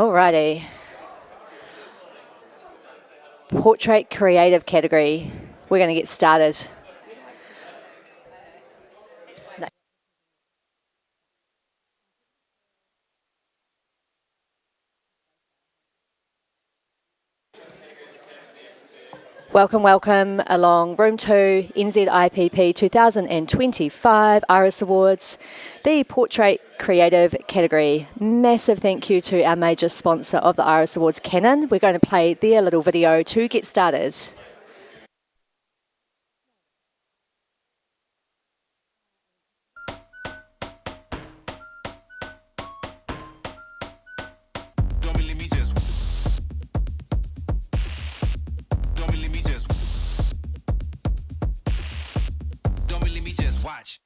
Alrighty. Portrait creative category. We're going to get started. Welcome, welcome along Room 2, NZIPP 2025 Iris Awards, the Portrait Creative category. Massive thank you to our major sponsor of the Iris Awards, Canon. We're going to play their little video to get started. Watch.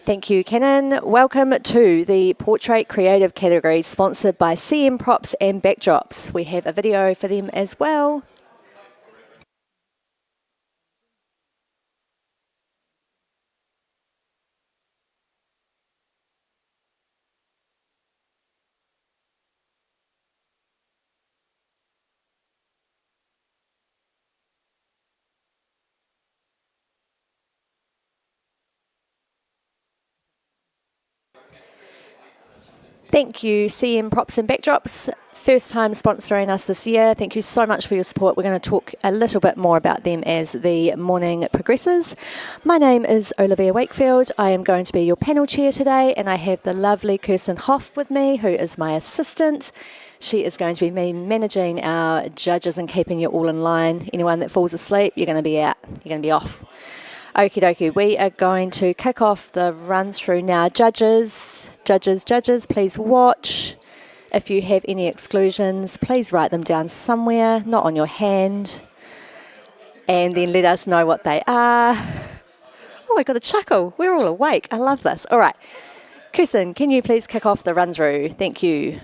Thank you, Canon. Welcome to the Portrait Creative category, sponsored by CM Props and Backdrops. We have a video for them as well. Thank you, CM Props and Backdrops. First time sponsoring us this year. Thank you so much for your support. We're going to talk a little bit more about them as the morning progresses. My name is Olivia Wakefield. I am going to be your panel chair today, and I have the lovely Kirsten Hoff with me, who is my assistant. She is going to be me managing our judges and keeping you all in line. Anyone that falls asleep, you're going to be out. You're going to be off. Okie dokie, we are going to kick off the run through now. Judges, please watch. If you have any exclusions, please write them down somewhere, not on your hand, and then let us know what they are. Oh, I got a chuckle. We're all awake. I love this. All right. Kirsten, can you please kick off the run through? Thank you.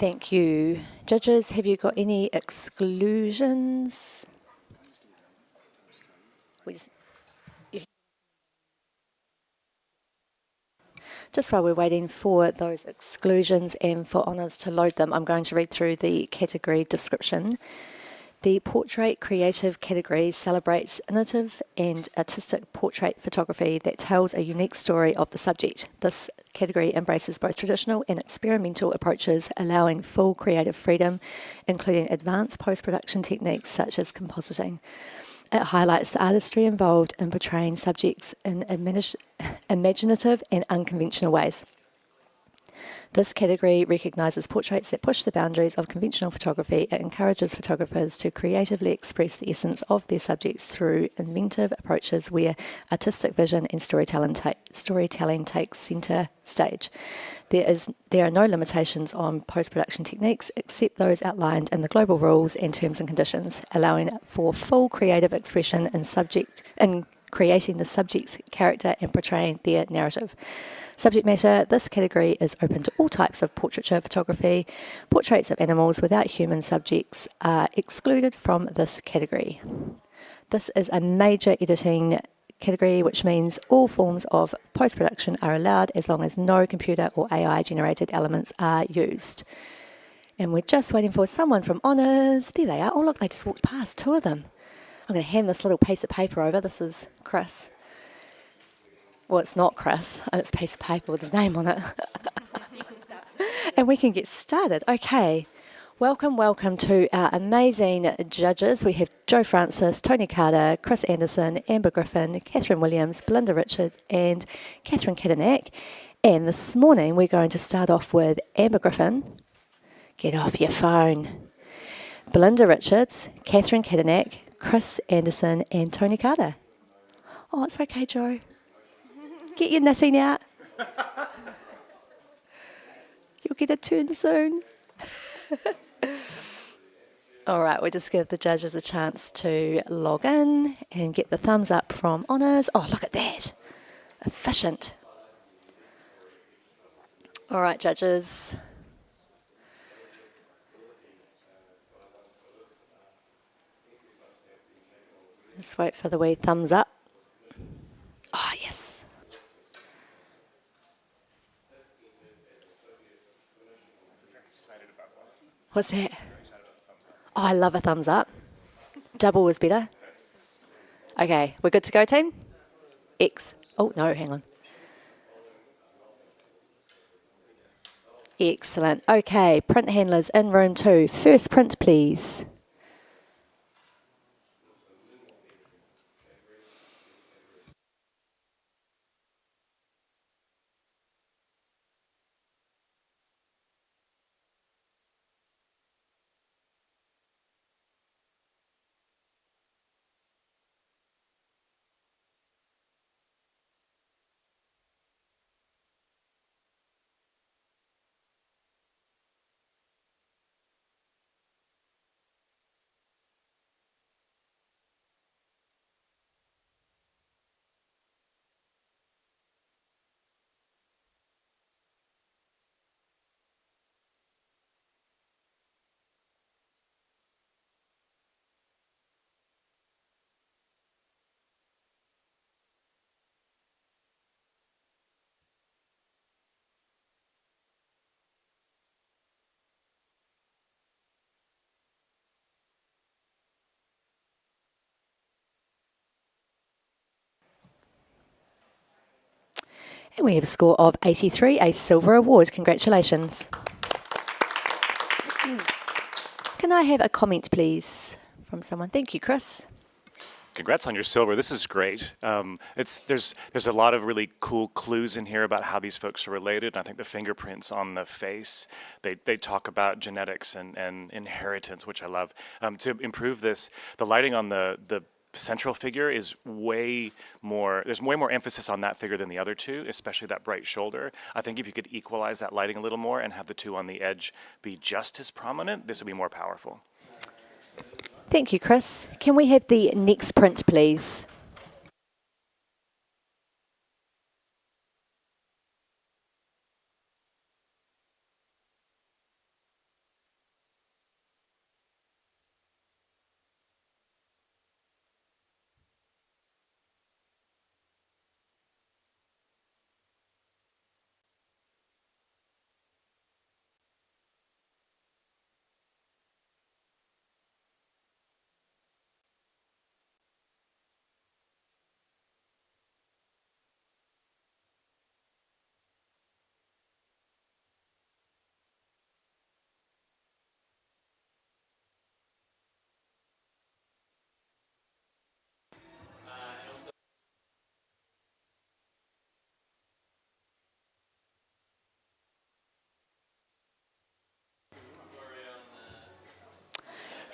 Thank you. Judges, have you got any exclusions? Just while we're waiting for those exclusions and for honours to load them, I'm going to read through the category description. The portrait creative category celebrates innovative and artistic portrait photography that tells a unique story of the subject. This category embraces both traditional and experimental approaches, allowing full creative freedom, including advanced post-production techniques such as compositing. It highlights the artistry involved in portraying subjects in imaginative and unconventional ways. This category recognises portraits that push the boundaries of conventional photography. It encourages photographers to creatively express the essence of their subjects through inventive approaches where artistic vision and storytelling takes centre stage. There are no limitations on post-production techniques except those outlined in the global rules and terms and conditions, allowing for full creative expression in creating the subject's character and portraying their narrative. Subject matter: this category is open to all types of portraiture photography. Portraits of animals without human subjects are excluded from this category. This is a major editing category, which means all forms of post-production are allowed as long as no computer or AI-generated elements are used. And we're just waiting for someone from Honours. There they are. Oh, look, they just walked past, two of them. I'm going to hand this little piece of paper over. This is Chris. Well, it's not Chris. It's a piece of paper with his name on it. And we can get started. Okay. Welcome to our amazing judges. We have Joe Francis, Tony Carter, Chris Anderson, Amber Griffin, Catherine Williams, Belinda Richards, and Catherine Kadanak. And this morning we're going to start off with Amber Griffin. Get off your phone. Belinda Richards, Catherine Kadanak, Chris Anderson, and Tony Carter. Oh, it's okay, Joe. Get your knitting out. You'll get a turn soon. All right, we'll just give the judges a chance to log in and get the thumbs up from Honours. Oh, look at that. Efficient. All right, judges. Just wait for the wee thumbs up. Oh, yes. What's that? Oh, I love a thumbs up. Double is better. Okay, we're good to go, team? X. Oh, no, hang on. Excellent. Okay, print handlers in room 2. First print, please. And we have a score of 83, a silver award. Congratulations. Can I have a comment, please, from someone? Thank you, Chris. Congrats on your silver. This is great. There's a lot of really cool clues in here about how these folks are related. I think the fingerprints on the face, they talk about genetics and inheritance, which I love. To improve this, the lighting on the central figure is way more, there's way more emphasis on that figure than the other two, especially that bright shoulder. I think if you could equalize that lighting a little more and have the two on the edge be just as prominent, this would be more powerful. Thank you, Chris. Can we have the next print, please?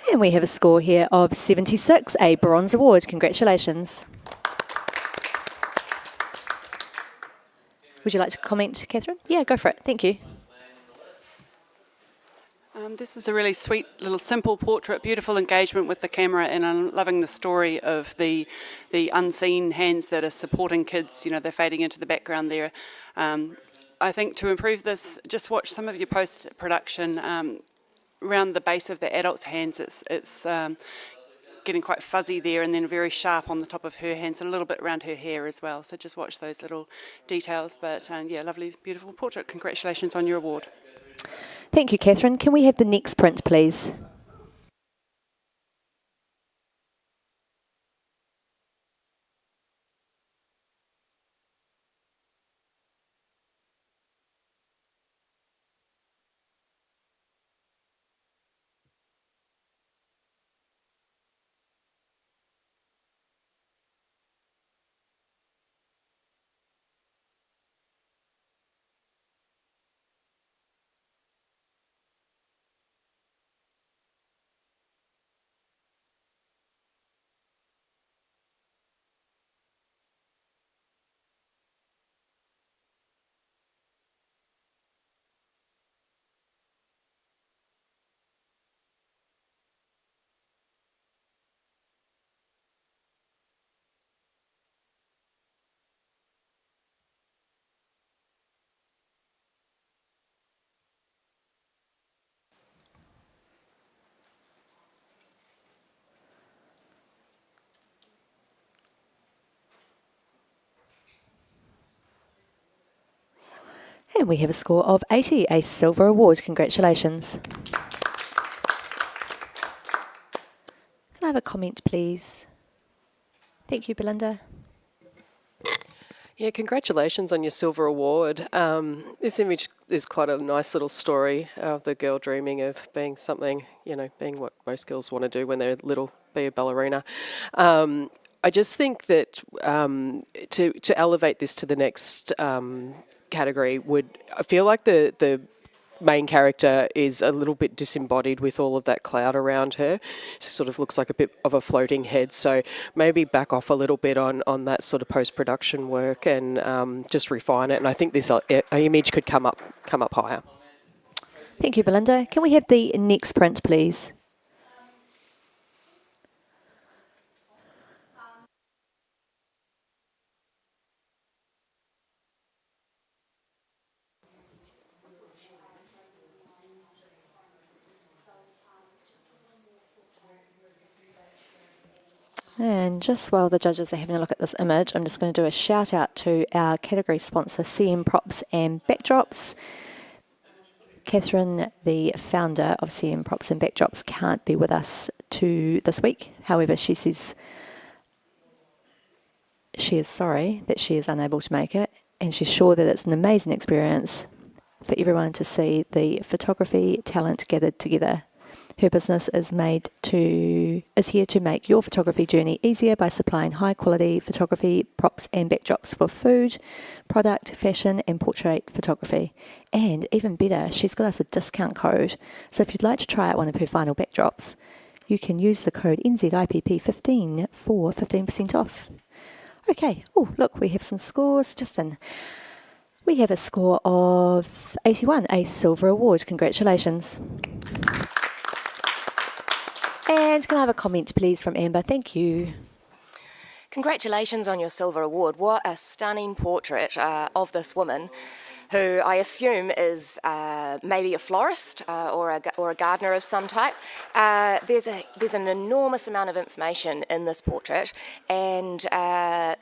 And we have a score here of 76, a bronze award. Congratulations. Would you like to comment, Catherine? Yeah, go for it. Thank you. This is a really sweet little simple portrait, beautiful engagement with the camera, and I'm loving the story of the unseen hands that are supporting kids. You know, they're fading into the background there. I think to improve this, just watch some of your post-production around the base of the adult's hands. It's getting quite fuzzy there, and then very sharp on the top of her hands, and a little bit around her hair as well. So just watch those little details. But yeah, lovely, beautiful portrait. Congratulations on your award. Thank you, Catherine. Can we have the next print, please? And we have a score of 80, a silver award. Congratulations. Can I have a comment, please? Thank you, Belinda. Yeah, congratulations on your silver award. This image is quite a nice little story of the girl dreaming of being something, you know, being what most girls want to do when they're little, be a ballerina. I just think that to elevate this to the next category I feel like the main character is a little bit disembodied with all of that cloud around her. She sort of looks like a bit of a floating head, so maybe back off a little bit on that sort of post-production work and just refine it, and I think this image could come up higher. Thank you, Belinda. Can we have the next print, please? And just while the judges are having a look at this image, I'm just going to do a shout out to our category sponsor, CM Props and Backdrops. Catherine, the founder of CM Props and Backdrops, can't be with us this week. However, she says she is sorry that she is unable to make it, and she's sure that it's an amazing experience for everyone to see the photography talent gathered together. Her business is here to make your photography journey easier by supplying high quality photography, props and backdrops for food, product, fashion and portrait photography. And even better, she's got us a discount code. So if you'd like to try out one of her final backdrops, you can use the code NZIPP15 for 15% off. Okay, oh look, we have some scores just in. We have a score of 81, a silver award. Congratulations. And can I have a comment, please, from Amber? Thank you. Congratulations on your silver award. What a stunning portrait of this woman, who I assume is maybe a florist or a gardener of some type. There's an enormous amount of information in this portrait, and I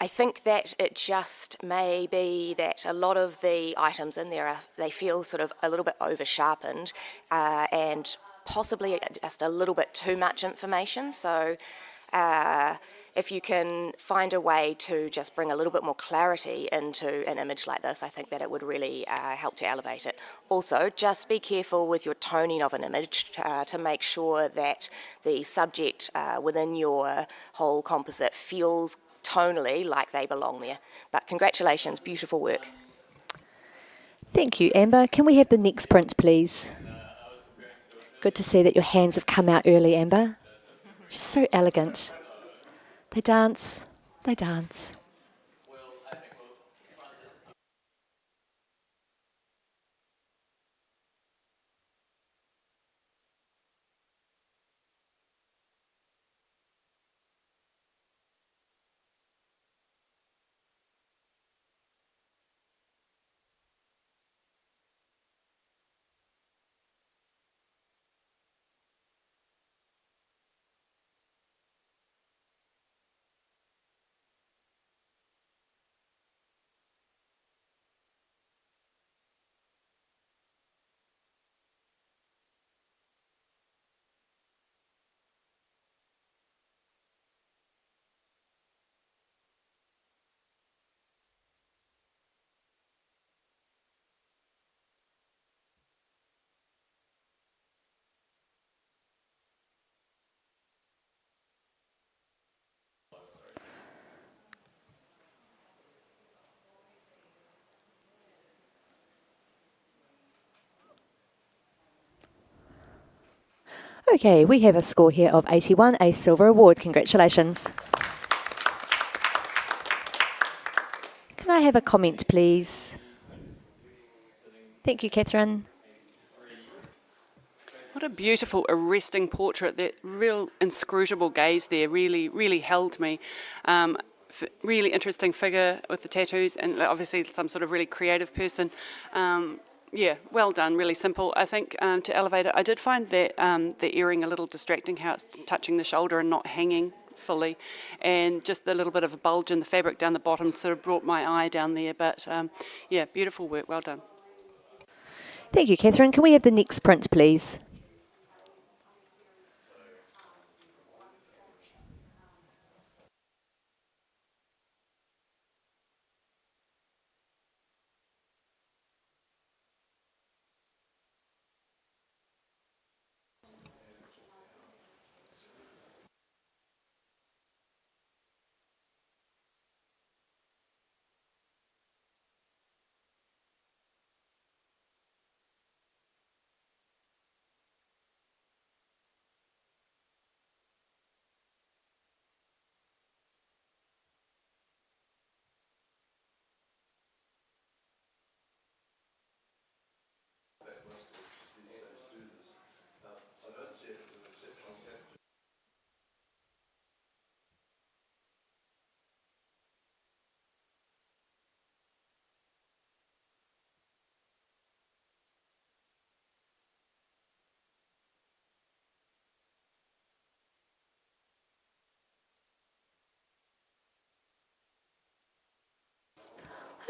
think that it just may be that a lot of the items in there they feel sort of a little bit over sharpened and possibly just a little bit too much information. So if you can find a way to just bring a little bit more clarity into an image like this, I think that it would really help to elevate it. Also, just be careful with your toning of an image to make sure that the subject within your whole composite feels tonally like they belong there. But congratulations, beautiful work. Thank you, Amber. Can we have the next print, please? Good to see that your hands have come out early, Amber. She's so elegant. They dance. They dance. Okay, we have a score here of 81, a silver award. Congratulations. Can I have a comment, please? Thank you, Catherine. What a beautiful, arresting portrait. That real inscrutable gaze there really, really held me. Really interesting figure with the tattoos, and obviously some sort of really creative person. Yeah, well done, really simple. I think to elevate it, I did find that the earring a little distracting, how it's touching the shoulder and not hanging fully, and just the little bit of a bulge in the fabric down the bottom sort of brought my eye down there. But yeah, beautiful work, well done. Thank you, Catherine. Can we have the next print, please?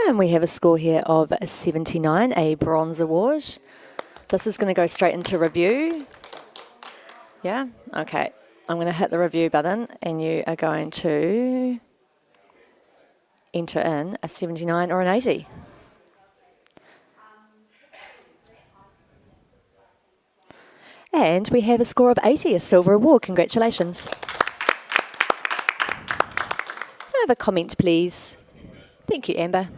And we have a score here of 79, a bronze award. This is going to go straight into review. Yeah? Okay. I'm going to hit the review button and you are going to enter in a 79 or an 80. And we have a score of 80, a silver award. Congratulations. I have a comment, please. Thank you, Amber.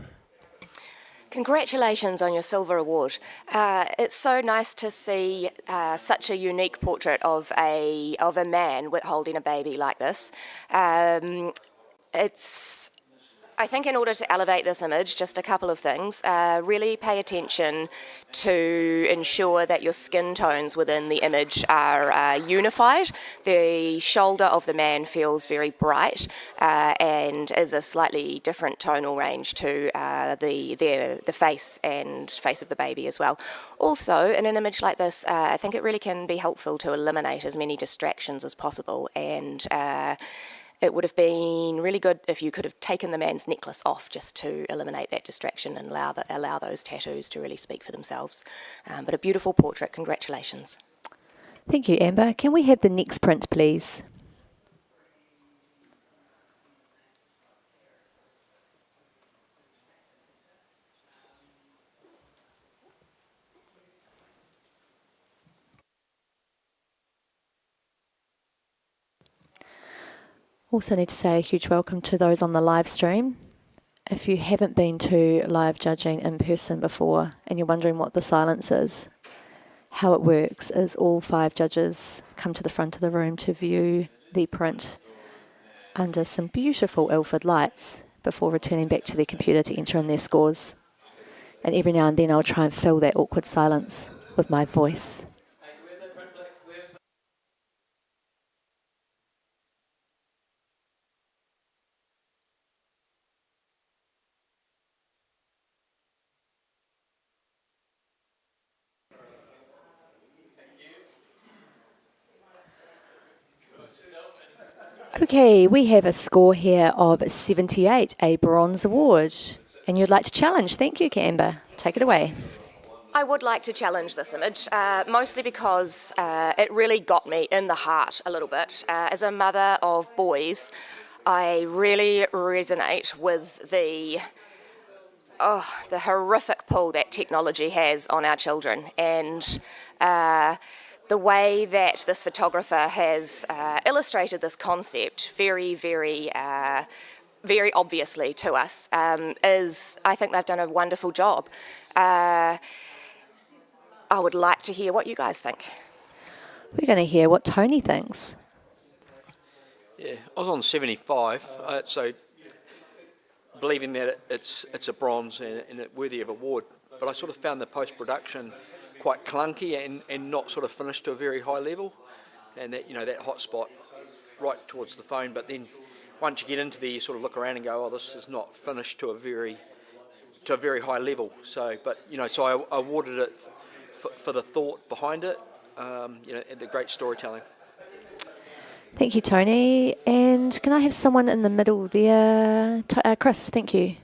Congratulations on your silver award. It's so nice to see such a unique portrait of a man holding a baby like this. I think in order to elevate this image, just a couple of things. Really pay attention to ensure that your skin tones within the image are unified. The shoulder of the man feels very bright and is a slightly different tonal range to the face and face of the baby as well. Also, in an image like this, I think it really can be helpful to eliminate as many distractions as possible, and it would have been really good if you could have taken the man's necklace off just to eliminate that distraction and allow those tattoos to really speak for themselves. But a beautiful portrait, congratulations. Thank you, Amber. Can we have the next print, please? Also need to say a huge welcome to those on the live stream. If you haven't been to live judging in person before and you're wondering what the silence is, how it works is all 5 judges come to the front of the room to view the print under some beautiful Ilford lights before returning back to their computer to enter in their scores. And every now and then I'll try and fill that awkward silence with my voice. Okay, we have a score here of 78, a bronze award. And you'd like to challenge. Thank you, Amber. Take it away. I would like to challenge this image, mostly because it really got me in the heart a little bit. As a mother of boys, I really resonate with the horrific pull that technology has on our children, and the way that this photographer has illustrated this concept very, very obviously to us is, I think they've done a wonderful job. I would like to hear what you guys think. We're going to hear what Tony thinks. Yeah, I was on 75, so believing that it's a bronze and it worthy of award, but I sort of found the post-production quite clunky and not sort of finished to a very high level, and that, you know, that hot spot right towards the phone, but then once you get into there you sort of look around and go, oh, this is not finished to a very high level. So, but you know, so I awarded it for the thought behind it, you know, and the great storytelling. Thank you, Tony. And can I have someone in the middle there? Chris, thank you.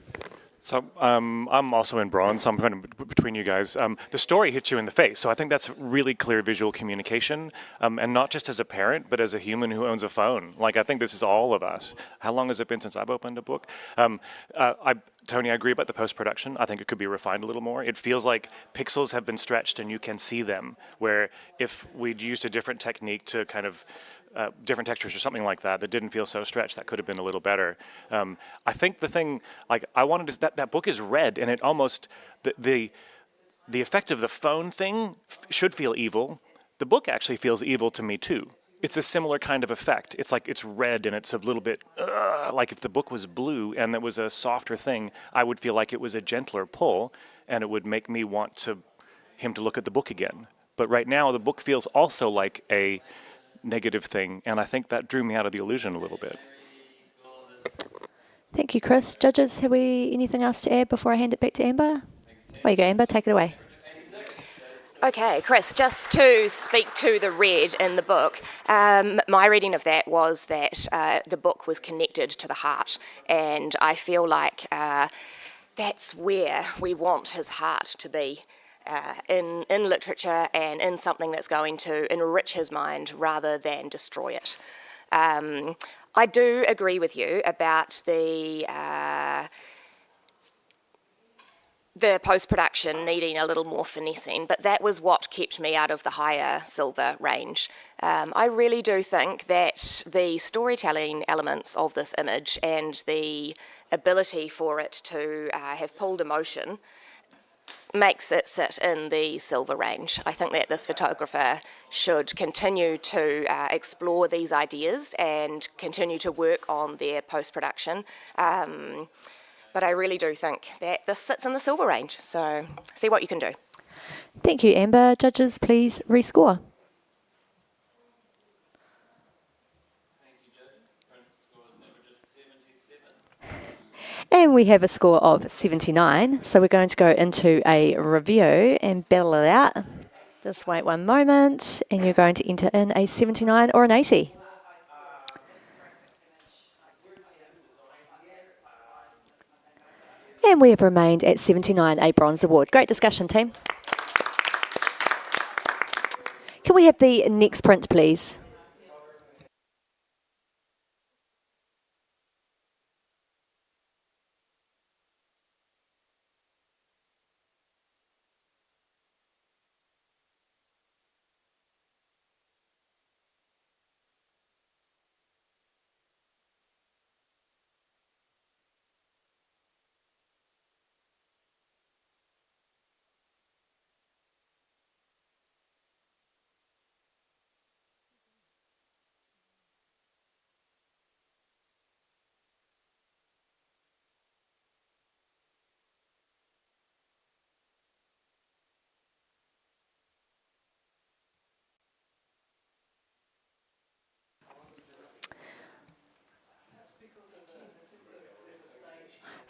So I'm also in bronze, so I'm kind of between you guys. The story hits you in the face, so I think that's really clear visual communication, and not just as a parent, but as a human who owns a phone. Like, I think this is all of us. How long has it been since I've opened a book? Tony, I agree about the post-production. I think it could be refined a little more. It feels like pixels have been stretched and you can see them, where if we'd used a different technique to kind of different textures or something like that didn't feel so stretched, that could have been a little better. I think the thing, like, I wanted to, that book is red, and it almost, the effect of the phone thing should feel evil. The book actually feels evil to me too. It's a similar kind of effect. It's like it's red and it's a little bit, like if the book was blue and it was a softer thing, I would feel like it was a gentler pull, and it would make me want him to look at the book again. But right now the book feels also like a negative thing, and I think that drew me out of the illusion a little bit. Thank you, Chris. Judges, have we anything else to add before I hand it back to Amber? There you go, Amber, take it away. Okay, Chris, just to speak to the red in the book, my reading of that was that the book was connected to the heart, and I feel like that's where we want his heart to be, in literature and in something that's going to enrich his mind rather than destroy it. I do agree with you about the post-production needing a little more finessing, but that was what kept me out of the higher silver range. I really do think that the storytelling elements of this image and the ability for it to have pulled emotion makes it sit in the silver range. I think that this photographer should continue to explore these ideas and continue to work on their post-production. But I really do think that this sits in the silver range, so see what you can do. Thank you, Amber. Judges, please rescore. And we have a score of 79, so we're going to go into a review and battle it out. Just wait one moment, and you're going to enter in a 79 or an 80. And we have remained at 79, a bronze award. Great discussion, team. Can we have the next print, please?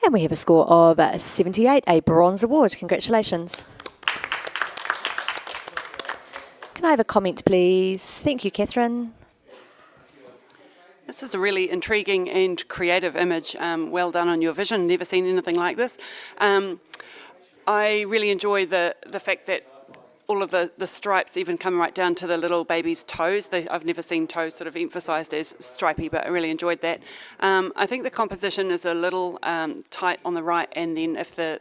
And we have a score of 78, a bronze award. Congratulations. Can I have a comment, please? Thank you, Catherine. This is a really intriguing and creative image. Well done on your vision. Never seen anything like this. I really enjoy the fact that all of the stripes even come right down to the little baby's toes. I've never seen toes sort of emphasised as stripy, but I really enjoyed that. I think the composition is a little tight on the right, and then if the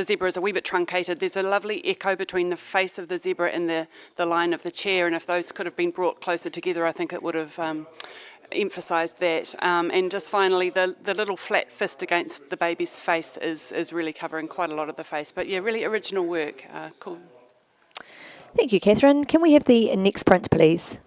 zebra is a wee bit truncated, there's a lovely echo between the face of the zebra and the line of the chair, and if those could have been brought closer together, I think it would have emphasised that. And just finally, the little flat fist against the baby's face is really covering quite a lot of the face. But yeah, really original work. Cool. Thank you, Catherine. Can we have the next print, please?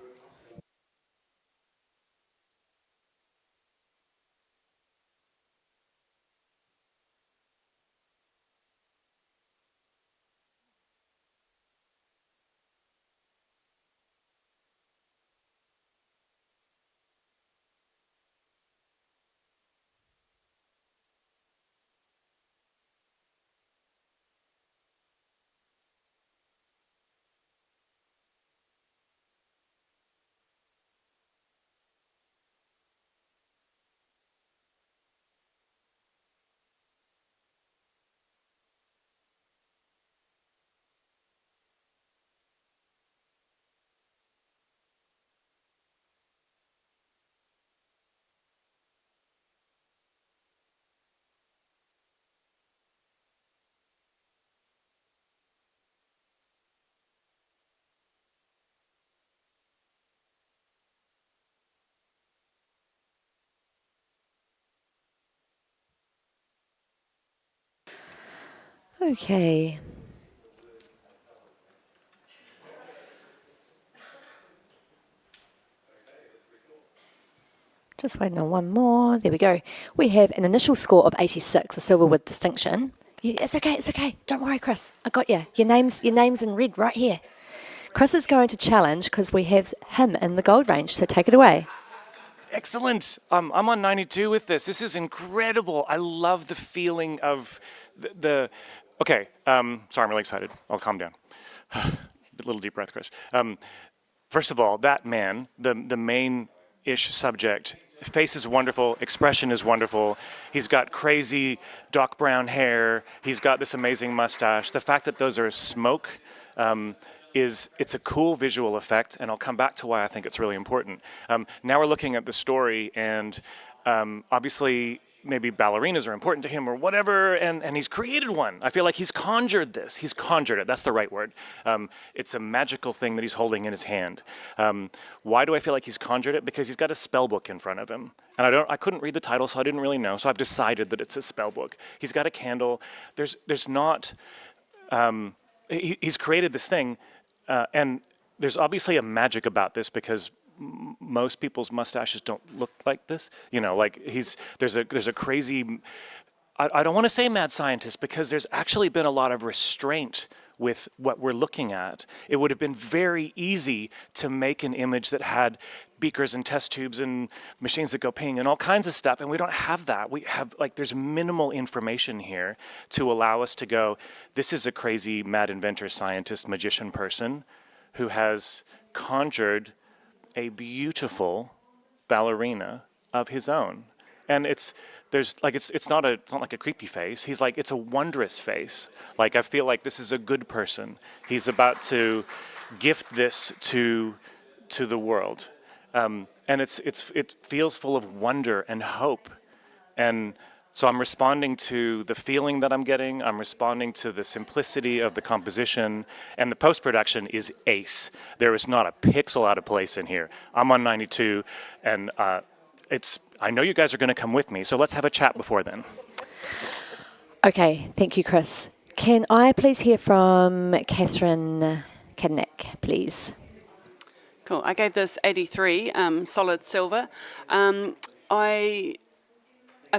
Okay. Just waiting on one more. There we go. We have an initial score of 86, a silver with distinction. Yeah, it's okay. Don't worry, Chris. I got you. Your name's in red right here. Chris is going to challenge because we have him in the gold range, so take it away. Excellent. I'm on 92 with this. This is incredible. I love the feeling of the okay, sorry, I'm really excited. I'll calm down. A little deep breath, Chris. First of all, that man, the main-ish subject, face is wonderful, expression is wonderful. He's got crazy dark brown hair. He's got this amazing mustache. The fact that those are smoke it's a cool visual effect, and I'll come back to why I think it's really important. Now we're looking at the story, and obviously maybe ballerinas are important to him or whatever, and he's created one. I feel like he's conjured this. He's conjured it. That's the right word. It's a magical thing that he's holding in his hand. Why do I feel like he's conjured it? Because he's got a spell book in front of him. And I couldn't read the title, so I didn't really know. So I've decided that it's a spell book. He's got a candle. There's not... he's created this thing, and there's obviously a magic about this because most people's mustaches don't look like this. You know, like there's a crazy, I don't want to say mad scientist because there's actually been a lot of restraint with what we're looking at. It would have been very easy to make an image that had beakers and test tubes and machines that go ping and all kinds of stuff, and we don't have that. We have, like, there's minimal information here to allow us to go, this is a crazy mad inventor, scientist, magician person who has conjured a beautiful ballerina of his own. And it's not like a creepy face. He's like, it's a wondrous face. Like, I feel like this is a good person. He's about to gift this to the world. And it feels full of wonder and hope. And so I'm responding to the feeling that I'm getting. I'm responding to the simplicity of the composition, and the post-production is ace. There is not a pixel out of place in here. I'm on 92, and I know you guys are going to come with me, so let's have a chat before then. Okay, thank you, Chris. Can I please hear from Catherine Kadnick, please? Cool. I gave this 83, solid silver. I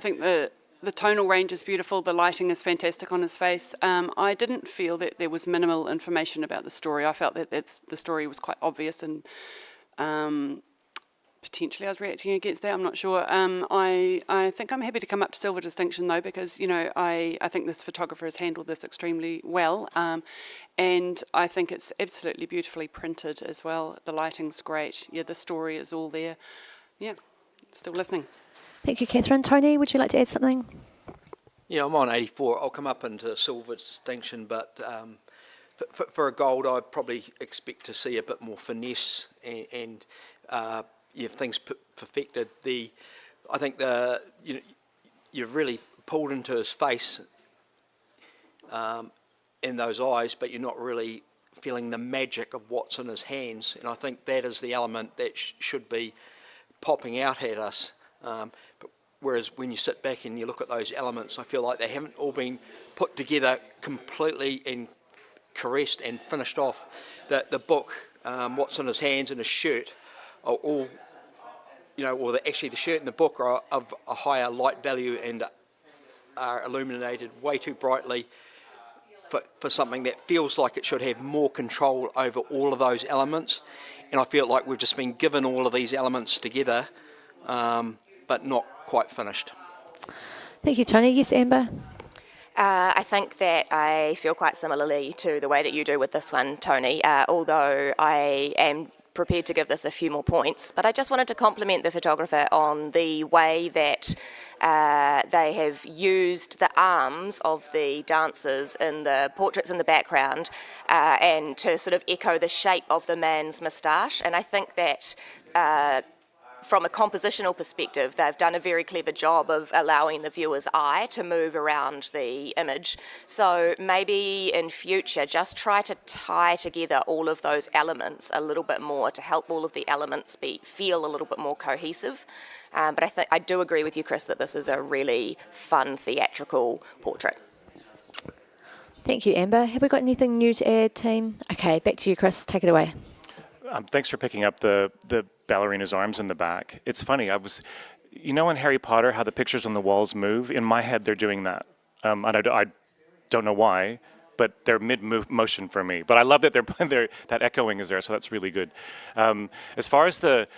think the tonal range is beautiful. The lighting is fantastic on his face. I didn't feel that there was minimal information about the story. I felt that the story was quite obvious and potentially I was reacting against that. I'm not sure. I think I'm happy to come up to silver distinction though, because I think this photographer has handled this extremely well, and I think it's absolutely beautifully printed as well. The lighting's great. Yeah, the story is all there. Yeah, still listening. Thank you, Catherine. Tony, would you like to add something? Yeah, I'm on 84. I'll come up into silver distinction, but for a gold, I'd probably expect to see a bit more finesse and things perfected. I think you've really pulled into his face in those eyes, but you're not really feeling the magic of what's in his hands. And I think that is the element that should be popping out at us. But whereas when you sit back and you look at those elements, I feel like they haven't all been put together completely and caressed and finished off. The book, what's in his hands and his shirt are all, actually the shirt and the book are of a higher light value and are illuminated way too brightly for something that feels like it should have more control over all of those elements. And I feel like we've just been given all of these elements together, but not quite finished. Thank you, Tony. Yes, Amber? I think that I feel quite similarly to the way that you do with this one, Tony, although I am prepared to give this a few more points. But I just wanted to compliment the photographer on the way that they have used the arms of the dancers in the portraits in the background and to sort of echo the shape of the man's moustache. And I think that from a compositional perspective, they've done a very clever job of allowing the viewer's eye to move around the image. So maybe in future, just try to tie together all of those elements a little bit more to help all of the elements feel a little bit more cohesive. But I do agree with you, Chris, that this is a really fun theatrical portrait. Thank you, Amber. Have we got anything new to add, team? Okay, back to you, Chris. Take it away. Thanks for picking up the ballerina's arms in the back. It's funny, in Harry Potter, how the pictures on the walls move? In my head, they're doing that. And I don't know why, but they're mid-motion for me. But I love that that echoing is there, so that's really good. As far as the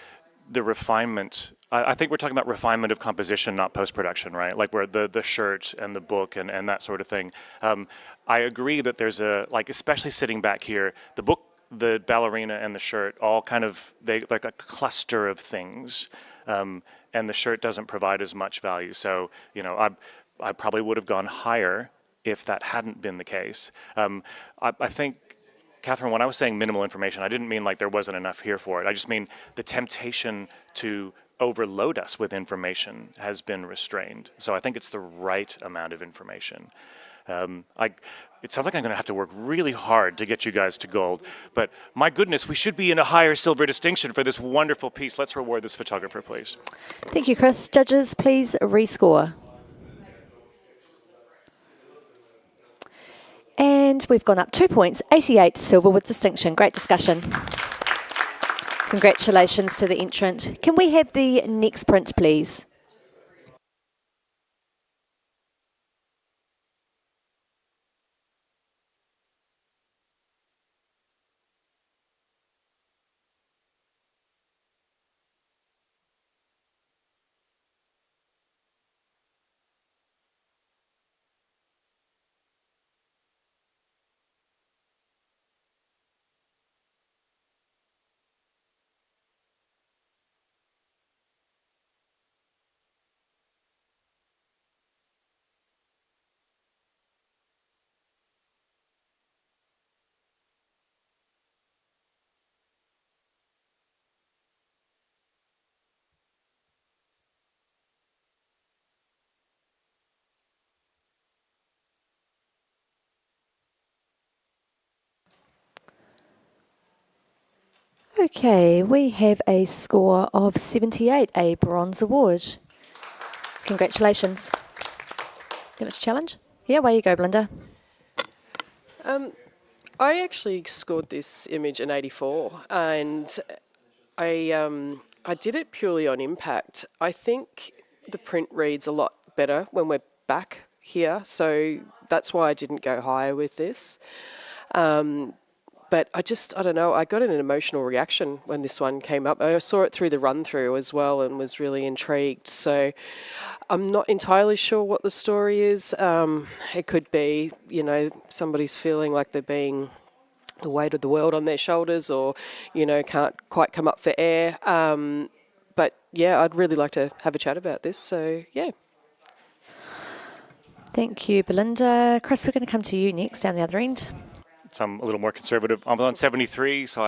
refinement, I think we're talking about refinement of composition, not post-production, right? Like where the shirt and the book and that sort of thing. I agree that there's especially sitting back here, the book, the ballerina and the shirt all kind of, they like a cluster of things, and the shirt doesn't provide as much value. So, I probably would have gone higher if that hadn't been the case. I think, Catherine, when I was saying minimal information, I didn't mean like there wasn't enough here for it. I just mean the temptation to overload us with information has been restrained. So I think it's the right amount of information. It sounds like I'm going to have to work really hard to get you guys to gold, but my goodness, we should be in a higher silver distinction for this wonderful piece. Let's reward this photographer, please. Thank you, Chris. Judges, please rescore. And we've gone up 2 points, 88 silver with distinction. Great discussion. Congratulations to the entrant. Can we have the next print, please? Okay, we have a score of 78, a bronze award. Congratulations. Give us a challenge? Yeah, away you go, Belinda. I actually scored this image in 84, and I did it purely on impact. I think the print reads a lot better when we're back here, so that's why I didn't go higher with this. But but I don't know, I got an emotional reaction when this one came up. I saw it through the run-through as well and was really intrigued. So I'm not entirely sure what the story is. It could be, somebody's feeling like they're being the weight of the world on their shoulders, or, can't quite come up for air. But yeah, I'd really like to have a chat about this. So yeah. Thank you, Belinda. Chris, we're going to come to you next down the other end. So I'm a little more conservative. I'm on 73, so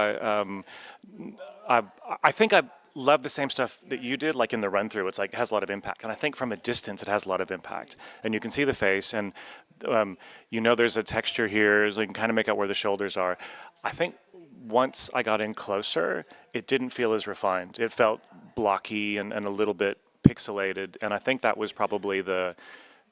I think I love the same stuff that you did, like in the run-through. It's like it has a lot of impact, and I think from a distance it has a lot of impact. And you can see the face, and there's a texture here, so you can kind of make out where the shoulders are. I think once I got in closer, it didn't feel as refined. It felt blocky and a little bit pixelated, and I think that was probably the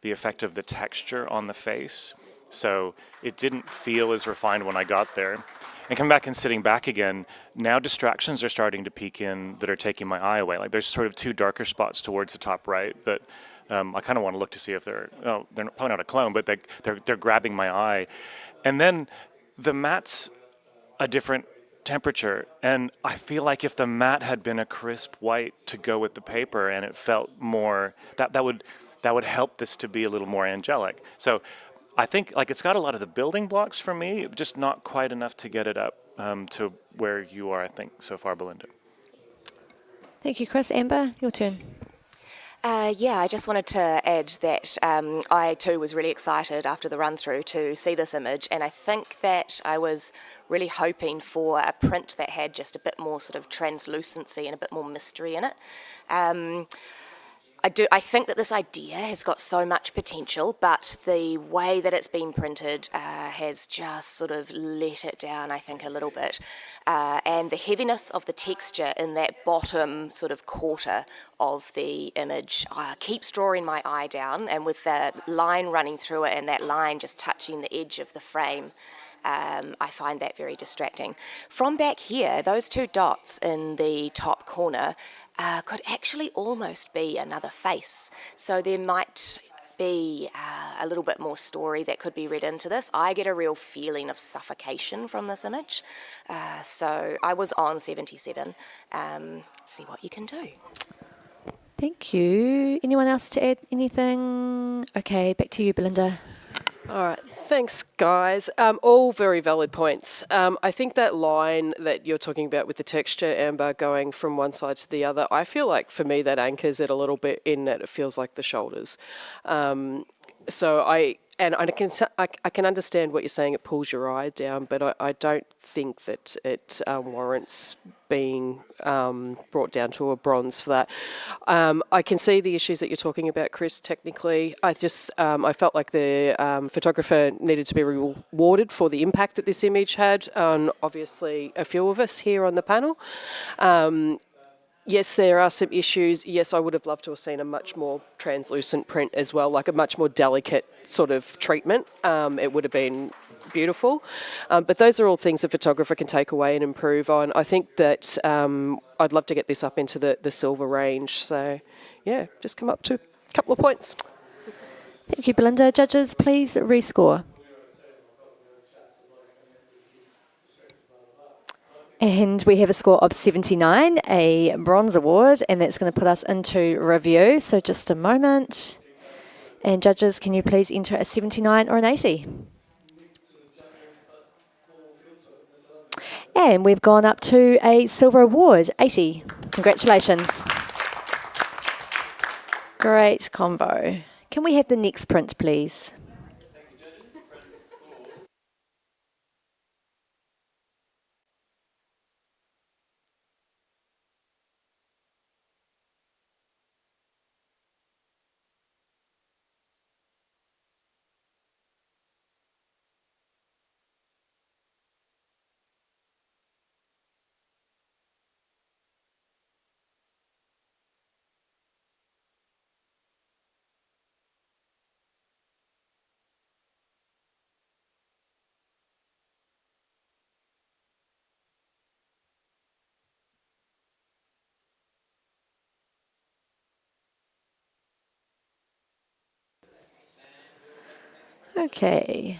effect of the texture on the face. So it didn't feel as refined when I got there. And coming back and sitting back again, now distractions are starting to peek in that are taking my eye away. Like there's sort of two darker spots towards the top right that I kind of want to look to see if they're probably not a clone, but they're grabbing my eye. And then the mat's a different temperature, and I feel like if the mat had been a crisp white to go with the paper and it felt more, that would help this to be a little more angelic. So I think it's got a lot of the building blocks for me, just not quite enough to get it up to where you are, I think, so far, Belinda. Thank you, Chris. Amber, your turn. I just wanted to add that I too was really excited after the run-through to see this image, and I think that I was really hoping for a print that had just a bit more sort of translucency and a bit more mystery in it. I think that this idea has got so much potential, but the way that it's been printed has just sort of let it down, I think, a little bit. And the heaviness of the texture in that bottom sort of quarter of the image keeps drawing my eye down, and with the line running through it and that line just touching the edge of the frame, I find that very distracting. From back here, those two dots in the top corner could actually almost be another face. So there might be a little bit more story that could be read into this. I get a real feeling of suffocation from this image. So I was on 77. See what you can do. Thank you. Anyone else to add anything? Okay, back to you, Belinda. All right, thanks, guys. All very valid points. I think that line that you're talking about with the texture, Amber, going from one side to the other, I feel like for me that anchors it a little bit in that it feels like the shoulders. I can understand what you're saying. It pulls your eye down, but I don't think that it warrants being brought down to a bronze for that. I can see the issues that you're talking about, Chris. Technically, I felt like the photographer needed to be rewarded for the impact that this image had on obviously a few of us here on the panel. Yes, there are some issues. Yes, I would have loved to have seen a much more translucent print as well, like a much more delicate sort of treatment. It would have been beautiful. But those are all things a photographer can take away and improve on. I think that I'd love to get this up into the silver range. So, yeah, just come up to a couple of points. Thank you, Belinda. Judges, please rescore. And we have a score of 79, a bronze award, and that's going to put us into review. So just a moment. And judges, can you please enter a 79 or an 80? And we've gone up to a silver award, 80. Congratulations. Great combo. Can we have the next print, please? Okay.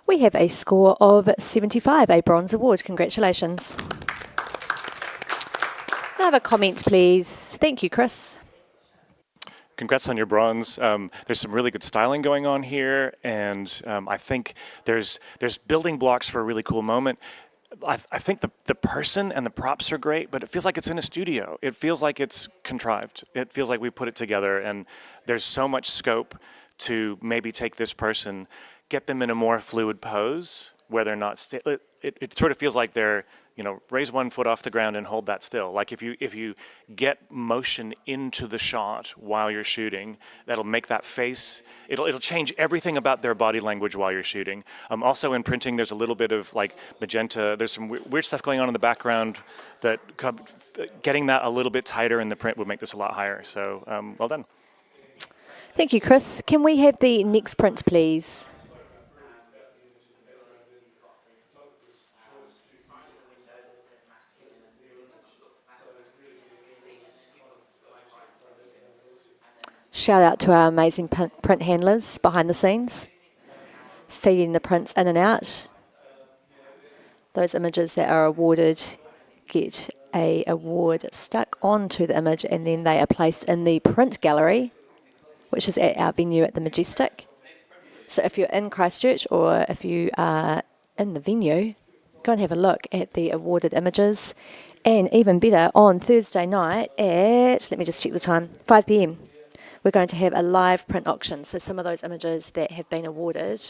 We have a score of 75, a bronze award. Congratulations. I have a comment, please. Thank you, Chris. Congrats on your bronze. There's some really good styling going on here, and I think there's building blocks for a really cool moment. I think the person and the props are great, but it feels like it's in a studio. It feels like it's contrived. It feels like we put it together, and there's so much scope to maybe take this person, get them in a more fluid pose where they're not it sort of feels like they're, raise one foot off the ground and hold that still. Like if you get motion into the shot while you're shooting, that'll make that face, it'll change everything about their body language while you're shooting. Also in printing, there's a little bit of like magenta. There's some weird stuff going on in the background that getting that a little bit tighter in the print would make this a lot higher. So well done. Thank you, Chris. Can we have the next print, please? Shout out to our amazing print handlers behind the scenes, feeding the prints in and out. Those images that are awarded get an award stuck onto the image, and then they are placed in the print gallery, which is at our venue at the Majestic. So if you're in Christchurch or if you are in the venue, go and have a look at the awarded images. And even better, on Thursday night at, let me just check the time, 5 p.m, we're going to have a live print auction. So some of those images that have been awarded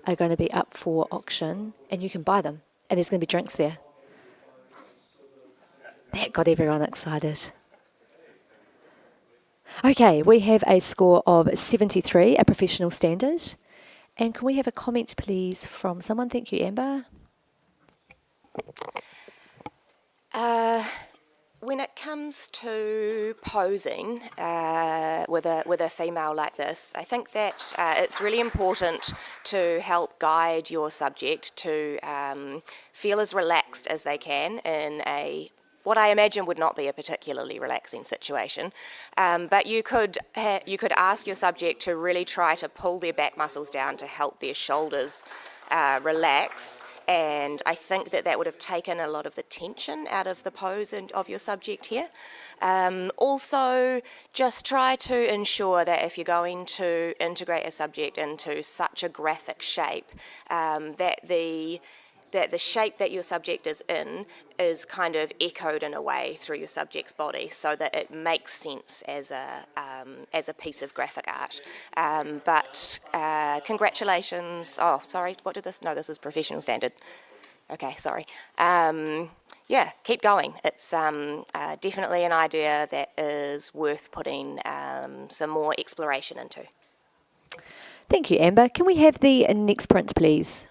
are going to be up for auction, and you can buy them. And there's going to be drinks there. That got everyone excited. Okay, we have a score of 73, a professional standard. And can we have a comment, please, from someone? Thank you, Amber. When it comes to posing with a female like this, I think that it's really important to help guide your subject to feel as relaxed as they can in what I imagine would not be a particularly relaxing situation. But you could ask your subject to really try to pull their back muscles down to help their shoulders relax. And I think that would have taken a lot of the tension out of the pose of your subject here. Also, just try to ensure that if you're going to integrate a subject into such a graphic shape, that the shape that your subject is in is kind of echoed in a way through your subject's body, so that it makes sense as a piece of graphic art. But congratulations. Oh, sorry, what did this? No, this is professional standard. Okay, sorry. Yeah, keep going. It's definitely an idea that is worth putting some more exploration into. Thank you, Amber. Can we have the next print, please?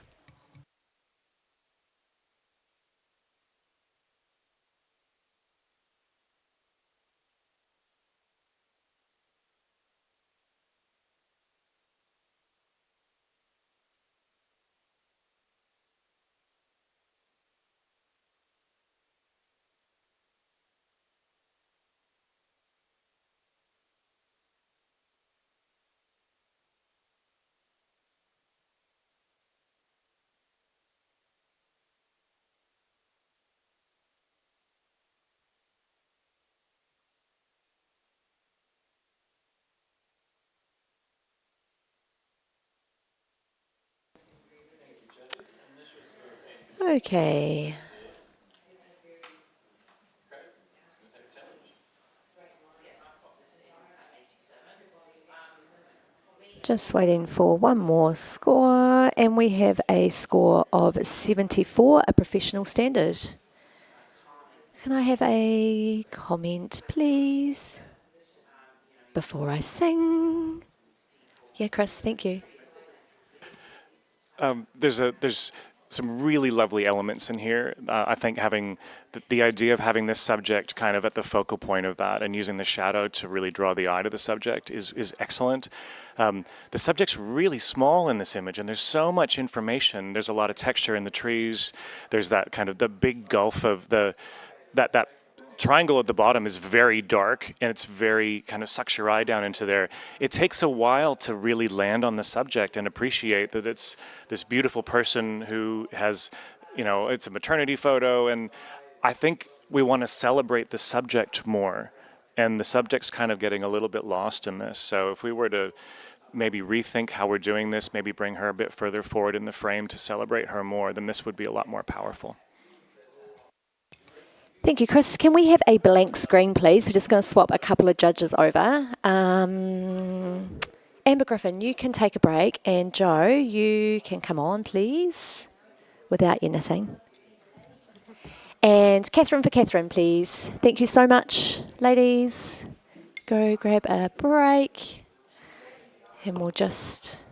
Okay. Just waiting for one more score, and we have a score of 74, a professional standard. Can I have a comment, please, before I sing? Yeah, Chris, thank you. There's some really lovely elements in here. I think having the idea of having this subject kind of at the focal point of that and using the shadow to really draw the eye to the subject is excellent. The subject's really small in this image, and there's so much information. There's a lot of texture in the trees. There's that kind of the big gulf of that triangle at the bottom is very dark and it's very kind of sucks your eye down into there. It takes a while to really land on the subject and appreciate that it's this beautiful person who has, it's a maternity photo. And I think we want to celebrate the subject more. And the subject's kind of getting a little bit lost in this. So if we were to maybe rethink how we're doing this, maybe bring her a bit further forward in the frame to celebrate her more, then this would be a lot more powerful. Thank you, Chris. Can we have a blank screen, please? We're just going to swap a couple of judges over. Amber Griffin, you can take a break. And Joe, you can come on, please, without your knitting. And Catherine for Catherine, please. Thank you so much, ladies. Go grab a break. And we'll just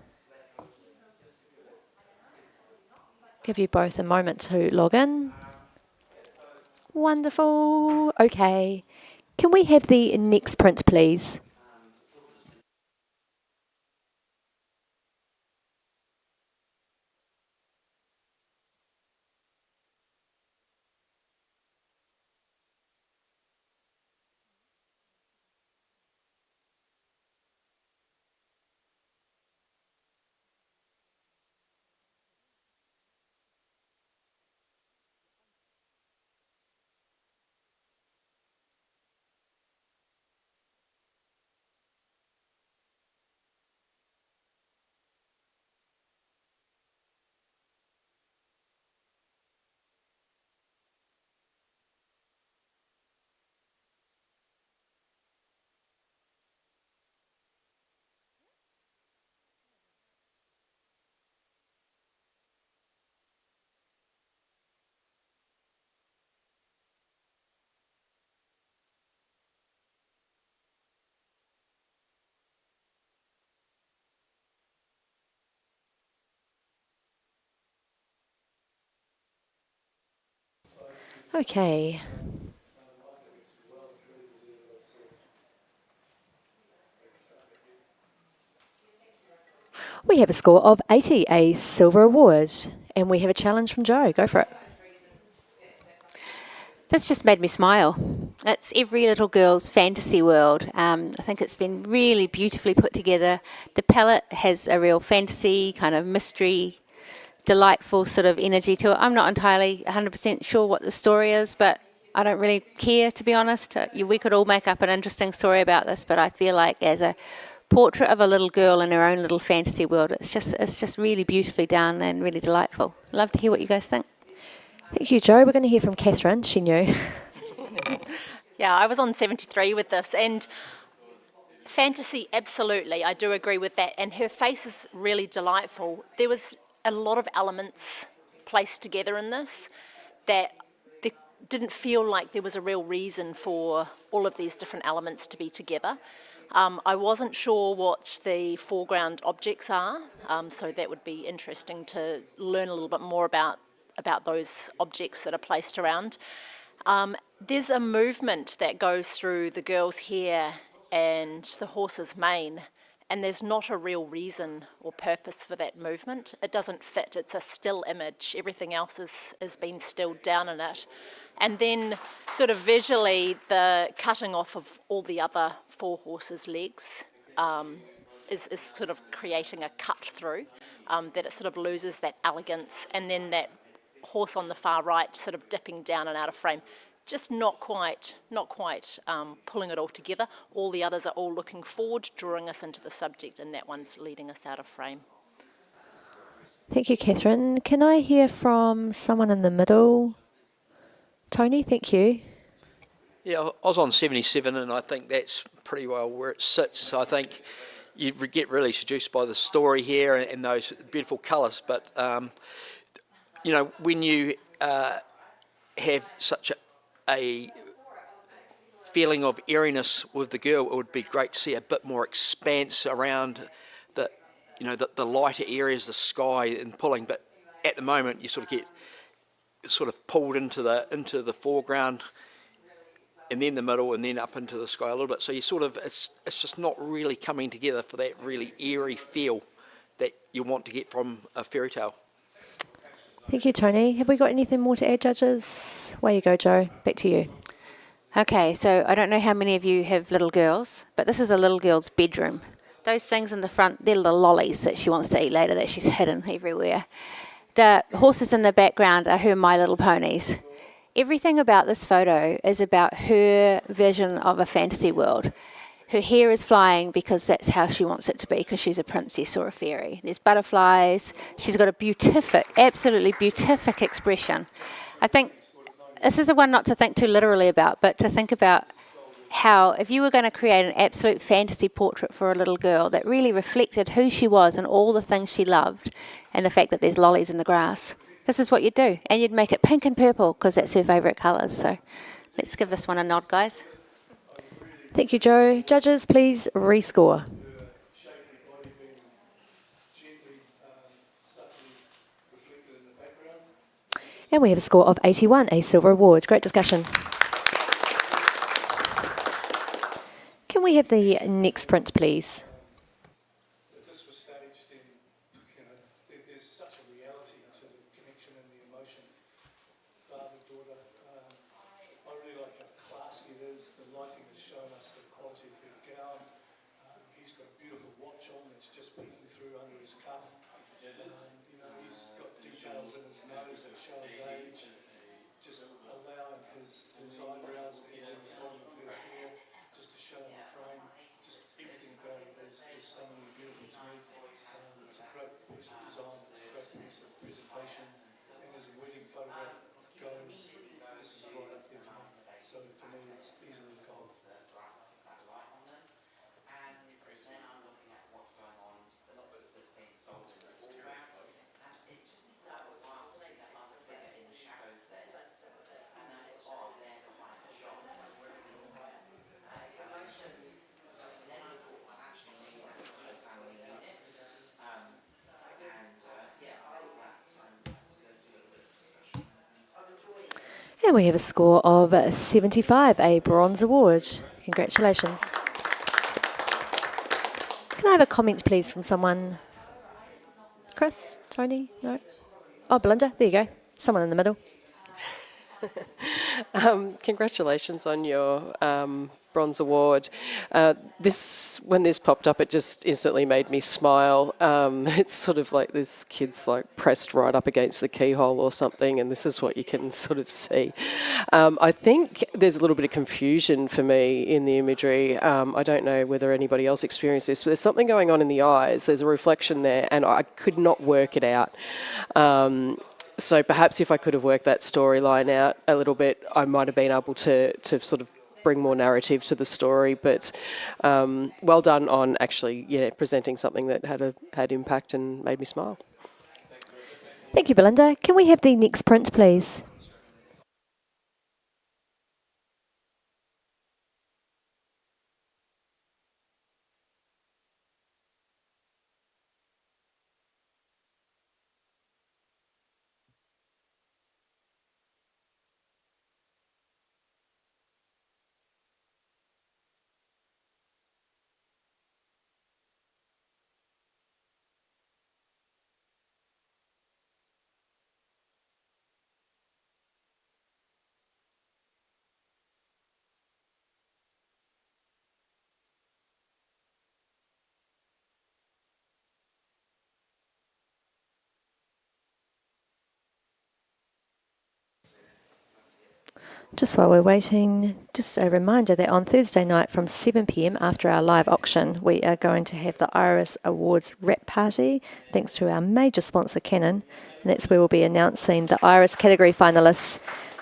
give you both a moment to log in. Wonderful. Okay. Can we have the next print, please? Okay. We have a score of 80, a silver award, and we have a challenge from Joe. Go for it. This just made me smile. It's every little girl's fantasy world. I think it's been really beautifully put together. The palette has a real fantasy, kind of mystery, delightful sort of energy to it. I'm not entirely 100% sure what the story is, but I don't really care, to be honest. We could all make up an interesting story about this, but I feel like as a portrait of a little girl in her own little fantasy world, it's just really beautifully done and really delightful. Love to hear what you guys think. Thank you, Joe. We're going to hear from Catherine. She knew. Yeah, I was on 73 with this, and fantasy, absolutely, I do agree with that. And her face is really delightful. There was a lot of elements placed together in this that didn't feel like there was a real reason for all of these different elements to be together. I wasn't sure what the foreground objects are, so that would be interesting to learn a little bit more about those objects that are placed around. There's a movement that goes through the girl's hair and the horse's mane, and there's not a real reason or purpose for that movement. It doesn't fit. It's a still image. Everything else is being stilled down in it. And then sort of visually, the cutting off of all the other four horses' legs is sort of creating a cut through, that it sort of loses that elegance. And then that horse on the far right sort of dipping down and out of frame, just not quite pulling it all together. All the others are all looking forward, drawing us into the subject, and that one's leading us out of frame. Thank you, Catherine. Can I hear from someone in the middle? Tony, thank you. Yeah, I was on 77, and I think that's pretty well where it sits. I think you get really seduced by the story here and those beautiful colours. But, when you have such a feeling of airiness with the girl, it would be great to see a bit more expanse around the lighter areas, the sky and pulling. But at the moment, you sort of get pulled into the foreground, and then the middle, and then up into the sky a little bit. So you it's just not really coming together for that really airy feel that you want to get from a fairy tale. Thank you, Tony. Have we got anything more to add, judges? Away you go, Joe. Back to you. Okay, so I don't know how many of you have little girls, but this is a little girl's bedroom. Those things in the front, they're little lollies that she wants to eat later that she's hidden everywhere. The horses in the background are her My Little Ponies. Everything about this photo is about her vision of a fantasy world. Her hair is flying because that's how she wants it to be, because she's a princess or a fairy. There's butterflies. She's got a beatific, absolutely beatific expression. I think this is the one not to think too literally about, but to think about how if you were going to create an absolute fantasy portrait for a little girl that really reflected who she was and all the things she loved and the fact that there's lollies in the grass, this is what you'd do. And you'd make it pink and purple because that's her favourite colours. So let's give this one a nod, guys. Thank you, Joe. Judges, please rescore. And we have a score of 81, a silver award. Great discussion. Can we have the next print, please? If this was staged, then there's such a reality to the connection and the emotion. Father, daughter. I really like how classy it is. The lighting has shown us the quality of her gown. He's got a beautiful watch on that's just peeking through under his cuff. He's got details in his nose that show his age. Just allowing his eyebrows and the bottom of her hair just to show in the frame. Just everything about it is stunningly beautiful to me. It's a great piece of design, it's a great piece of presentation, and as a wedding photograph goes, this is right up there for me. So for me, it's easily gold. And we have a score of 75, a bronze award. Congratulations. Can I have a comment, please, from someone? Chris? Tony? No? Oh, Belinda. There you go. Someone in the middle. Congratulations on your bronze award. When this popped up, it just instantly made me smile. It's sort of like this kid's like pressed right up against the keyhole or something, and this is what you can sort of see. I think there's a little bit of confusion for me in the imagery. I don't know whether anybody else experienced this, but there's something going on in the eyes. There's a reflection there, and I could not work it out. So perhaps if I could have worked that storyline out a little bit, I might have been able to sort of bring more narrative to the story. But well done on actually presenting something that had impact and made me smile. Thank you, Belinda. Can we have the next print, please? Just while we're waiting, just a reminder that on Thursday night from 7 p.m. after our live auction, we are going to have the Iris Awards wrap party, thanks to our major sponsor, Canon. And that's where we'll be announcing the Iris category finalists,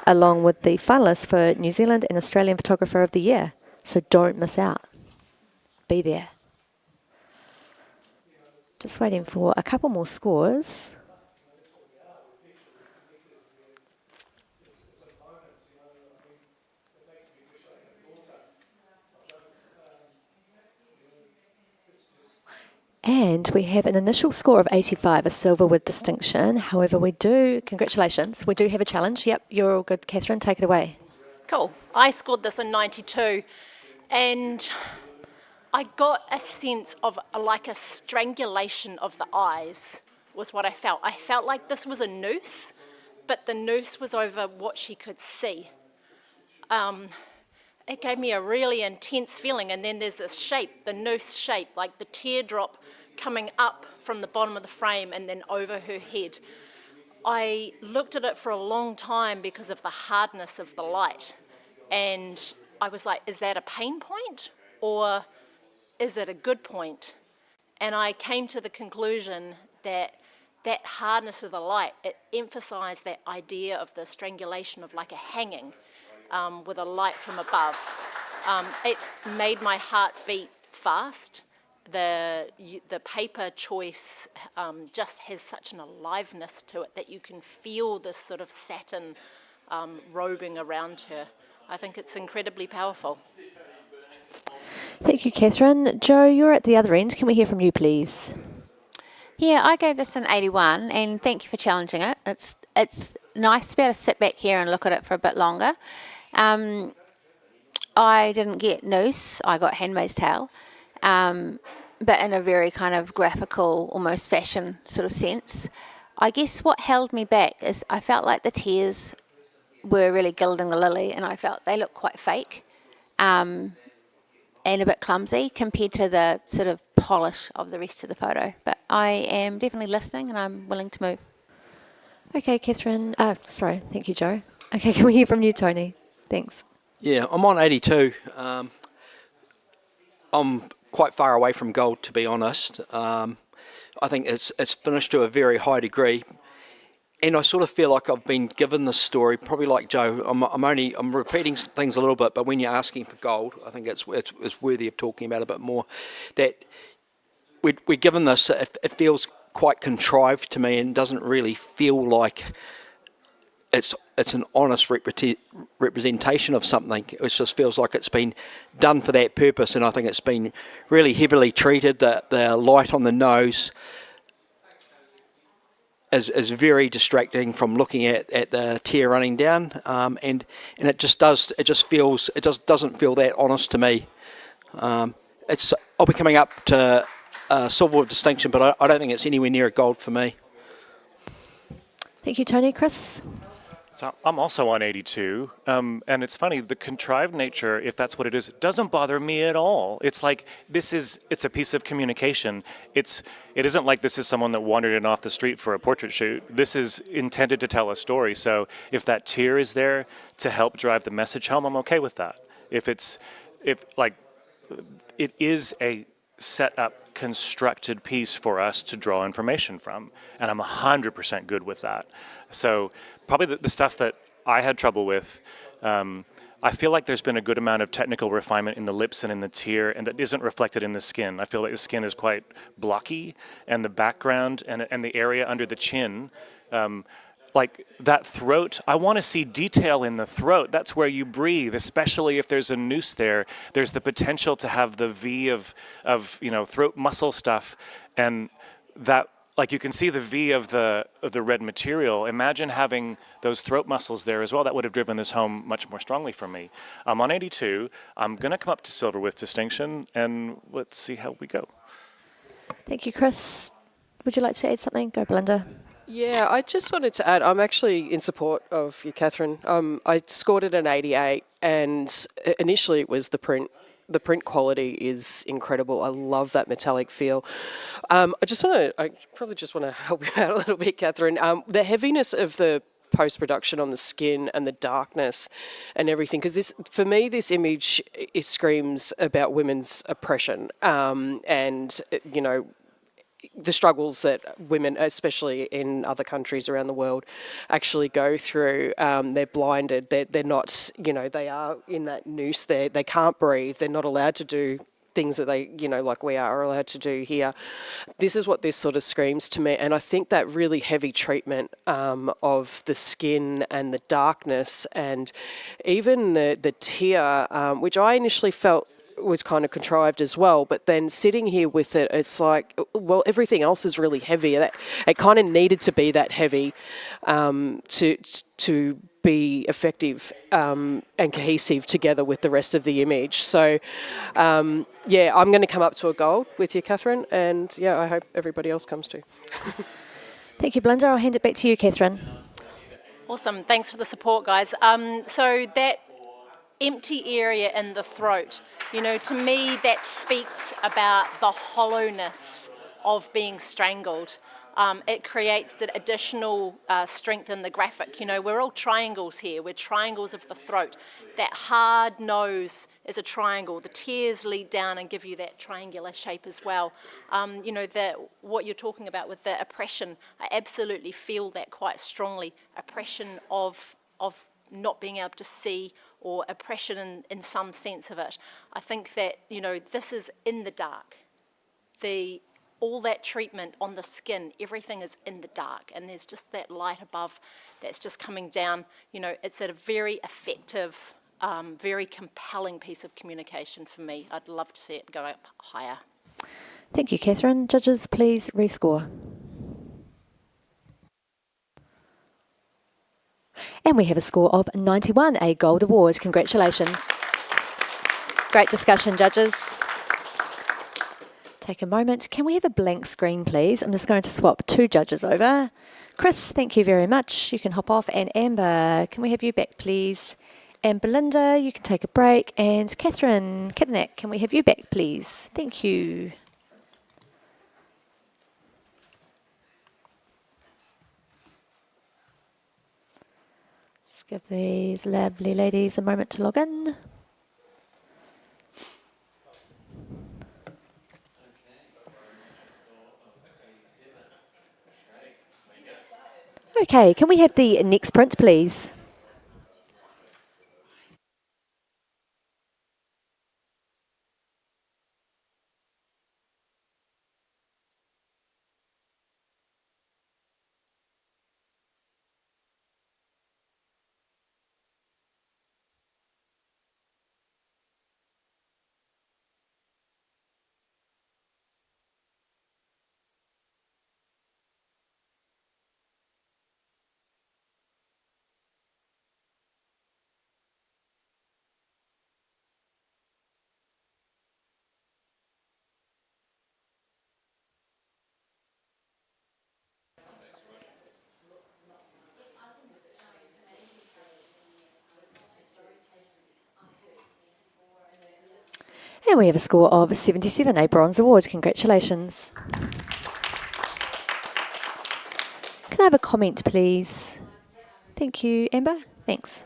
along with the finalists for New Zealand and Australian Photographer of the Year. So don't miss out. Be there. Just waiting for a couple more scores. And we have an initial score of 85, a silver with distinction. However, congratulations, we do have a challenge. Yep, you're all good. Catherine, take it away. Cool. I scored this in 92, and I got a sense of like a strangulation of the eyes was what I felt. I felt like this was a noose, but the noose was over what she could see. it gave me a really intense feeling. And then there's this shape, the noose shape, like the teardrop coming up from the bottom of the frame and then over her head. I looked at it for a long time because of the hardness of the light. And I was like, is that a pain point or is it a good point? And I came to the conclusion that that hardness of the light, it emphasised that idea of the strangulation of like a hanging with a light from above. It made my heart beat fast. The paper choice just has such an aliveness to it that you can feel this sort of satin robing around her. I think it's incredibly powerful. Thank you, Catherine. Joe, you're at the other end. Can we hear from you, please? Yeah, I gave this an 81, and thank you for challenging it. It's nice to be able to sit back here and look at it for a bit longer. I didn't get noose, I got Handmaid's Tale, but in a very kind of graphical, almost fashion sort of sense. I guess what held me back is I felt like the tears were really gilding the lily, and I felt they looked quite fake. And a bit clumsy compared to the sort of polish of the rest of the photo. But I am definitely listening and I'm willing to move. Okay, Catherine. Sorry, thank you, Joe. Okay, can we hear from you, Tony? Thanks. Yeah, I'm on 82. I'm quite far away from gold, to be honest. I think it's finished to a very high degree. And I sort of feel like I've been given this story, probably like Joe. I'm repeating things a little bit, but when you're asking for gold, I think it's worthy of talking about a bit more. That we're given this. It feels quite contrived to me, and doesn't really feel like it's an honest representation of something. It just feels like it's been done for that purpose, and I think it's been really heavily treated. The light on the nose is very distracting from looking at the tear running down, and it just doesn't feel that honest to me. I'll be coming up to silver with distinction, but I don't think it's anywhere near a gold for me. Thank you, Tony. Chris? So I'm also on 82, and it's funny, the contrived nature, if that's what it is, doesn't bother me at all. It's like, it's a piece of communication. It isn't like this is someone that wandered in off the street for a portrait shoot. This is intended to tell a story, so if that tear is there to help drive the message home, I'm okay with that. It is a set up, constructed piece for us to draw information from, and I'm 100% good with that. So probably the stuff that I had trouble with, I feel like there's been a good amount of technical refinement in the lips and in the tear, and that isn't reflected in the skin. I feel like the skin is quite blocky, and the background and the area under the chin, like that throat, I want to see detail in the throat. That's where you breathe, especially if there's a noose there. There's the potential to have the V of throat muscle stuff, and that, like, you can see the V of the red material. Imagine having those throat muscles there as well. That would have driven this home much more strongly for me. I'm on 82. I'm going to come up to silver with distinction, and let's see how we go. Thank you, Chris. Would you like to add something? Go, Belinda. Yeah, I just wanted to add, I'm actually in support of you, Catherine. I scored it an 88, and initially it was the print. The print quality is incredible. I love that metallic feel. I probably just want to help you out a little bit, Catherine. The heaviness of the post-production on the skin and the darkness and everything, because for me, this image, it screams about women's oppression, and the struggles that women, especially in other countries around the world, actually go through. They're blinded. They're not, they are in that noose. They can't breathe. They're not allowed to do things that they, like we are allowed to do here. This is what this sort of screams to me. And I think that really heavy treatment of the skin and the darkness, and even the tear, which I initially felt was kind of contrived as well, but then sitting here with it, it's like, well, everything else is really heavy. It kind of needed to be that heavy to be effective and cohesive together with the rest of the image. So, I'm going to come up to a gold with you, Catherine, and I hope everybody else comes too. Thank you, Belinda. I'll hand it back to you, Catherine. Awesome. Thanks for the support, guys. So that empty area in the throat. You know, to me, that speaks about the hollowness of being strangled. It creates the additional strength in the graphic. You know, we're all triangles here. We're triangles of the throat. That hard nose is a triangle. The tears lead down and give you that triangular shape as well. You know, what you're talking about with the oppression, I absolutely feel that quite strongly. Oppression of not being able to see, or oppression in some sense of it. I think that, you know, this is in the dark. All that treatment on the skin, everything is in the dark, and there's just that light above that's just coming down. You know, it's a very effective, very compelling piece of communication for me. I'd love to see it go up higher. Thank you, Catherine. Judges, please rescore. And we have a score of 91, a gold award. Congratulations. Great discussion, judges. Take a moment. Can we have a blank screen, please? I'm just going to swap 2 judges over. Chris, thank you very much. You can hop off. And Amber, can we have you back, please? And Belinda, you can take a break. And Catherine Kidnack, can we have you back, please? Thank you. Let's give these lovely ladies a moment to log in. Okay, can we have the next print, please? And we have a score of 77, a bronze award. Congratulations. Can I have a comment, please? Thank you, Amber. Thanks.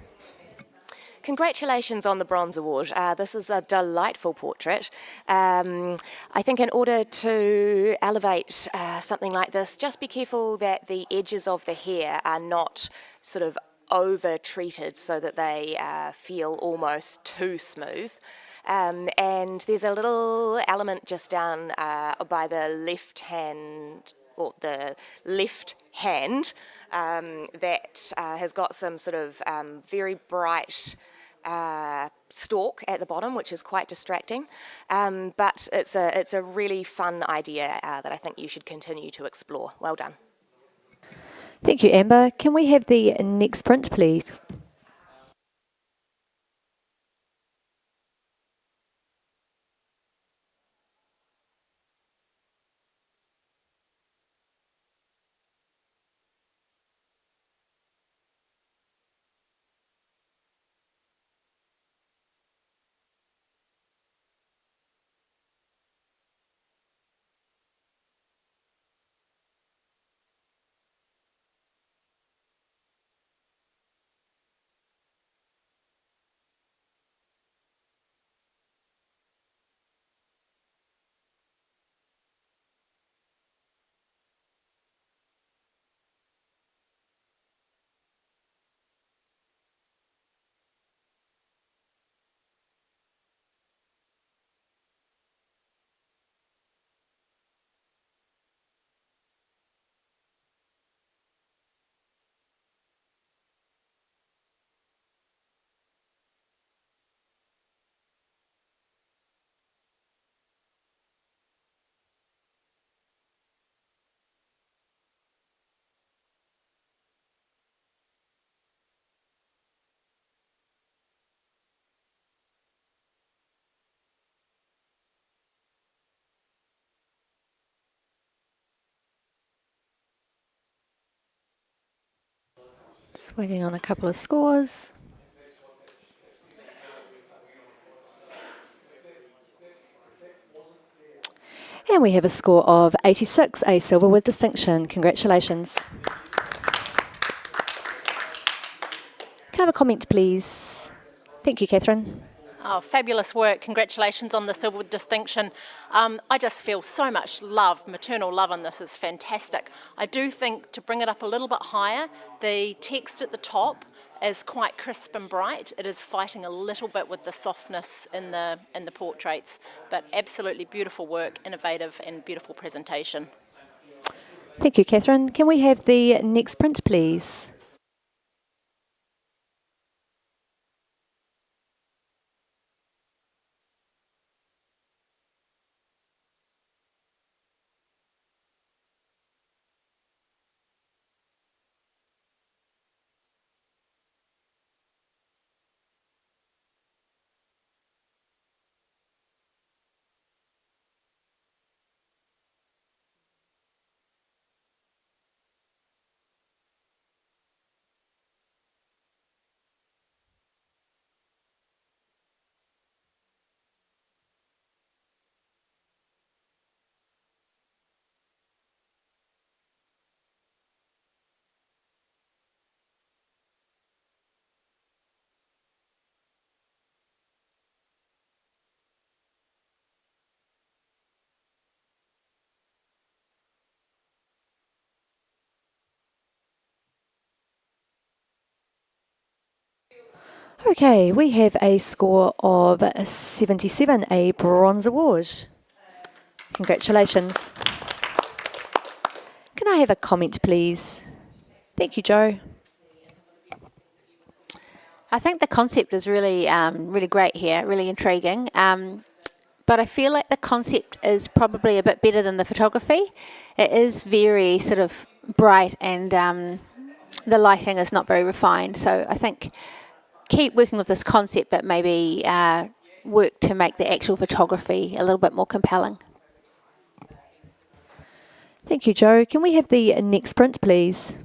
Congratulations on the Bronze Award. This is a delightful portrait. I think in order to elevate something like this, just be careful that the edges of the hair are not sort of over-treated so that they feel almost too smooth. And there's a little element just down by the left hand, or the left hand, that has got some sort of very bright stalk at the bottom, which is quite distracting. But it's a really fun idea that I think you should continue to explore. Well done. Thank you, Amber. Can we have the next print, please? Just waiting on a couple of scores. And we have a score of 86, a silver with distinction. Congratulations. Can I have a comment, please? Thank you, Catherine. Oh, fabulous work. Congratulations on the silver with distinction. I just feel so much love, maternal love on this is fantastic. I do think to bring it up a little bit higher, the text at the top is quite crisp and bright. It is fighting a little bit with the softness in the portraits, but absolutely beautiful work, innovative and beautiful presentation. Thank you, Catherine. Can we have the next print, please? Okay, we have a score of 77, a bronze award. Congratulations. Can I have a comment, please? Thank you, Joe. I think the concept is really, really great here, really intriguing. But I feel like the concept is probably a bit better than the photography. It is very sort of bright and the lighting is not very refined. So I think keep working with this concept, but maybe work to make the actual photography a little bit more compelling. Thank you, Joe. Can we have the next print, please?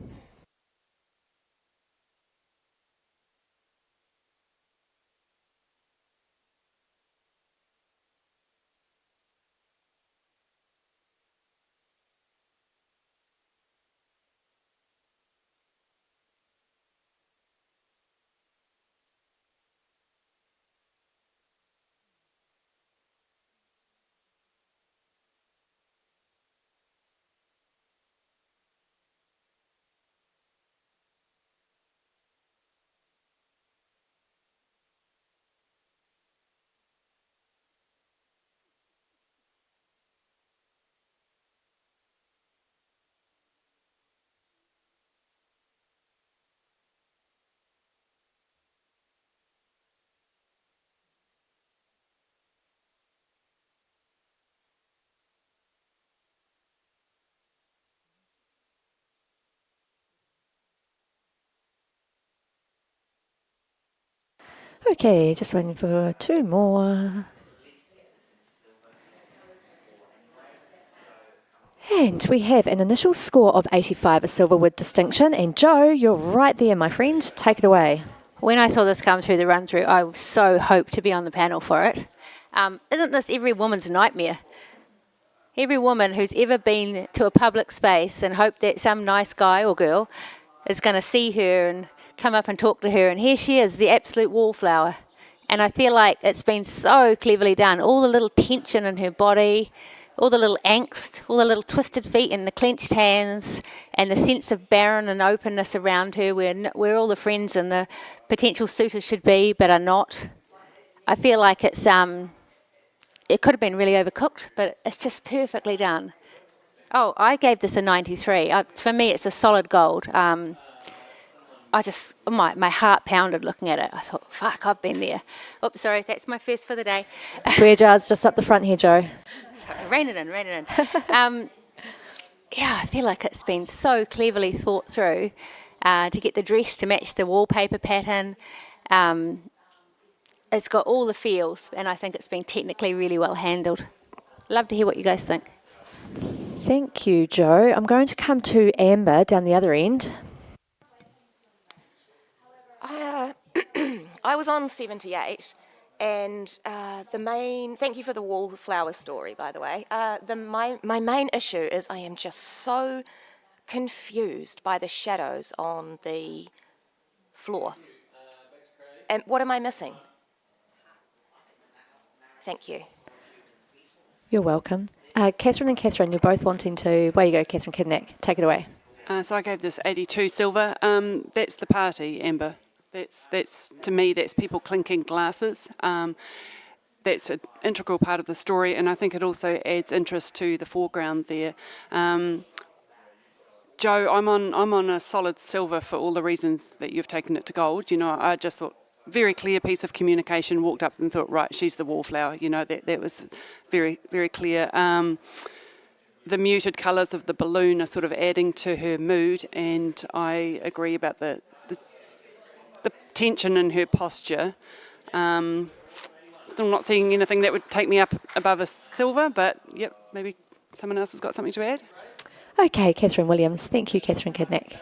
Okay, just waiting for two more. And we have an initial score of 85, a silver with distinction. And Joe, you're right there, my friend. Take it away. When I saw this come through the run-through, I so hoped to be on the panel for it. Isn't this every woman's nightmare? Every woman who's ever been to a public space and hoped that some nice guy or girl is going to see her and come up and talk to her, and here she is, the absolute wallflower. And I feel like it's been so cleverly done. All the little tension in her body, all the little angst, all the little twisted feet and the clenched hands, and the sense of barren and openness around her where all the friends and the potential suitors should be but are not. I feel like it's it could have been really overcooked, but it's just perfectly done. Oh, I gave this a 93. For me, it's a solid gold. My heart pounded looking at it. I thought, fuck, I've been there. Oh, sorry, that's my first for the day. Swear jars just up the front here, Joe. Sorry, rein it in. Yeah, I feel like it's been so cleverly thought through to get the dress to match the wallpaper pattern. It's got all the feels, and I think it's been technically really well handled. Love to hear what you guys think. Thank you, Joe. I'm going to come to Amber down the other end. I was on 78, And thank you for the wallflower story, by the way. My main issue is I am just so confused by the shadows on the floor. And what am I missing? Thank you. You're welcome. Catherine and Catherine, you're both wanting to... Way you go, Catherine Kidnack. Take it away. So I gave this 82 silver. That's the party, Amber. That's to me, that's people clinking glasses. That's an integral part of the story, and I think it also adds interest to the foreground there. Joe, I'm on a solid silver for all the reasons that you've taken it to gold. You know, I just thought very clear piece of communication. Walked up and thought, right, she's the wallflower. You know, that was very, very clear. The muted colours of the balloon are sort of adding to her mood, and I agree about the tension in her posture. Still not seeing anything that would take me up above a silver, but yep, maybe someone else has got something to add. Okay, Catherine Williams. Thank you, Catherine Kidnack.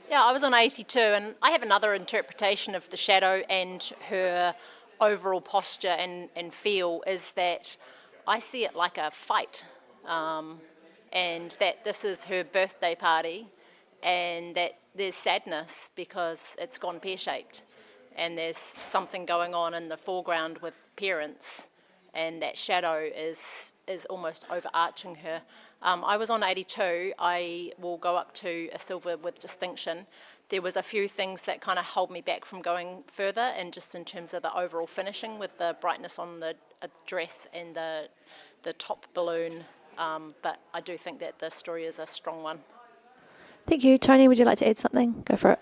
Yeah, I was on 82, and I have another interpretation of the shadow and her overall posture and feel is that I see it like a fight, and that this is her birthday party, and that there's sadness because it's gone pear-shaped, and there's something going on in the foreground with parents, and that shadow is almost overarching her. I was on 82. I will go up to a silver with distinction. There was a few things that kind of hold me back from going further, and just in terms of the overall finishing with the brightness on the dress and the top balloon, but I do think that the story is a strong one. Thank you. Tony, would you like to add something? Go for it.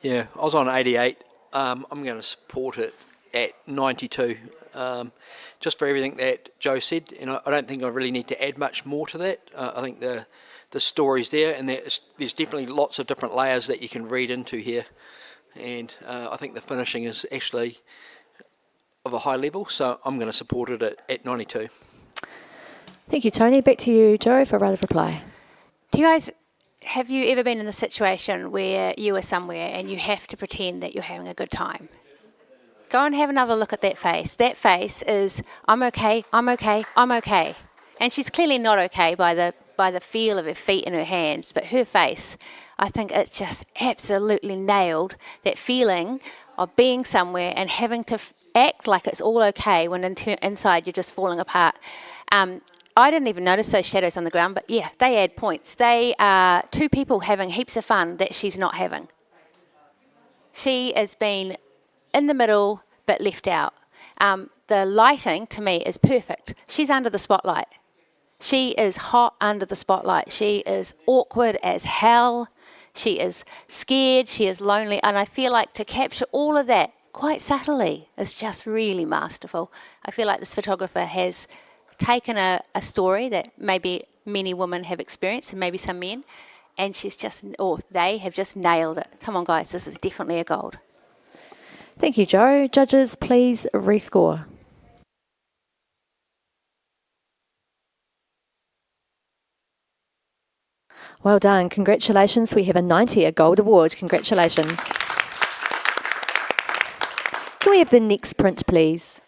Yeah, I was on 88. I'm going to support it at 92. Just for everything that Joe said, and I don't think I really need to add much more to that. I think the story's there, and there's definitely lots of different layers that you can read into here. And I think the finishing is actually of a high level, so I'm going to support it at 92. Thank you, Tony. Back to you, Joe, for a right of reply. Have you ever been in a situation where you are somewhere and you have to pretend that you're having a good time? Go and have another look at that face. That face is, I'm okay, I'm okay, I'm okay. And she's clearly not okay by the feel of her feet and her hands, but her face, I think it's just absolutely nailed that feeling of being somewhere and having to act like it's all okay when inside you're just falling apart. I didn't even notice those shadows on the ground, but yeah, they add points. They are two people having heaps of fun that she's not having. She has been in the middle, but left out. The lighting, to me, is perfect. She's under the spotlight. She is hot under the spotlight. She is awkward as hell. She is scared. She is lonely. And I feel like to capture all of that quite subtly is just really masterful. I feel like this photographer has taken a story that maybe many women have experienced, and maybe some men, and they have just nailed it. Come on, guys, this is definitely a gold. Thank you, Joe. Judges, please rescore. Well done. Congratulations. We have a 90, a gold award. Congratulations. Can we have the next print, please?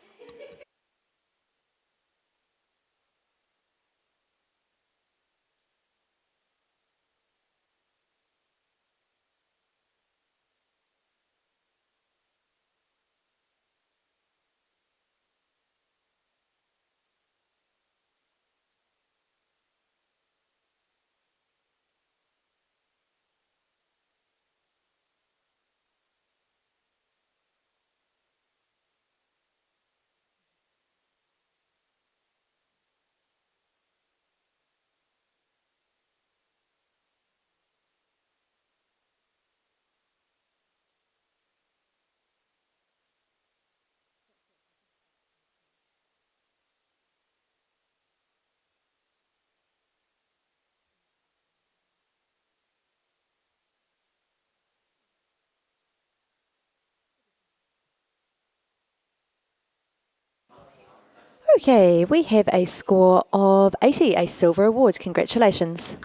Okay, we have a score of 80, a silver award. Congratulations.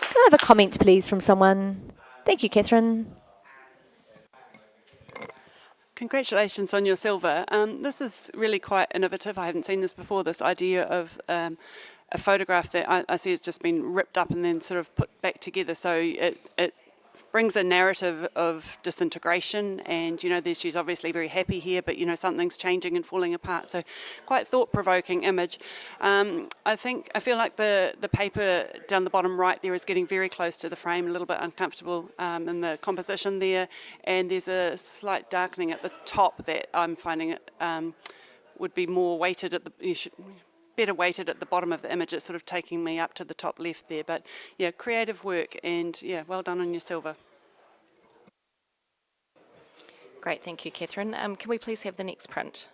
Can I have a comment, please, from someone? Thank you, Catherine. Congratulations on your silver. This is really quite innovative. I haven't seen this before, this idea of a photograph that I see has just been ripped up and then sort of put back together. So it brings a narrative of disintegration, and she's obviously very happy here, but something's changing and falling apart. So quite thought-provoking image. I feel like the paper down the bottom right there is getting very close to the frame, a little bit uncomfortable in the composition there, and there's a slight darkening at the top that I'm finding it would be more weighted at better weighted at the bottom of the image. It's sort of taking me up to the top left there, but yeah, creative work, and yeah, well done on your silver. Great, thank you, Catherine. Can we please have the next print?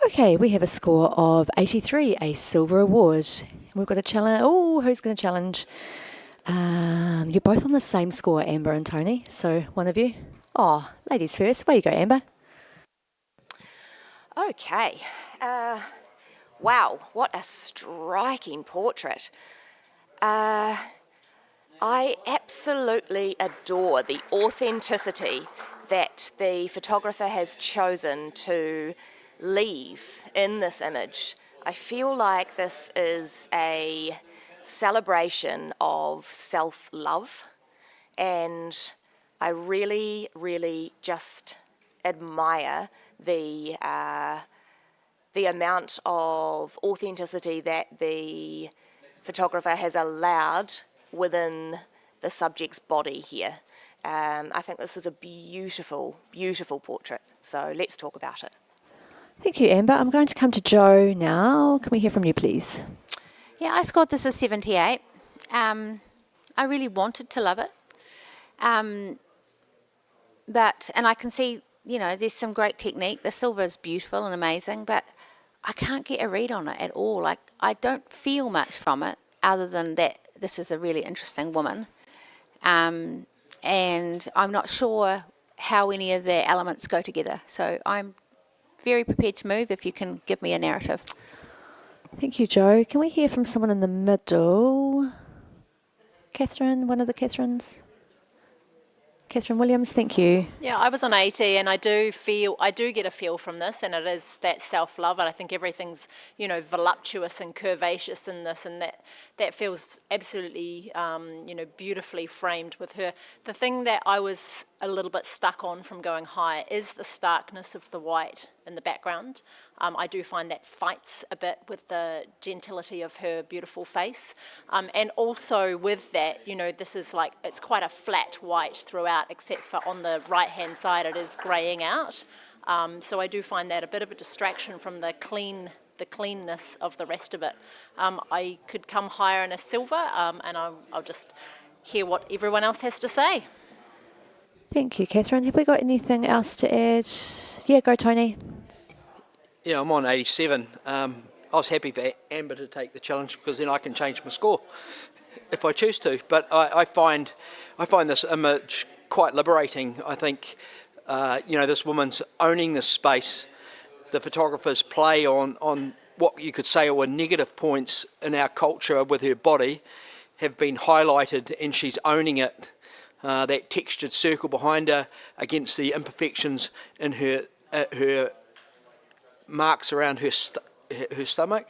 Okay, we have a score of 83, a silver award. We've got a challenge. Oh, who's going to challenge? You're both on the same score, Amber and Tony. So one of you. Oh, ladies first. Where you go, Amber? Okay. Wow, what a striking portrait. I absolutely adore the authenticity that the photographer has chosen to leave in this image. I feel like this is a celebration of self-love, and I really, really just admire the amount of authenticity that the photographer has allowed within the subject's body here. I think this is a beautiful, beautiful portrait. So let's talk about it. Thank you, Amber. I'm going to come to Joe now. Can we hear from you, please? Yeah, I scored this as 78. I really wanted to love it. And I can see, there's some great technique. The silver is beautiful and amazing, but I can't get a read on it at all. Like, I don't feel much from it other than that this is a really interesting woman. And I'm not sure how any of the elements go together. So I'm very prepared to move if you can give me a narrative. Thank you, Joe. Can we hear from someone in the middle? Catherine, one of the Catherines? Catherine Williams, thank you. Yeah, I was on 80, and I do get a feel from this, and it is that self-love, and I think everything's, voluptuous and curvaceous in this, and that feels absolutely, beautifully framed with her. The thing that I was a little bit stuck on from going high is the starkness of the white in the background. I do find that fights a bit with the gentility of her beautiful face. And also with that, this is it's quite a flat white throughout, except for on the right-hand side it is greying out. So I do find that a bit of a distraction from the cleanness of the rest of it. I could come higher in a silver, and I'll just hear what everyone else has to say. Thank you, Catherine. Have we got anything else to add? Yeah, go, Tony. Yeah, I'm on 87. I was happy for Amber to take the challenge because then I can change my score if I choose to. But I find this image quite liberating. I think, this woman's owning this space the photographer's play on what you could say were negative points in our culture with her body have been highlighted, and she's owning it. That textured circle behind her against the imperfections in her marks around her stomach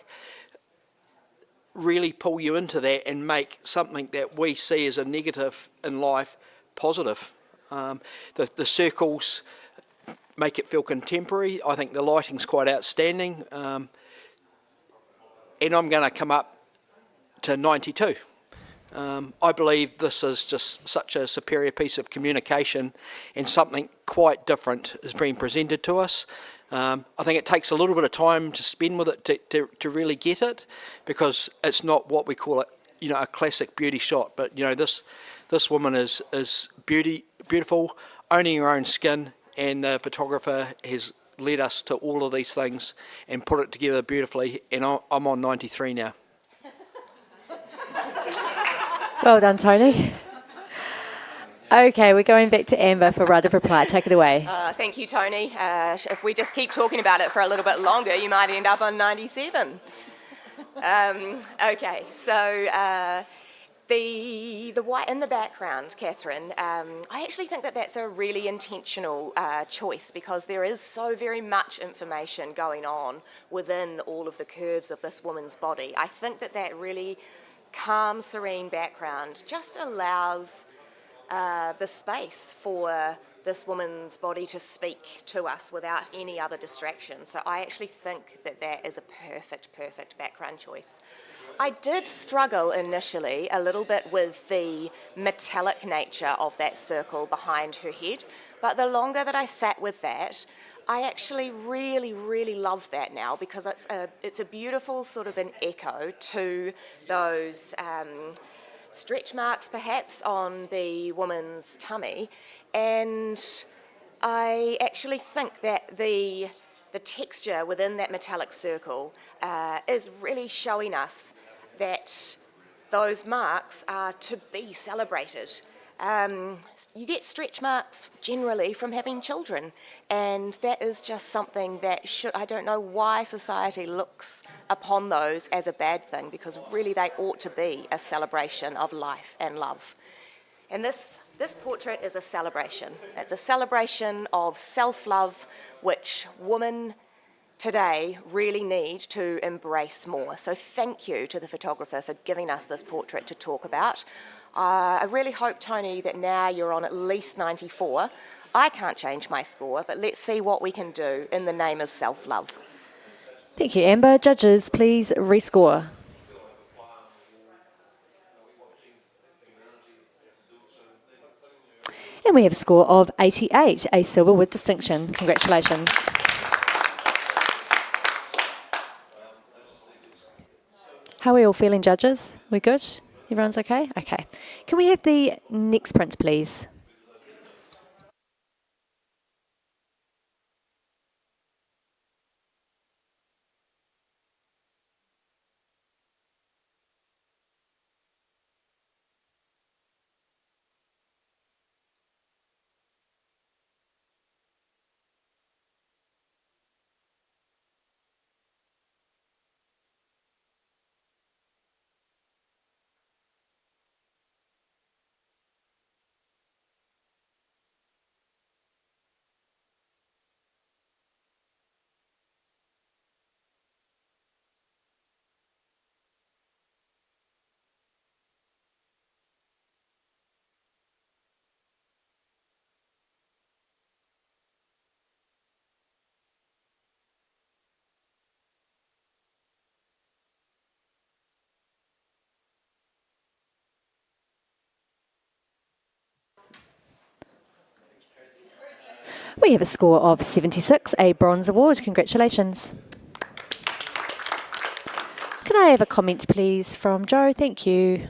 really pull you into that and make something that we see as a negative in life positive. The circles make it feel contemporary. I think the lighting's quite outstanding, and I'm going to come up to 92. I believe this is just such a superior piece of communication, and something quite different is being presented to us. I think it takes a little bit of time to spend with it to really get it, because it's not what we call a classic beauty shot. But this woman is beautiful, owning her own skin, and the photographer has led us to all of these things and put it together beautifully. And I'm on 93 now. Well done, Tony. Okay, we're going back to Amber for right of reply. Take it away. Thank you, Tony. If we just keep talking about it for a little bit longer, you might end up on 97. Okay, so the white in the background, Catherine, I actually think that that's a really intentional choice, because there is so very much information going on within all of the curves of this woman's body. I think that really calm, serene background just allows the space for this woman's body to speak to us without any other distraction. So I actually think that is a perfect background choice. I did struggle initially a little bit with the metallic nature of that circle behind her head, but the longer that I sat with that, I actually really love that now, because it's a beautiful sort of an echo to those stretch marks perhaps on the woman's tummy, and I actually think that the texture within that metallic circle is really showing us that those marks are to be celebrated. You get stretch marks generally from having children, and that is just something that I don't know why society looks upon those as a bad thing, because really they ought to be a celebration of life and love. And this portrait is a celebration. It's a celebration of self-love, which women today really need to embrace more. So thank you to the photographer for giving us this portrait to talk about. I really hope, Tony, that now you're on at least 94. I can't change my score, but let's see what we can do in the name of self-love. Thank you, Amber. Judges, please rescore. And we have a score of 88, a silver with distinction. Congratulations. How are we all feeling, judges? We good? Everyone's okay? Okay. Can we have the next print, please? We have a score of 76, a bronze award. Congratulations. Can I have a comment, please, from Joe? Thank you.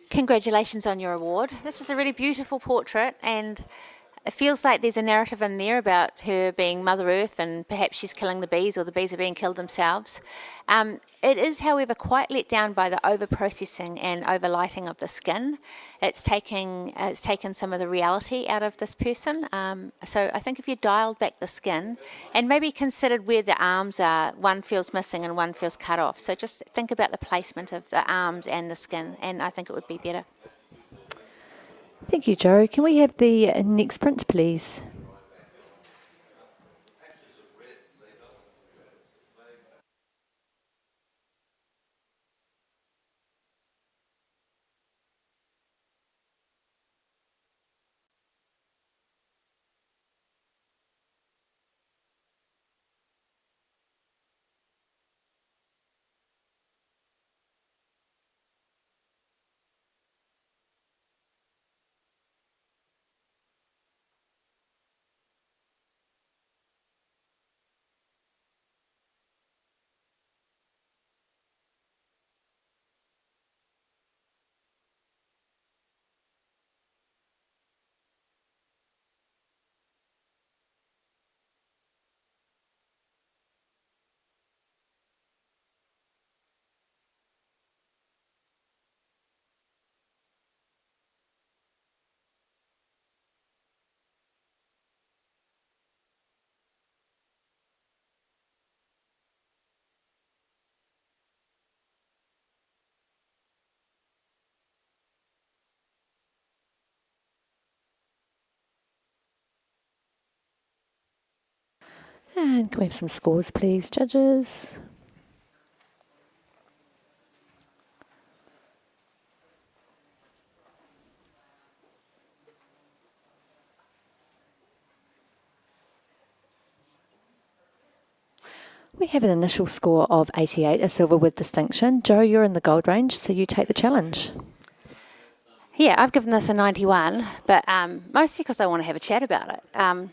Congratulations on your award. This is a really beautiful portrait, and it feels like there's a narrative in there about her being Mother Earth and perhaps she's killing the bees or the bees are being killed themselves. It is, however, quite let down by the over-processing and over-lighting of the skin. It's taken some of the reality out of this person. So I think if you dialed back the skin and maybe considered where the arms are, one feels missing and one feels cut off. So just think about the placement of the arms and the skin, and I think it would be better. Thank you, Joe. Can we have the next print, please? And can we have some scores, please, judges? We have an initial score of 88, a silver with distinction. Joe, you're in the gold range, so you take the challenge. Yeah, I've given this a 91, but mostly because I want to have a chat about it.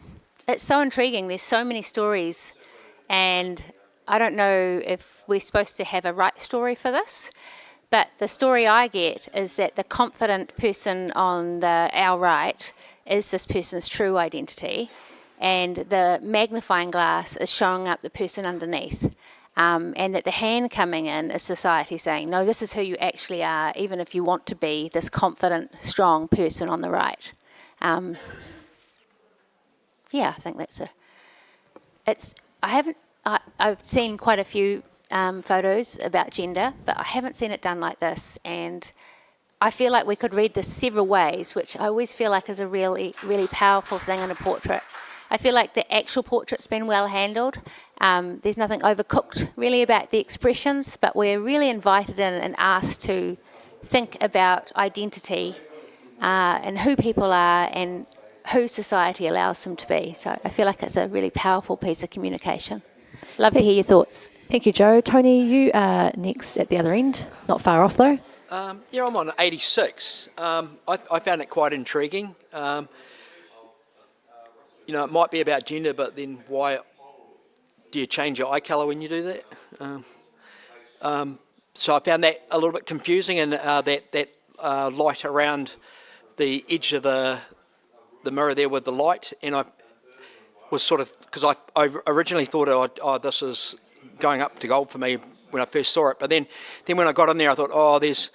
It's so intriguing. There's so many stories, and I don't know if we're supposed to have a right story for this, but the story I get is that the confident person on our right is this person's true identity, and the magnifying glass is showing up the person underneath. And that the hand coming in is society saying, no, this is who you actually are, even if you want to be this confident, strong person on the right. Yeah, I think that's I've seen quite a few photos about gender, but I haven't seen it done like this. And I feel like we could read this several ways, which I always feel like is a really, really powerful thing in a portrait. I feel like the actual portrait's been well handled. There's nothing overcooked really about the expressions, but we're really invited in and asked to think about identity and who people are and who society allows them to be. So I feel like it's a really powerful piece of communication. Love to hear your thoughts. Thank you, Joe. Tony, you are next at the other end. Not far off, though. Yeah, I'm on 86. I found it quite intriguing. You know, it might be about gender, but then why do you change your eye colour when you do that? So I found that a little bit confusing, and that light around the edge of the mirror there with the light, and I was sort of, because I originally thought, oh, this is going up to gold for me when I first saw it, but then when I got in there, I thought, oh, there's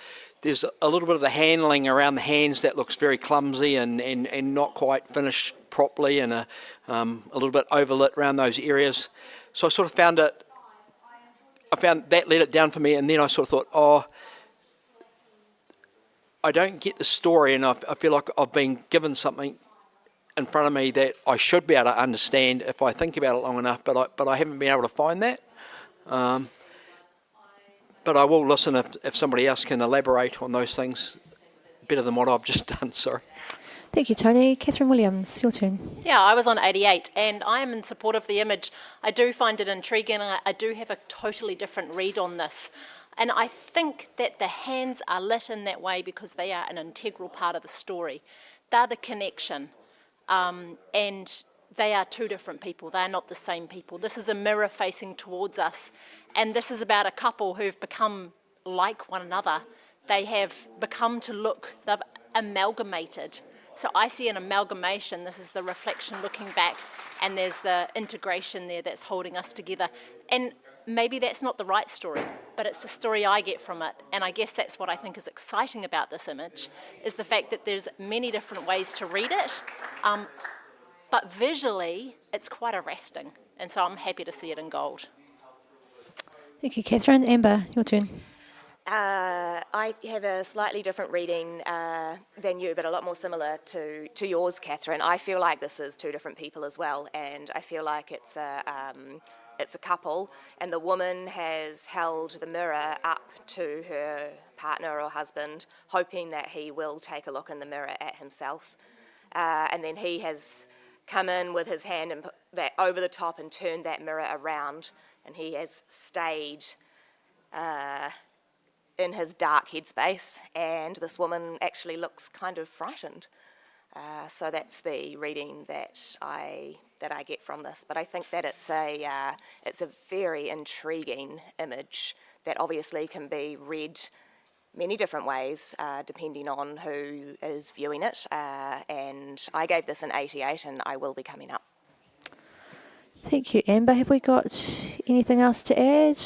a little bit of the handling around the hands that looks very clumsy and not quite finished properly, and a little bit overlit around those areas. So I sort of found that let it down for me, and then I sort of thought, oh, I don't get the story, and I feel like I've been given something in front of me that I should be able to understand if I think about it long enough, but I haven't been able to find that. But I will listen if somebody else can elaborate on those things better than what I've just done. Sorry. Thank you, Tony. Catherine Williams, your turn. Yeah, I was on 88, and I am in support of the image. I do find it intriguing. I do have a totally different read on this. And I think that the hands are lit in that way because they are an integral part of the story. They're the connection. And they are two different people. They are not the same people. This is a mirror facing towards us. And this is about a couple who've become like one another. They have become to look, they've amalgamated. So I see an amalgamation. This is the reflection looking back, and there's the integration there that's holding us together. And maybe that's not the right story, but it's the story I get from it. And I guess that's what I think is exciting about this image, is the fact that there's many different ways to read it, but visually it's quite arresting. And so I'm happy to see it in gold. Thank you, Catherine. Amber, your turn. I have a slightly different reading than you, but a lot more similar to yours, Catherine. I feel like this is two different people as well, and I feel like it's a couple, and the woman has held the mirror up to her partner or husband, hoping that he will take a look in the mirror at himself, and then he has come in with his hand and put that over the top and turned that mirror around, and he has stayed in his dark headspace, and this woman actually looks kind of frightened. So that's the reading that I get from this. But I think that it's a very intriguing image that obviously can be read many different ways depending on who is viewing it. And I gave this an 88, and I will be coming up. Thank you, Amber. Have we got anything else to add?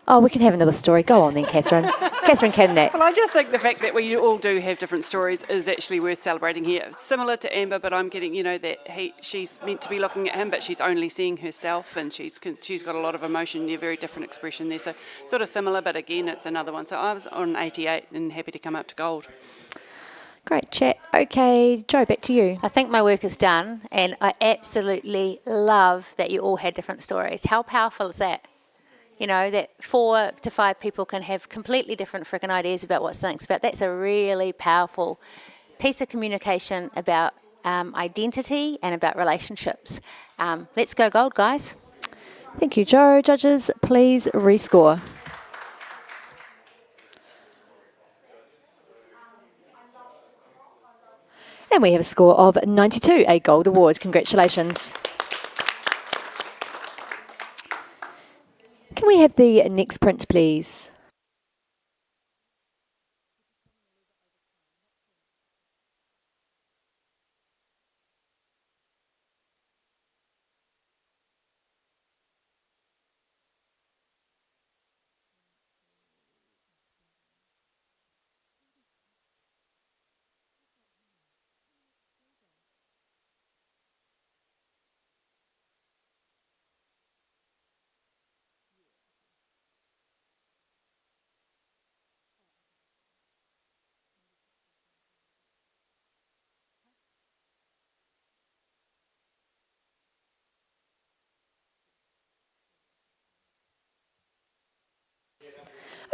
Oh, we can have another story. Go on then, Catherine. Catherine Cadnack. Well, I just think the fact that we all do have different stories is actually worth celebrating here. Similar to Amber, but I'm getting, that she's meant to be looking at him, but she's only seeing herself, and she's got a lot of emotion, a very different expression there. So sort of similar, but again, it's another one. So I was on 88 and happy to come up to gold. Great chat. Okay, Joe, back to you. I think my work is done, and I absolutely love that you all had different stories. How powerful is that? That 4 to 5 people can have completely different freaking ideas about what something's about. That's a really powerful piece of communication about identity and about relationships. Let's go gold, guys. Thank you, Joe. Judges, please rescore. And we have a score of 92, a gold award. Congratulations. Can we have the next print, please?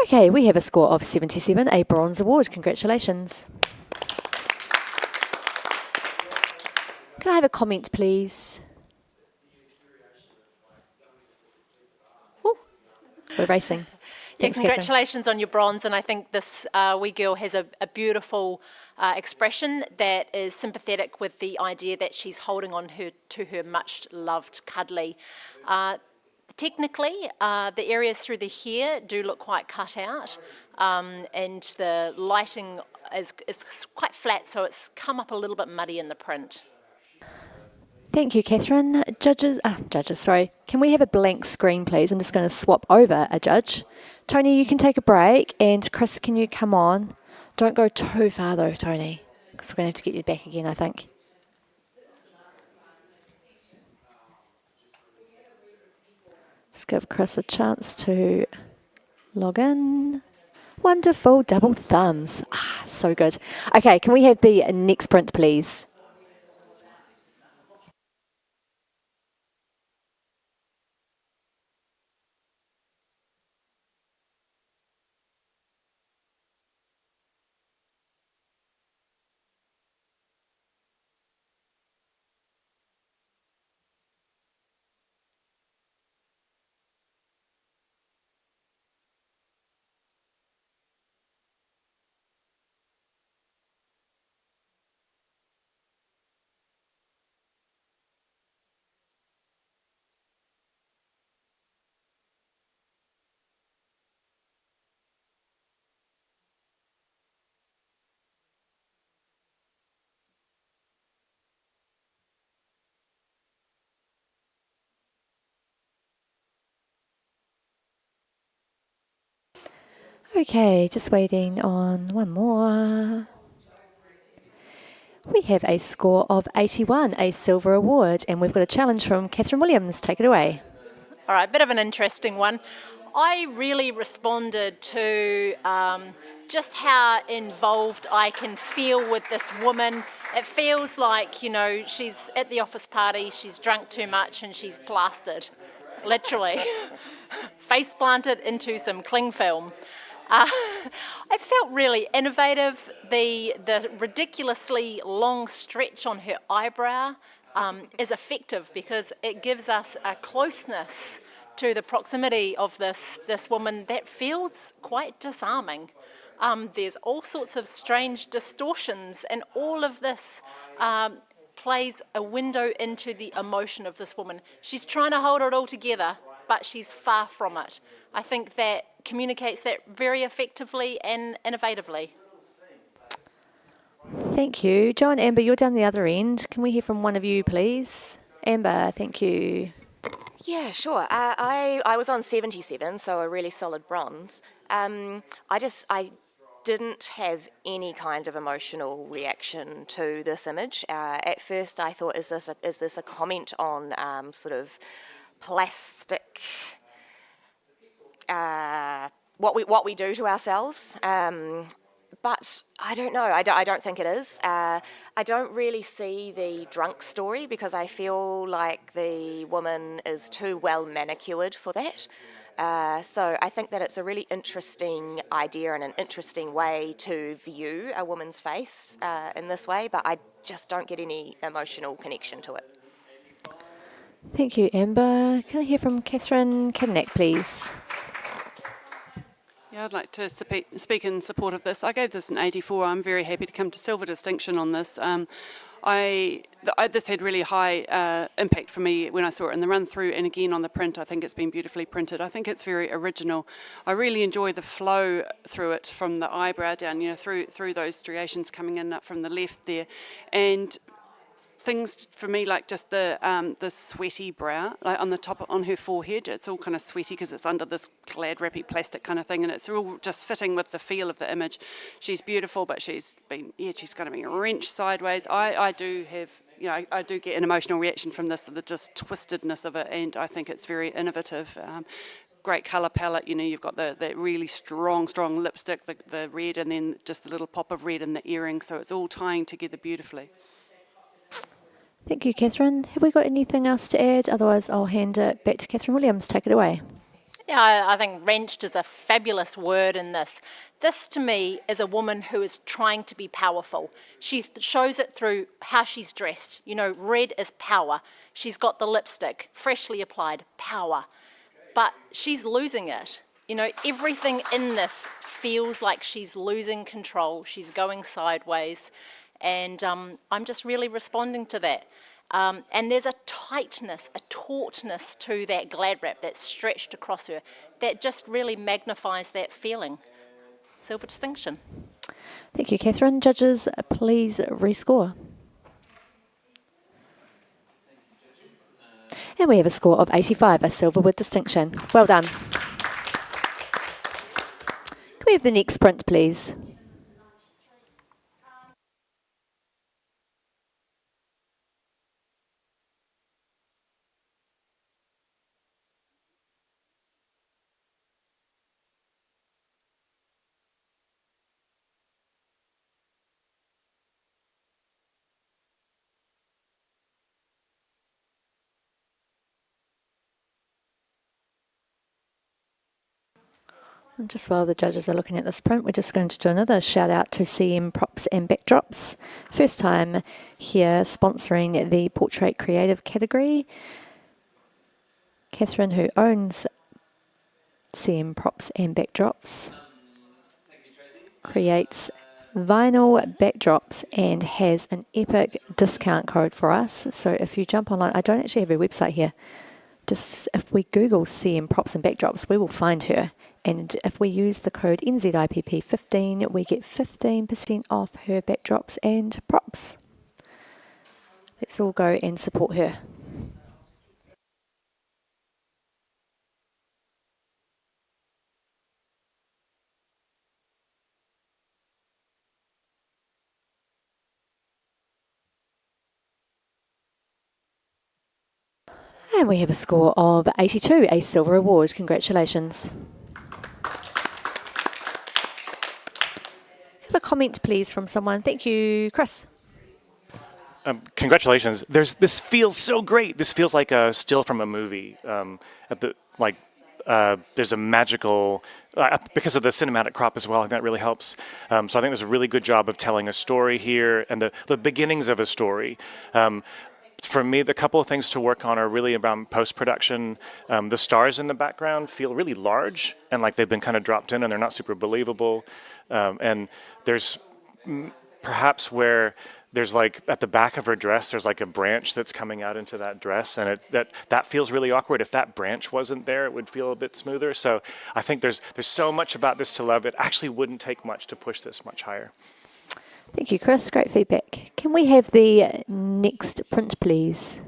Okay, we have a score of 77, a bronze award. Congratulations. Can I have a comment, please? Ooh, we're racing. Thanks, Congratulations on your bronze, and I think this wee girl has a beautiful expression that is sympathetic with the idea that she's holding on to her much-loved cuddly. Technically, the areas through the hair do look quite cut out, and the lighting is quite flat, so it's come up a little bit muddy in the print. Thank you, Catherine. Judges, sorry. Can we have a blank screen, please? I'm just going to swap over a judge. Tony, you can take a break, and Chris, can you come on? Don't go too far, though, Tony, because we're going to have to get you back again, I think. Just give Chris a chance to log in. Wonderful, double thumbs. So good. Okay, can we have the next print, please? Okay, just waiting on one more. We have a score of 81, a silver award, and we've got a challenge from Catherine Williams. Take it away. All right, bit of an interesting one. I really responded to just how involved I can feel with this woman. It feels like, you know, she's at the office party, she's drunk too much and she's plastered, literally. Face planted into some cling film. I felt really innovative. The ridiculously long stretch on her eyebrow is effective because it gives us a closeness to the proximity of this woman that feels quite disarming. There's all sorts of strange distortions, and all of this plays a window into the emotion of this woman. She's trying to hold it all together, but she's far from it. I think that communicates that very effectively and innovatively. Thank you. Joe and Amber, you're down the other end. Can we hear from one of you, please? Amber, thank you. Yeah, sure. I was on 77, so a really solid bronze. I didn't have any kind of emotional reaction to this image. At first, I thought, is this a comment on sort of plastic? What we do to ourselves. But I don't know. I don't think it is. I don't really see the drunk story because I feel like the woman is too well manicured for that. So I think that it's a really interesting idea and an interesting way to view a woman's face in this way, but I just don't get any emotional connection to it. Thank you, Amber. Can I hear from Catherine Kidnack, please? Yeah, I'd like to speak in support of this. I gave this an 84. I'm very happy to come to silver distinction on this. This had really high impact for me when I saw it in the run through, and again on the print. I think it's been beautifully printed. I think it's very original. I really enjoy the flow through it from the eyebrow down, you know, through those striations coming in up from the left there, and things for me like just the sweaty brow, like on the top on her forehead. It's all kind of sweaty because it's under this glad wrappy plastic kind of thing, and it's all just fitting with the feel of the image. She's beautiful, but she's kind of been wrenched sideways. I do have, you know, I do get an emotional reaction from this, the just twistedness of it, and I think it's very innovative. Great colour palette, you know, you've got the really strong lipstick, the red, and then just a little pop of red in the earring, so it's all tying together beautifully. Thank you, Catherine. Have we got anything else to add? Otherwise, I'll hand it back to Catherine Williams. Take it away. Yeah, I think wrenched is a fabulous word in this. This, to me, is a woman who is trying to be powerful. She shows it through how she's dressed. You know, red is power. She's got the lipstick, freshly applied, power. But she's losing it. You know, everything in this feels like she's losing control. She's going sideways. And I'm just really responding to that. And there's a tightness, a tautness to that glad wrap that's stretched across her that just really magnifies that feeling. Silver distinction. Thank you, Catherine. Judges, please rescore. And we have a score of 85, a silver with distinction. Well done. Can we have the next print, please? And just while the judges are looking at this print, we're just going to do another shout out to CM Props and Backdrops. First time here sponsoring the Portrait Creative category. Catherine, who owns CM Props and Backdrops, creates vinyl backdrops and has an epic discount code for us. So if you jump online, I don't actually have her website here. Just if we Google CM Props and Backdrops, we will find her. And if we use the code NZIPP15, we get 15% off her backdrops and props. Let's all go and support her. And we have a score of 82, a silver award. Congratulations. Have a comment, please, from someone. Thank you, Chris. Congratulations. This feels so great. This feels like a still from a movie. There's a magical, because of the cinematic crop as well, I think that really helps. So I think there's a really good job of telling a story here and the beginnings of a story. For me, the couple of things to work on are really around post-production. The stars in the background feel really large and like they've been kind of dropped in and they're not super believable. And there's perhaps where there's like at the back of her dress, there's like a branch that's coming out into that dress, and that feels really awkward. If that branch wasn't there, it would feel a bit smoother. So I think there's so much about this to love. It actually wouldn't take much to push this much higher. Thank you, Chris. Great feedback. Can we have the next print, please?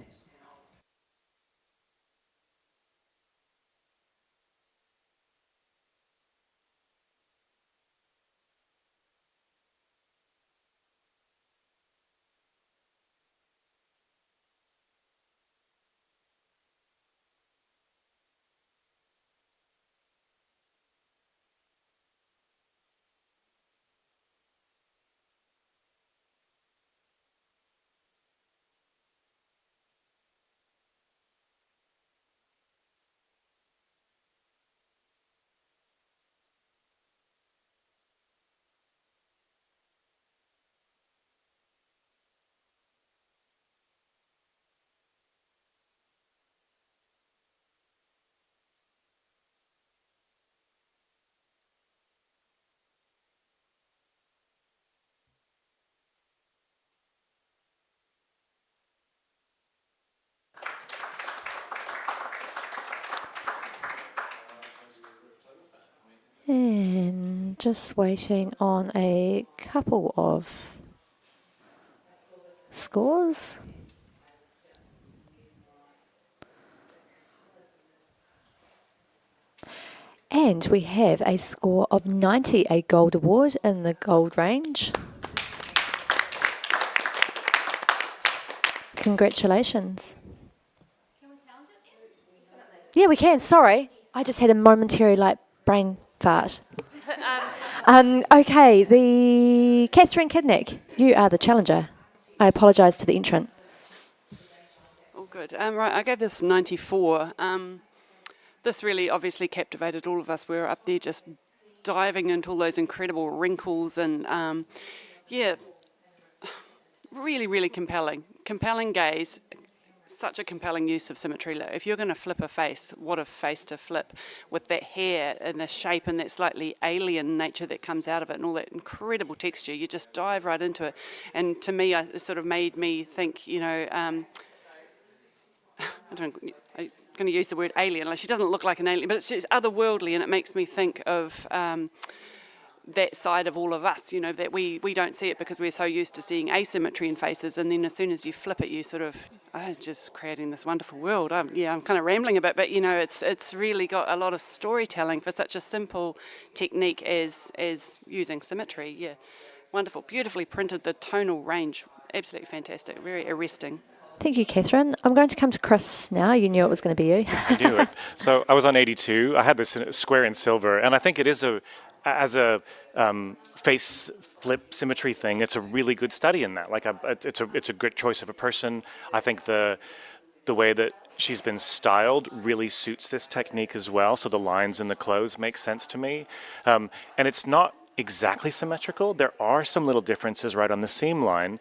And just waiting on a couple of scores. And we have a score of 90, a gold award in the gold range. Congratulations. Yeah, we can. Sorry. I just had a momentary brain fart. Okay, the Catherine Kidnick, you are the challenger. I apologise to the entrant. All good. Right, I gave this 94. This really obviously captivated all of us. We were up there just diving into all those incredible wrinkles and, really, really compelling. Compelling gaze. Such a compelling use of symmetry. If you're going to flip a face, what a face to flip with that hair and the shape and that slightly alien nature that comes out of it and all that incredible texture. You just dive right into it. And to me, it sort of made me think, I'm going to use the word alien. Like, she doesn't look like an alien, but it's just otherworldly, and it makes me think of that side of all of us, that we don't see it because we're so used to seeing asymmetry in faces, and then as soon as you flip it, you sort of just creating this wonderful world. I'm kind of rambling a bit, but it's really got a lot of storytelling for such a simple technique as using symmetry. Yeah, wonderful, beautifully printed. The tonal range, absolutely fantastic, very arresting. Thank you, Catherine. I'm going to come to Chris now. You knew it was going to be you. I knew it. So I was on 82. I had this square in silver, and I think it is as a face flip symmetry thing, it's a really good study in that. It's a good choice of a person. I think the way that she's been styled really suits this technique as well. So the lines in the clothes make sense to me, and it's not exactly symmetrical. There are some little differences right on the seam line,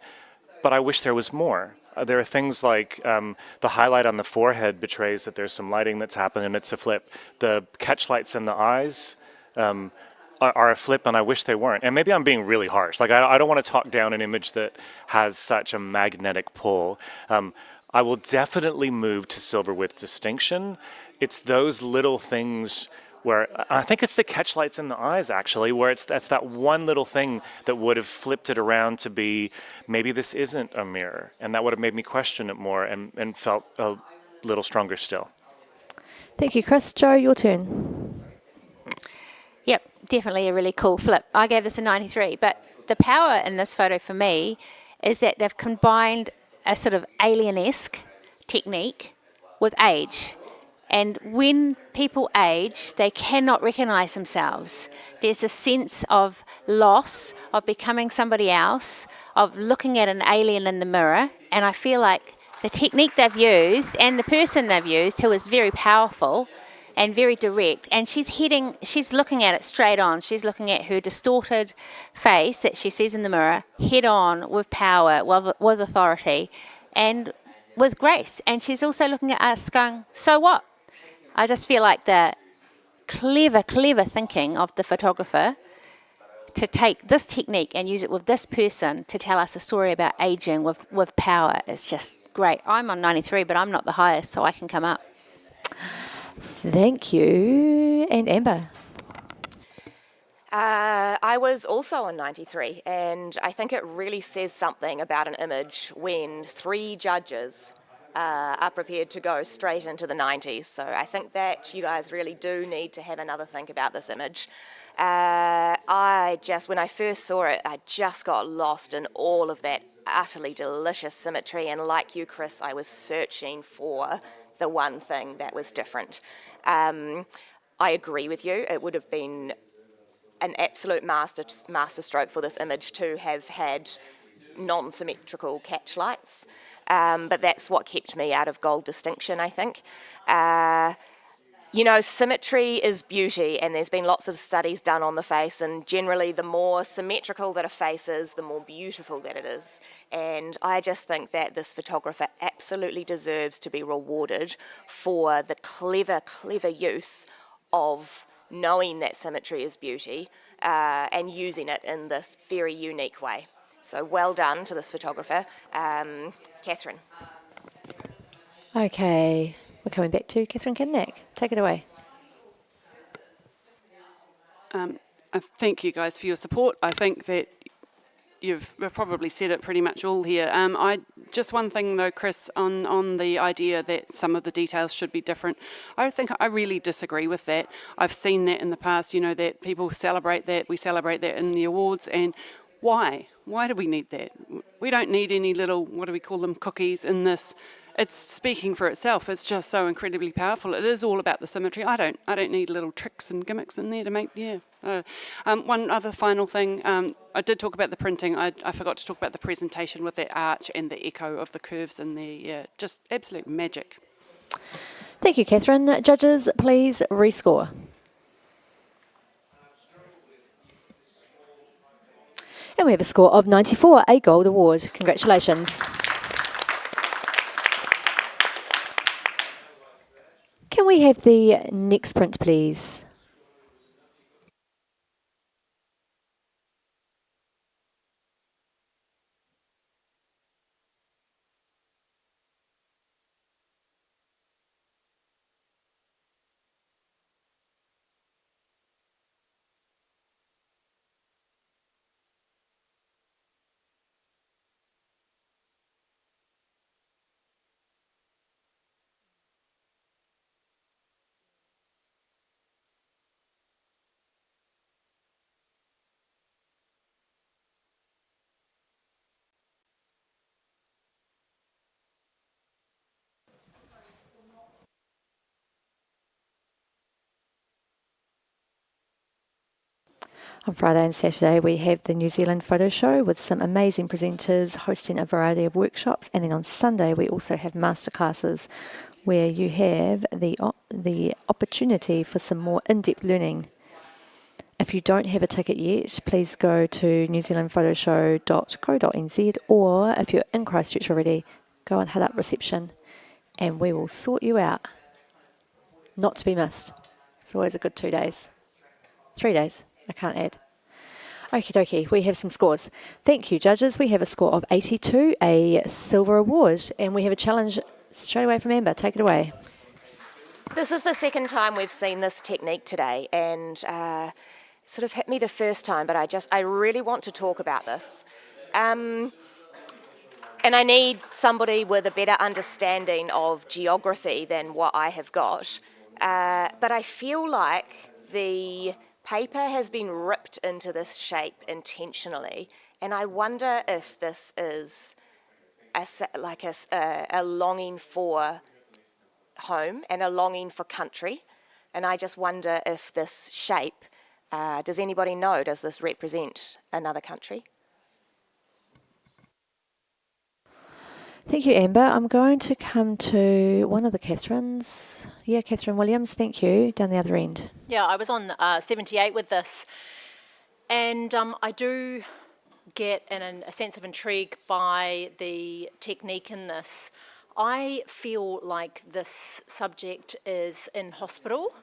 but I wish there was more. There are things like the highlight on the forehead betrays that there's some lighting that's happened and it's a flip. The catch lights in the eyes are a flip, and I wish they weren't. And maybe I'm being really harsh. I don't want to talk down an image that has such a magnetic pull. I will definitely move to silver with distinction. It's those little things where I think it's the catch lights in the eyes, actually, where that's that one little thing that would have flipped it around to be, maybe this isn't a mirror, and that would have made me question it more and felt a little stronger still. Thank you, Chris. Jo, your turn. Yep, definitely a really cool flip. I gave this a 93, but the power in this photo for me is that they've combined a sort of alien-esque technique with age. And when people age, they cannot recognise themselves. There's a sense of loss, of becoming somebody else, of looking at an alien in the mirror. And I feel like the technique they've used and the person they've used, who is very powerful and very direct, and she's looking at it straight on. She's looking at her distorted face that she sees in the mirror head on, with power, with authority, and with grace. And she's also looking at us going, so what? I just feel like the clever thinking of the photographer to take this technique and use it with this person to tell us a story about aging with power is just great. I'm on 93, but I'm not the highest, so I can come up. Thank you. And Amber? I was also on 93, and I think it really says something about an image when 3 judges are prepared to go straight into the 90s. So I think that you guys really do need to have another think about this image. When I first saw it, I just got lost in all of that utterly delicious symmetry, and like you, Chris, I was searching for the one thing that was different. I agree with you. It would have been an absolute masterstroke for this image to have had non-symmetrical catch lights. But that's what kept me out of gold distinction, I think. Symmetry is beauty, and there's been lots of studies done on the face, and generally the more symmetrical that a face is, the more beautiful that it is. And I just think that this photographer absolutely deserves to be rewarded for the clever use of knowing that symmetry is beauty and using it in this very unique way. So well done to this photographer. Catherine. Okay, we're coming back to Catherine Kinnack. Take it away. I thank you guys for your support. I think that you've probably said it pretty much all here. Just one thing though, Chris, on the idea that some of the details should be different. I really disagree with that. I've seen that in the past, that people celebrate that, we celebrate that in the awards, and why? Why do we need that? We don't need any little, what do we call them, cookies in this. It's speaking for itself. It's just so incredibly powerful. It is all about the symmetry. I don't need little tricks and gimmicks in there to make, one other final thing, I did talk about the printing. I forgot to talk about the presentation with that arch and the echo of the curves in there. Yeah, just absolute magic. Thank you, Catherine. Judges, please rescore. And we have a score of 94, a gold award. Congratulations. Can we have the next print, please? On Friday and Saturday, we have the New Zealand Photo Show with some amazing presenters hosting a variety of workshops. And then on Sunday, we also have masterclasses where you have the opportunity for some more in-depth learning. If you don't have a ticket yet, please go to newzealandphotoshow.co.nz, or if you're in Christchurch already, go and head up reception and we will sort you out. Not to be missed. It's always a good 2 days. 3 days. I can't add. Okie dokie, we have some scores. Thank you, judges. We have a score of 82, a silver award, and we have a challenge straight away from Amber. Take it away. This is the second time we've seen this technique today, and sort of hit me the first time, but I really want to talk about this. And I need somebody with a better understanding of geography than what I have got. But I feel like the paper has been ripped into this shape intentionally, and I wonder if this is a longing for home and a longing for country. And I just wonder if this shape, does anybody know, does this represent another country? Thank you, Amber. I'm going to come to one of the Catherines. Yeah, Catherine Williams, thank you, down the other end. Yeah, I was on 78 with this, and I do get a sense of intrigue by the technique in this. I feel like this subject is in hospital.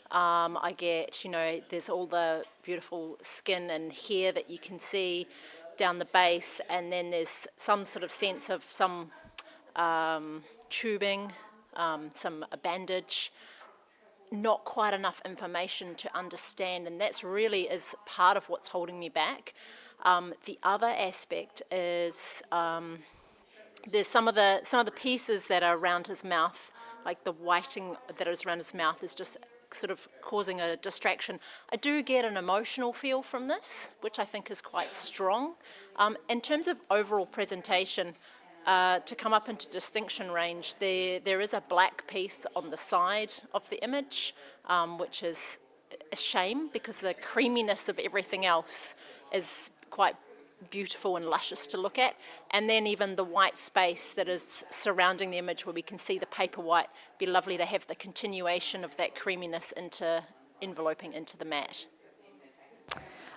I get, there's all the beautiful skin and hair that you can see down the base, and then there's some sort of sense of some tubing, some bandage, not quite enough information to understand, and that's really is part of what's holding me back. The other aspect is there's some of the pieces that are around his mouth, like the whiting that is around his mouth is just sort of causing a distraction. I do get an emotional feel from this, which I think is quite strong. In terms of overall presentation, to come up into distinction range, there is a black piece on the side of the image, which is a shame because the creaminess of everything else is quite beautiful and luscious to look at. And then even the white space that is surrounding the image where we can see the paper white, be lovely to have the continuation of that creaminess enveloping into the mat.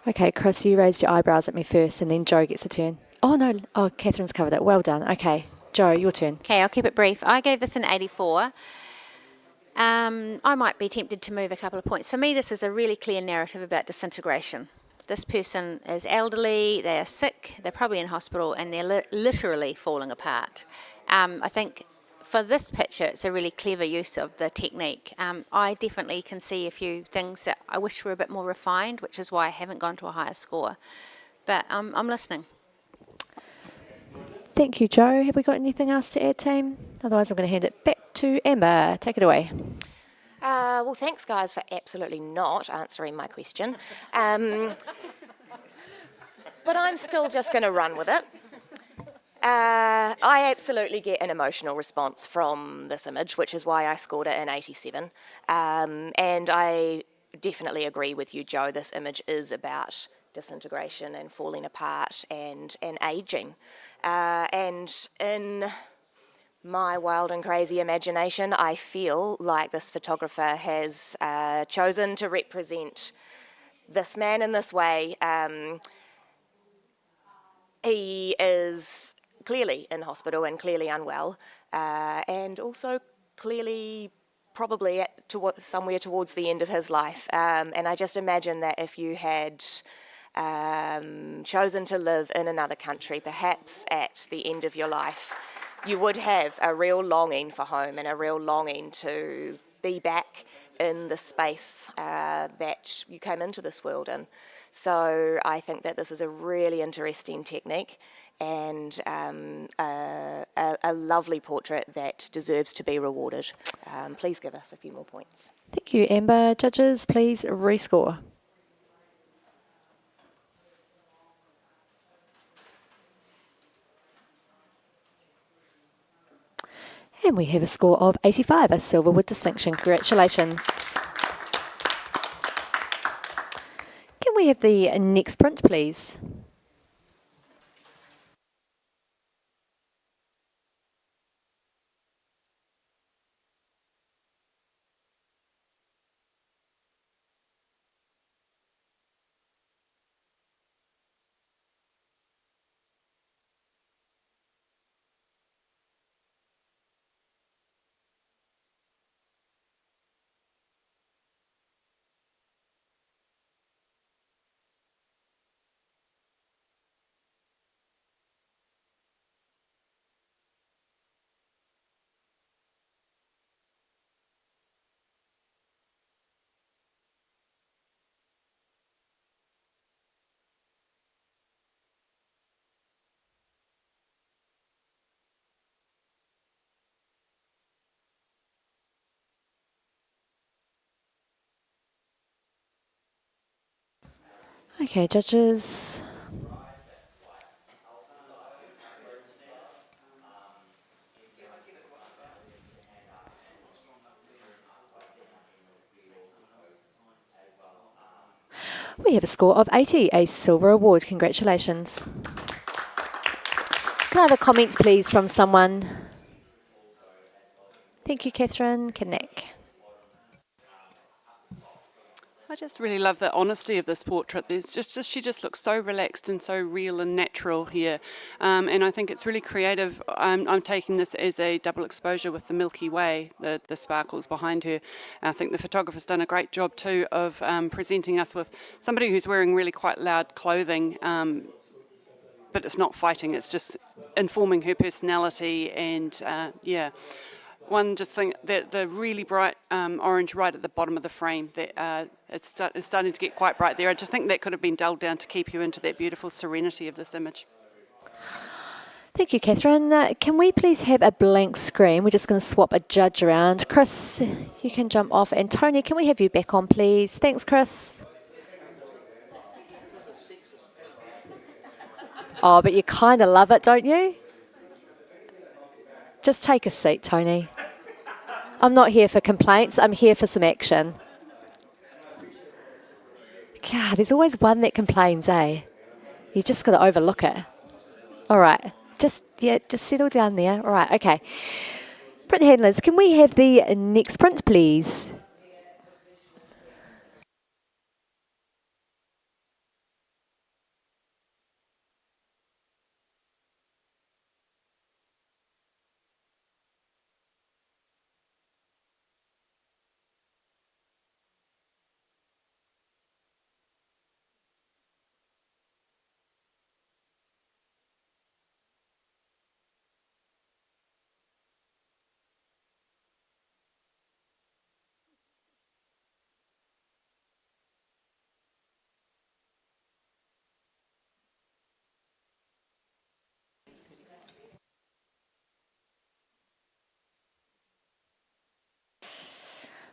Okay, Chris, you raised your eyebrows at me first, and then Joe gets a turn. Oh, no. Oh, Catherine's covered it. Well done. Okay, Joe, your turn. Okay, I'll keep it brief. I gave this an 84. I might be tempted to move a couple of points. For me, this is a really clear narrative about disintegration. This person is elderly, they are sick, they're probably in hospital, and they're literally falling apart. I think for this picture, it's a really clever use of the technique. I definitely can see a few things that I wish were a bit more refined, which is why I haven't gone to a higher score. But I'm listening. Thank you, Joe. Have we got anything else to add, team? Otherwise, I'm going to hand it back to Amber. Take it away. Well, thanks, guys, for absolutely not answering my question. But I'm still just going to run with it. I absolutely get an emotional response from this image, which is why I scored it an 87. And I definitely agree with you, Joe. This image is about disintegration and falling apart and ageing. And in my wild and crazy imagination, I feel like this photographer has chosen to represent this man in this way. He is clearly in hospital and clearly unwell, and also clearly probably somewhere towards the end of his life. And I just imagine that if you had chosen to live in another country, perhaps at the end of your life, you would have a real longing for home and a real longing to be back in the space that you came into this world in. So I think that this is a really interesting technique and a lovely portrait that deserves to be rewarded. Please give us a few more points. Thank you, Amber. Judges, please rescore. And we have a score of 85, a silver with distinction. Congratulations. Can we have the next print, please? Okay, judges. We have a score of 80, a silver award. Congratulations. Can I have a comment, please, from someone? Thank you, Catherine. Kanak. I just really love the honesty of this portrait. There's just she just looks so relaxed and so real and natural here, and I think it's really creative. I'm taking this as a double exposure with the Milky Way, the sparkles behind her. And I think the photographer's done a great job too of presenting us with somebody who's wearing really quite loud clothing, but it's not fighting. It's just informing her personality and yeah. One just thing that the really bright orange right at the bottom of the frame, that it's starting to get quite bright there. I just think that could have been dulled down to keep you into that beautiful serenity of this image. Thank you, Catherine. Can we please have a blank screen? We're just going to swap a judge around. Chris, you can jump off. And Tony, can we have you back on, please? Thanks, Chris. Oh, but you kind of love it, don't you? Just take a seat, Tony. I'm not here for complaints. I'm here for some action. God, there's always one that complains, eh? You just got to overlook it. All right. Just settle down there. All right, okay. Print handlers, can we have the next print, please?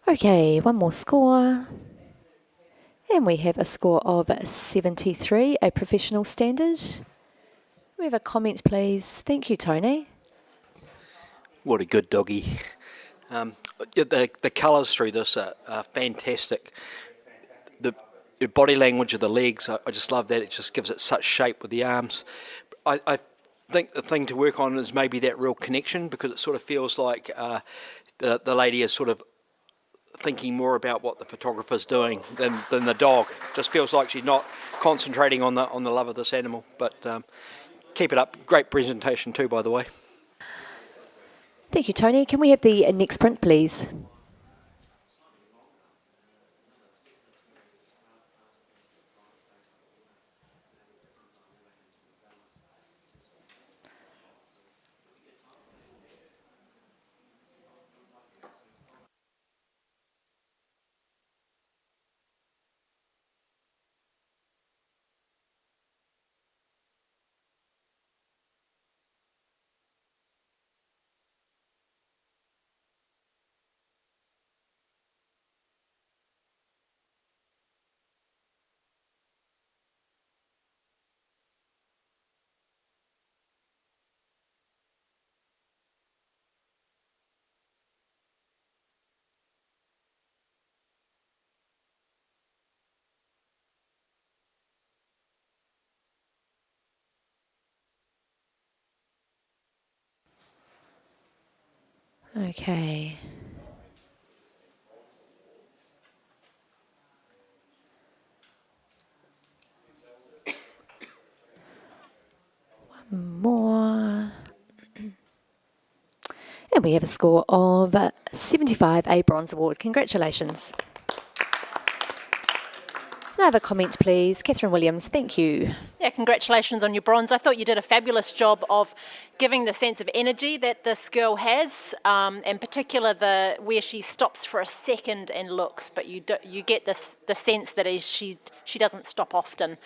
Okay, one more score. And we have a score of 73, a professional standard. We have a comment, please. Thank you, Tony. What a good doggy. The colours through this are fantastic. The body language of the legs, I just love that. It just gives it such shape with the arms. I think the thing to work on is maybe that real connection, because it sort of feels like the lady is sort of thinking more about what the photographer's doing than the dog. Just feels like she's not concentrating on the love of this animal. But keep it up. Great presentation too, by the way. Thank you, Tony. Can we have the next print, please? Okay. One more. And we have a score of 75, a bronze award. Congratulations. Another comment, please. Catherine Williams, thank you. Yeah, congratulations on your bronze. I thought you did a fabulous job of giving the sense of energy that this girl has, in particular where she stops for a second and looks, but you get the sense that she doesn't stop often.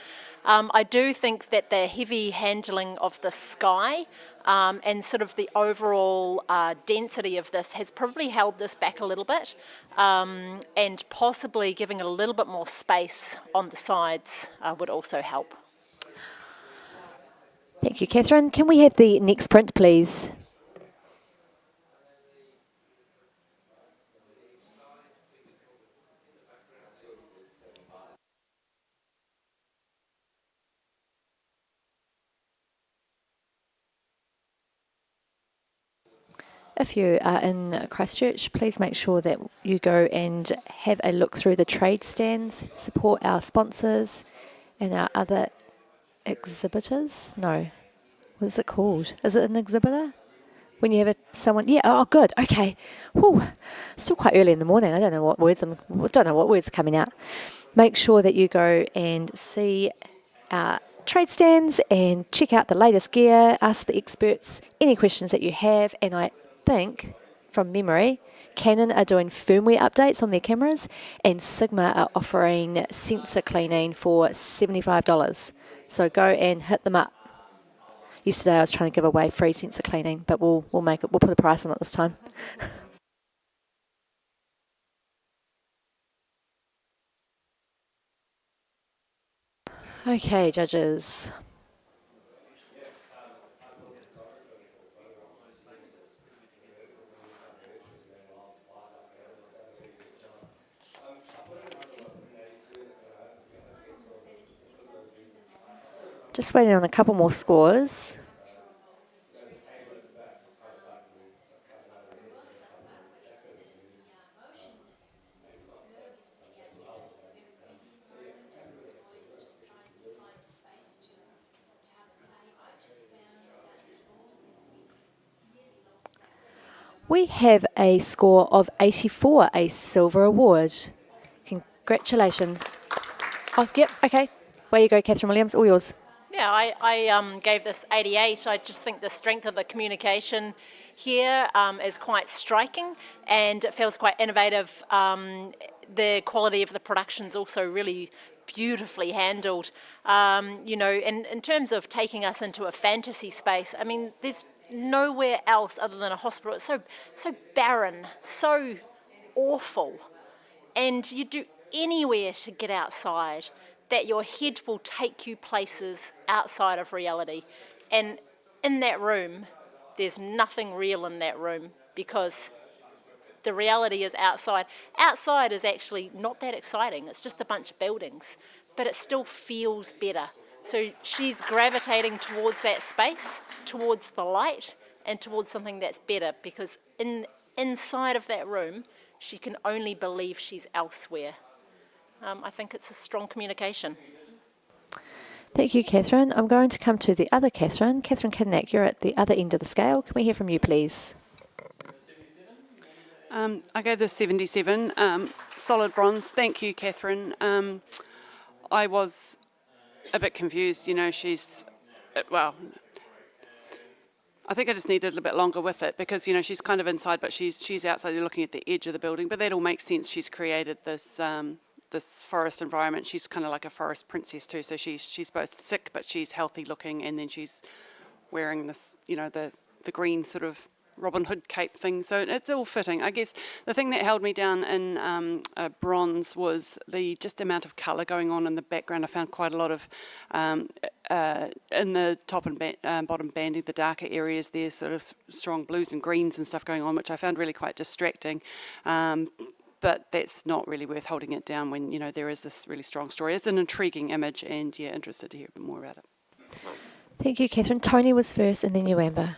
I do think that the heavy handling of the sky and sort of the overall density of this has probably held this back a little bit, and possibly giving it a little bit more space on the sides would also help. Thank you, Catherine. Can we have the next print, please? If you are in Christchurch, please make sure that you go and have a look through the trade stands, support our sponsors and our other exhibitors. No, what is it called? Is it an exhibitor? When you have someone, yeah. Oh, good. Okay. Whew. Still quite early in the morning. I don't know what words are coming out. Make sure that you go and see our trade stands and check out the latest gear. Ask the experts any questions that you have. And I think, from memory, Canon are doing firmware updates on their cameras, and Sigma are offering sensor cleaning for $75. So go and hit them up. Yesterday I was trying to give away free sensor cleaning, but we'll put a price on it this time. Okay, judges. Just waiting on a couple more scores. We have a score of 84, a silver award. Congratulations. Oh, yep, okay. Where you go, Catherine Williams, all yours. Yeah, I gave this 88. I just think the strength of the communication here is quite striking, and it feels quite innovative. The quality of the production's also really beautifully handled. You know, in terms of taking us into a fantasy space, I mean, there's nowhere else other than a hospital. It's so barren, so awful, and you do anywhere to get outside, that your head will take you places outside of reality. And in that room, there's nothing real in that room, because the reality is outside. Outside is actually not that exciting. It's just a bunch of buildings, but it still feels better. So she's gravitating towards that space, towards the light, and towards something that's better, because inside of that room, she can only believe she's elsewhere. I think it's a strong communication. Thank you, Catherine. I'm going to come to the other Catherine. Catherine Kidnack, you're at the other end of the scale. Can we hear from you, please? I gave this 77, solid bronze. Thank you, Catherine. I was a bit confused. You know, she's, well, I think I just needed a little bit longer with it, because, you know, she's kind of inside, but she's outside. You're looking at the edge of the building, but that all makes sense. She's created this this forest environment. She's kind of like a forest princess too. So she's both sick, but she's healthy looking, and then she's wearing this, you know, the green sort of Robin Hood cape thing. So it's all fitting. I guess the thing that held me down in bronze was the just amount of colour going on in the background. I found quite a lot of in the top and bottom banding, the darker areas, there's sort of strong blues and greens and stuff going on, which I found really quite distracting. But that's not really worth holding it down when, you know, there is this really strong story. It's an intriguing image, and yeah, interested to hear a bit more about it. Thank you, Catherine. Tony was first, and then you, Amber.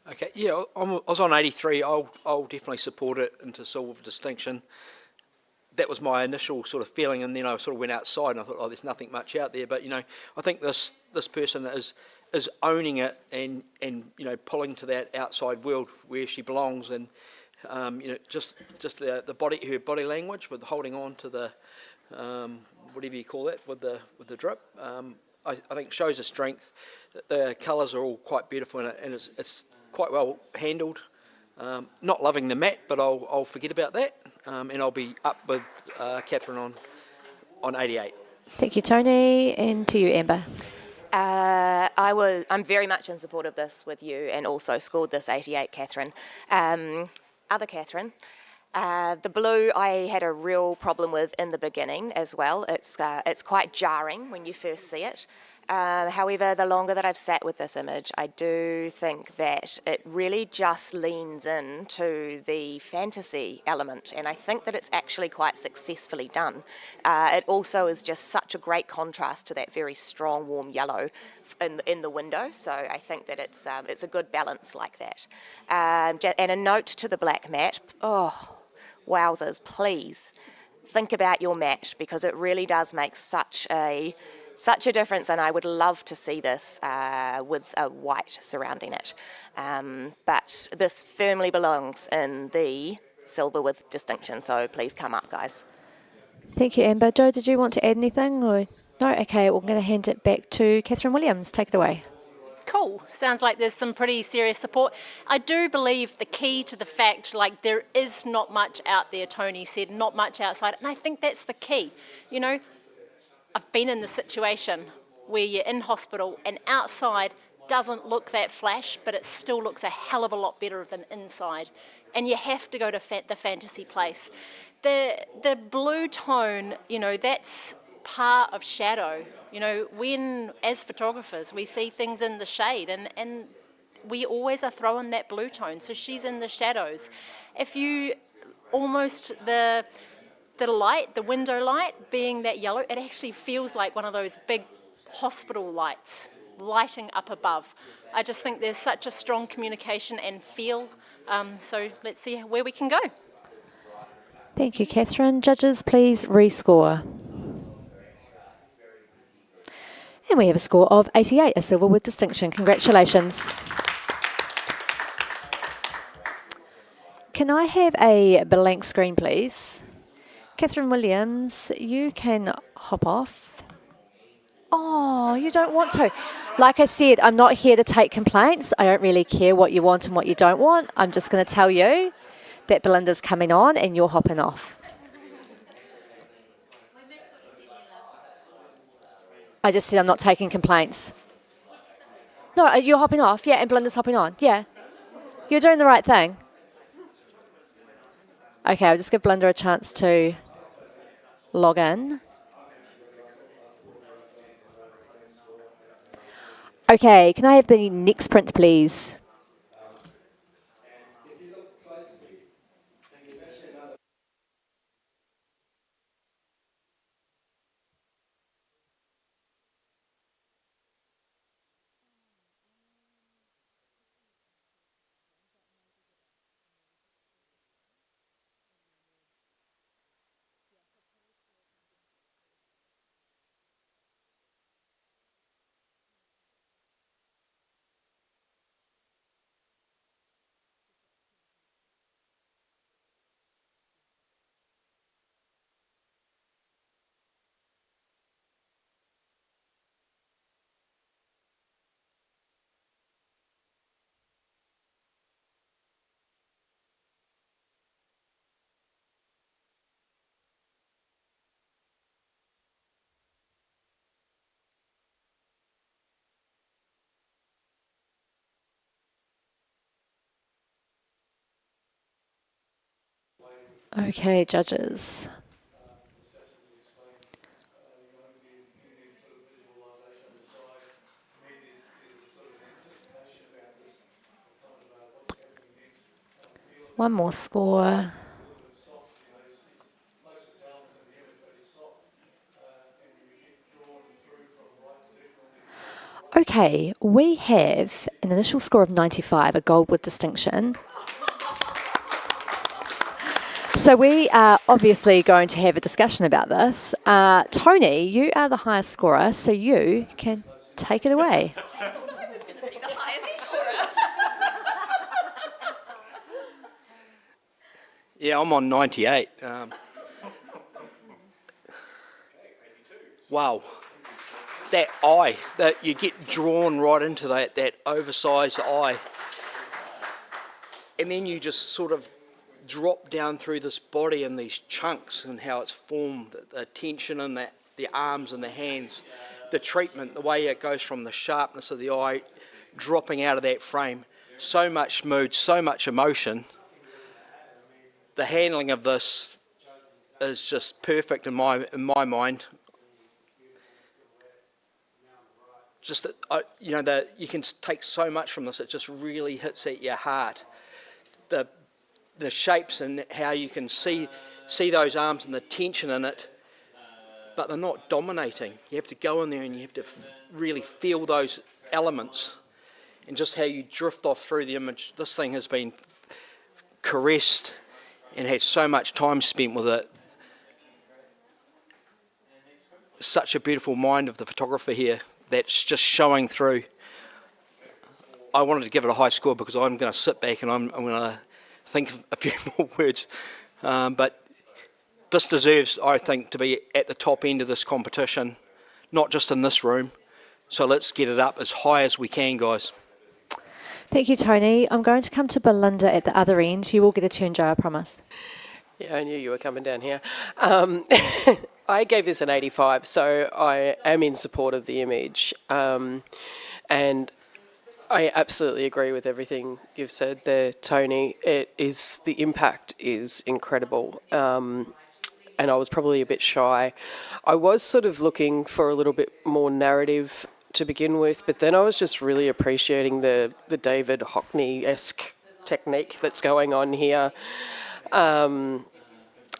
Okay, yeah, I was on 83. I'll definitely support it into silver with distinction. That was my initial sort of feeling, and then I sort of went outside and I thought, oh, there's nothing much out there. But, you know, I think this person is owning it and you know, pulling to that outside world where she belongs, and you know, just the body, her body language with holding on to the whatever you call that with the drip. I think shows a strength. The colours are all quite beautiful, and it's quite well handled. Not loving the matte, but I'll forget about that, and I'll be up with Catherine on 88. Thank you, Tony, and to you, Amber. I'm very much in support of this with you, and also scored this 88, Catherine. Other Catherine. The blue I had a real problem with in the beginning as well. It's quite jarring when you first see it. However, the longer that I've sat with this image, I do think that it really just leans into the fantasy element, and I think that it's actually quite successfully done. It also is just such a great contrast to that very strong, warm yellow in the window, so I think that it's a good balance like that. And a note to the black mat, wowzers, please think about your mat, because it really does make such a difference, and I would love to see this with a white surrounding it. But this firmly belongs in the silver with distinction, so please come up, guys. Thank you, Amber. Joe, did you want to add anything? Or no? Okay, we're going to hand it back to Catherine Williams. Take it away. Cool. Sounds like there's some pretty serious support. I do believe the key to the fact, like, there is not much out there, Tony said, not much outside, and I think that's the key. You know, I've been in the situation where you're in hospital and outside doesn't look that flash, but it still looks a hell of a lot better than inside. And you have to go to the fantasy place. The blue tone, you know, that's part of shadow. You know, when, as photographers, we see things in the shade, and we always are throwing that blue tone, so she's in the shadows. If you almost, the light, the window light being that yellow, it actually feels like one of those big hospital lights lighting up above. I just think there's such a strong communication and feel, so let's see where we can go. Thank you, Catherine. Judges, please rescore. And we have a score of 88, a silver with distinction. Congratulations. Can I have a blank screen, please? Catherine Williams, you can hop off. Oh, you don't want to. Like I said, I'm not here to take complaints. I don't really care what you want and what you don't want. I'm just going to tell you that Belinda's coming on and you're hopping off. I just said I'm not taking complaints. No, you're hopping off. Yeah, and Belinda's hopping on. Yeah. You're doing the right thing. Okay, I'll just give Belinda a chance to log in. Okay, can I have the next print, please? Okay, judges. One more score. Okay, we have an initial score of 95, a gold with distinction. So we are obviously going to have a discussion about this. Tony, you are the highest scorer, so you can take it away. Yeah, I'm on 98. Wow. That eye, that you get drawn right into that oversized eye. And then you just sort of drop down through this body in these chunks and how it's formed, the tension in the arms and the hands, the treatment, the way it goes from the sharpness of the eye dropping out of that frame. So much mood, so much emotion. The handling of this is just perfect in my mind. just you can take so much from this. It just really hits at your heart. The shapes and how you can see those arms and the tension in it, but they're not dominating. You have to go in there and you have to really feel those elements, and just how you drift off through the image. This thing has been caressed and had so much time spent with it. Such a beautiful mind of the photographer here that's just showing through. I wanted to give it a high score because I'm going to sit back and I'm going to think of a few more words. But this deserves, I think, to be at the top end of this competition, not just in this room. So let's get it up as high as we can, guys. Thank you, Tony. I'm going to come to Belinda at the other end. You will get a turn, Joe, I promise. Yeah, I knew you were coming down here. I gave this an 85, so I am in support of the image. And I absolutely agree with everything you've said there, Tony. The impact is incredible. And I was probably a bit shy. I was sort of looking for a little bit more narrative to begin with, but then I was just really appreciating the David Hockney-esque technique that's going on here.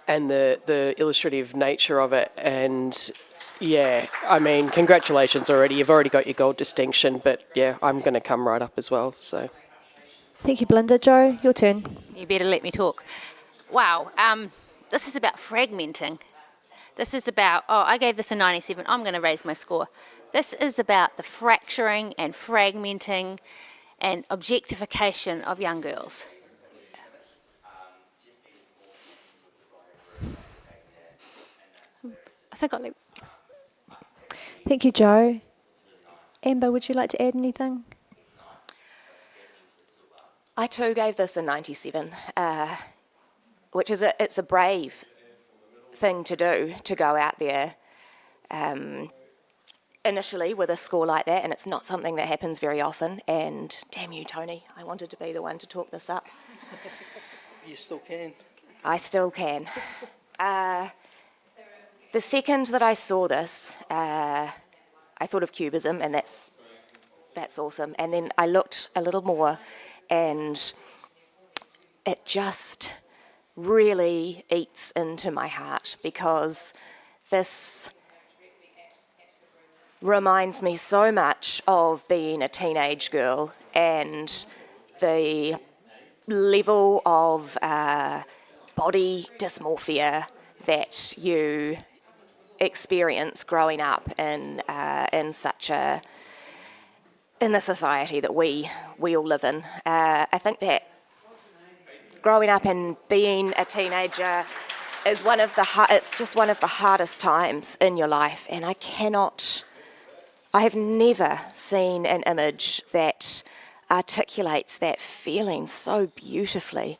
And the illustrative nature of it. And yeah, I mean, congratulations already. You've already got your gold distinction, but yeah, I'm going to come right up as well. So, thank you, Belinda. Joe, your turn. You better let me talk. Wow, this is about fragmenting. This is about, I gave this a 97. I'm going to raise my score. This is about the fracturing and fragmenting and objectification of young girls. I think I'll leave. Thank you, Joe. Amber, would you like to add anything? I too gave this a 97, which is it's a brave thing to do, to go out there initially with a score like that, and it's not something that happens very often. And damn you, Tony, I wanted to be the one to talk this up. You still can. I still can. The second that I saw this, I thought of cubism, and that's awesome. And then I looked a little more, and it just really eats into my heart, because this reminds me so much of being a teenage girl and the level of body dysmorphia that you experience growing up in the society that we all live in. I think that growing up and being a teenager is it's just one of the hardest times in your life, and I have never seen an image that articulates that feeling so beautifully.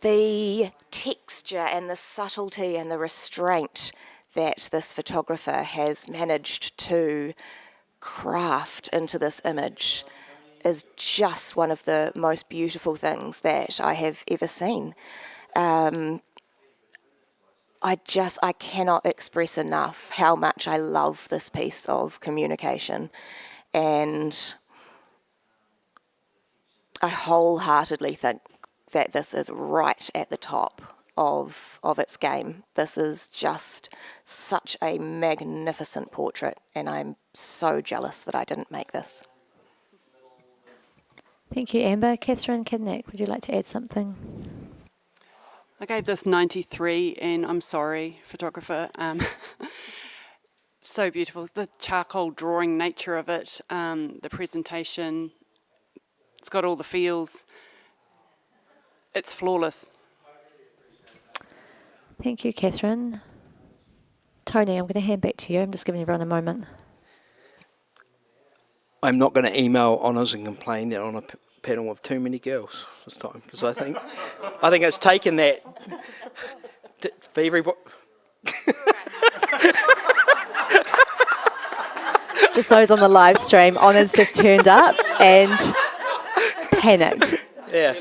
The texture and the subtlety and the restraint that this photographer has managed to craft into this image is just one of the most beautiful things that I have ever seen. I cannot express enough how much I love this piece of communication, and I wholeheartedly think that this is right at the top of its game. This is just such a magnificent portrait, and I'm so jealous that I didn't make this. Thank you, Amber. Catherine Kidnick, would you like to add something? I gave this 93, and I'm sorry, photographer. So beautiful. The charcoal drawing nature of it, the presentation, it's got all the feels. It's flawless. Thank you, Catherine. Tony, I'm going to hand back to you. I'm just giving everyone a moment. I'm not going to email honours and complain that on a panel with too many girls this time, because I think it's taken that for everybody. Just those on the live stream, Honours just turned up and panicked. Yeah.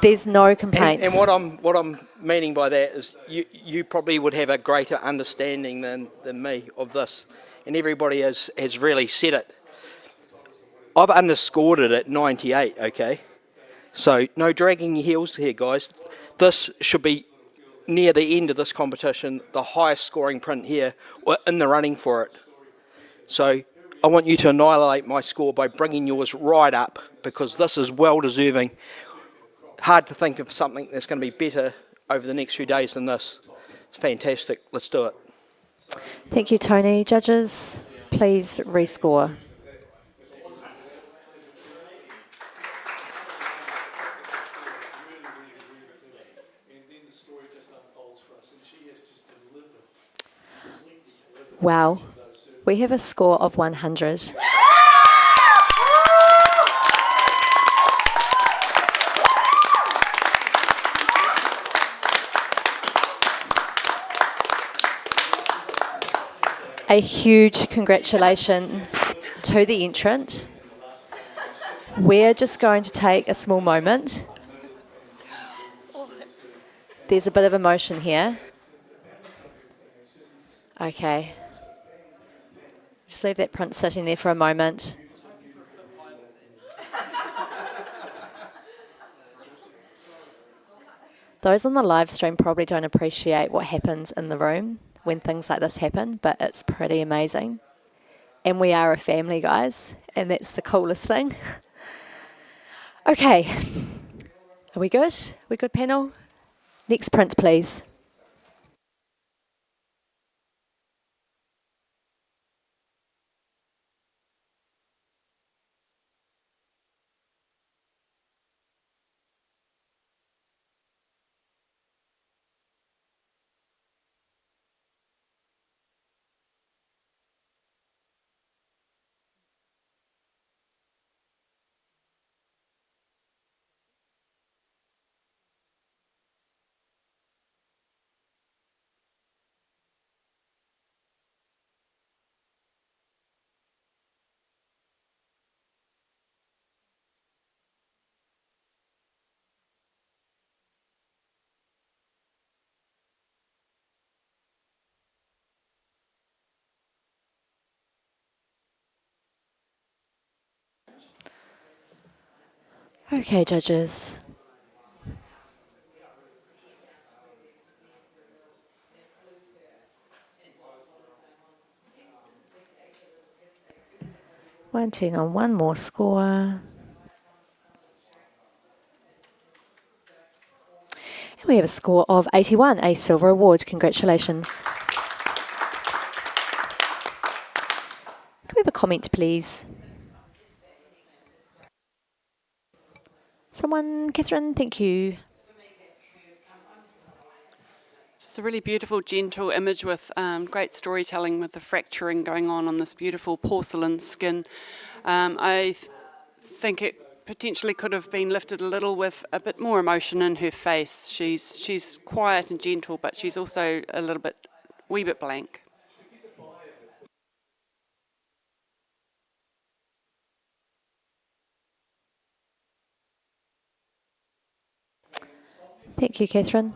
There's no complaints. And what I'm meaning by that is you probably would have a greater understanding than me of this, and everybody has really said it. I've underscored it at 98, okay? So no dragging your heels here, guys. This should be near the end of this competition, the highest scoring print here, or in the running for it. So I want you to annihilate my score by bringing yours right up, because this is well deserving. Hard to think of something that's going to be better over the next few days than this. It's fantastic. Let's do it. Thank you, Tony. Judges, please rescore. Wow, we have a score of 100. A huge congratulations to the entrant. We're just going to take a small moment. There's a bit of emotion here. Okay. Just leave that print sitting there for a moment. Those on the live stream probably don't appreciate what happens in the room when things like this happen, but it's pretty amazing. And we are a family, guys, and that's the coolest thing. Okay. Are we good? We good, panel? Next print, please. Okay, judges. One turn on one more score. And we have a score of 81, a silver award. Congratulations. Can we have a comment, please? Someone? Catherine, thank you. It's a really beautiful, gentle image with great storytelling with the fracturing going on this beautiful porcelain skin. I think it potentially could have been lifted a little with a bit more emotion in her face. She's quiet and gentle, but she's also a little bit, wee bit blank. Thank you, Catherine.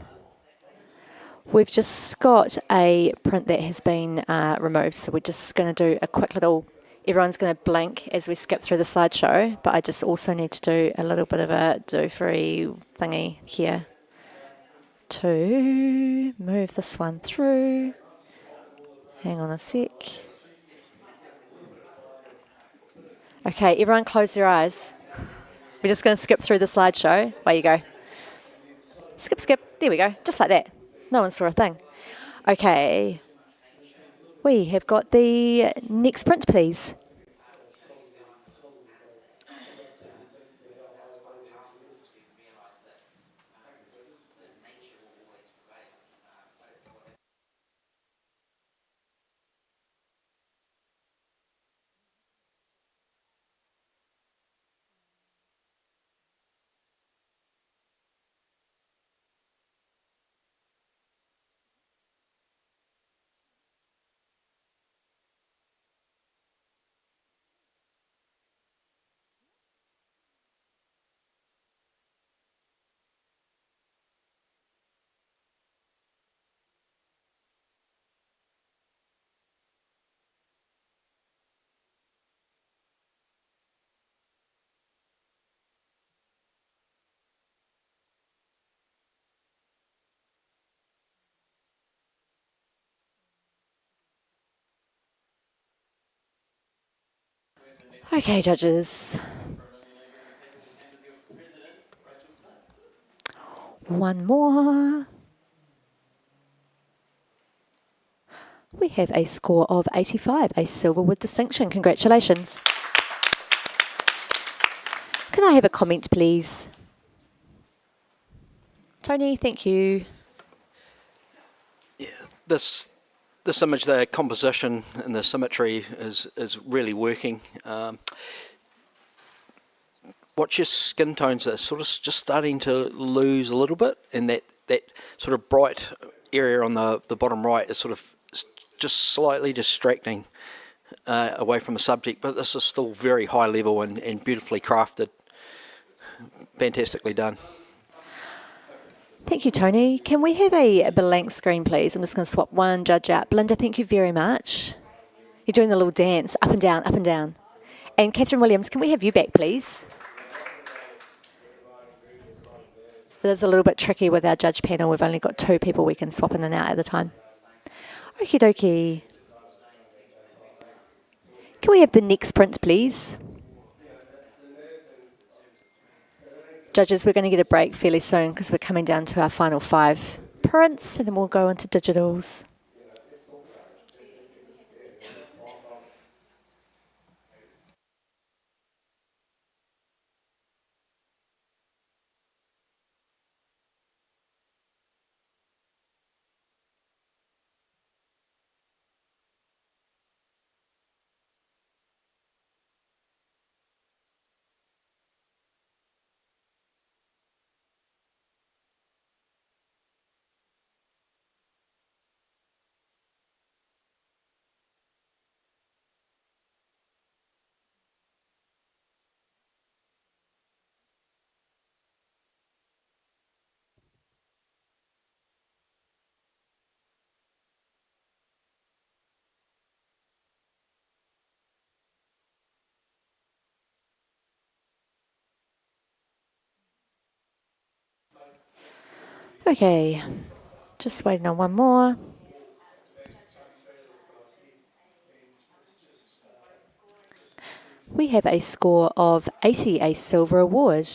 We've just got a print that has been removed, so we're just going to do a quick little, everyone's going to blink as we skip through the slideshow, but I just also need to do a little bit of a do-free thingy here to move this one through. Hang on a sec. Okay, everyone close their eyes. We're just going to skip through the slideshow. Away you go. Skip, skip. There we go. Just like that. No one saw a thing. Okay. We have got the next print, please. Okay, judges. One more. We have a score of 85, a silver with distinction. Congratulations. Can I have a comment, please? Tony, thank you. Yeah, this image, the composition and the symmetry is really working. Watch your skin tones are sort of just starting to lose a little bit, and that sort of bright area on the bottom right is sort of just slightly distracting away from the subject, but this is still very high level and beautifully crafted. Fantastically done. Thank you, Tony. Can we have a blank screen, please? I'm just going to swap one judge out. Belinda, thank you very much. You're doing the little dance, up and down, up and down. And Catherine Williams, can we have you back, please? It is a little bit tricky with our judge panel. We've only got 2 people we can swap in and out at a time. Okie dokie. Can we have the next print, please? Judges, we're going to get a break fairly soon because we're coming down to our final 5 prints, and then we'll go into digitals. Okay, just waiting on one more. We have a score of 80, a silver award.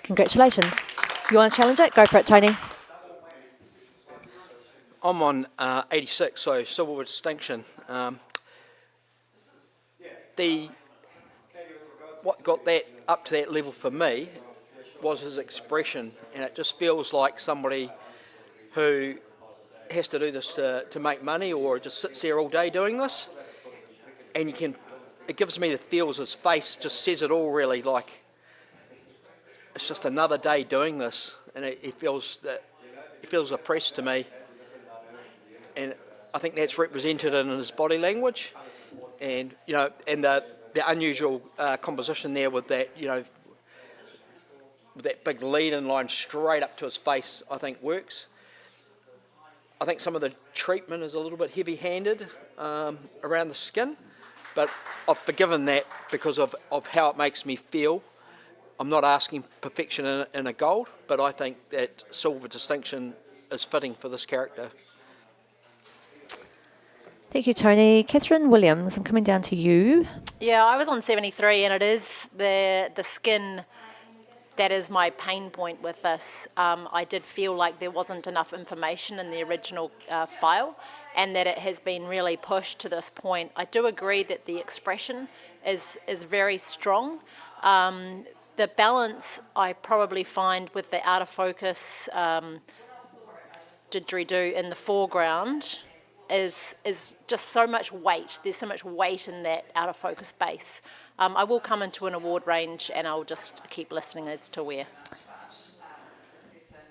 Congratulations. You want to challenge it? Go for it, Tony. I'm on 86, so silver with distinction. What got that up to that level for me was his expression, and it just feels like somebody who has to do this to make money, or just sits there all day doing this. And it gives me the feels. His face just says it all, really. Like it's just another day doing this, and he feels oppressed to me. And I think that's represented in his body language, and and the unusual composition there with that, with that big lead-in line straight up to his face, I think works. I think some of the treatment is a little bit heavy-handed around the skin, but I've forgiven that because of how it makes me feel. I'm not asking perfection in a gold, but I think that silver distinction is fitting for this character. Thank you, Tony. Catherine Williams, I'm coming down to you. Yeah, I was on 73, and it is the skin that is my pain point with this. I did feel like there wasn't enough information in the original file, and that it has been really pushed to this point. I do agree that the expression is very strong. The balance I probably find with the out of focus didgeridoo in the foreground is just so much weight. There's so much weight in that out of focus space. I will come into an award range, and I'll just keep listening as to where.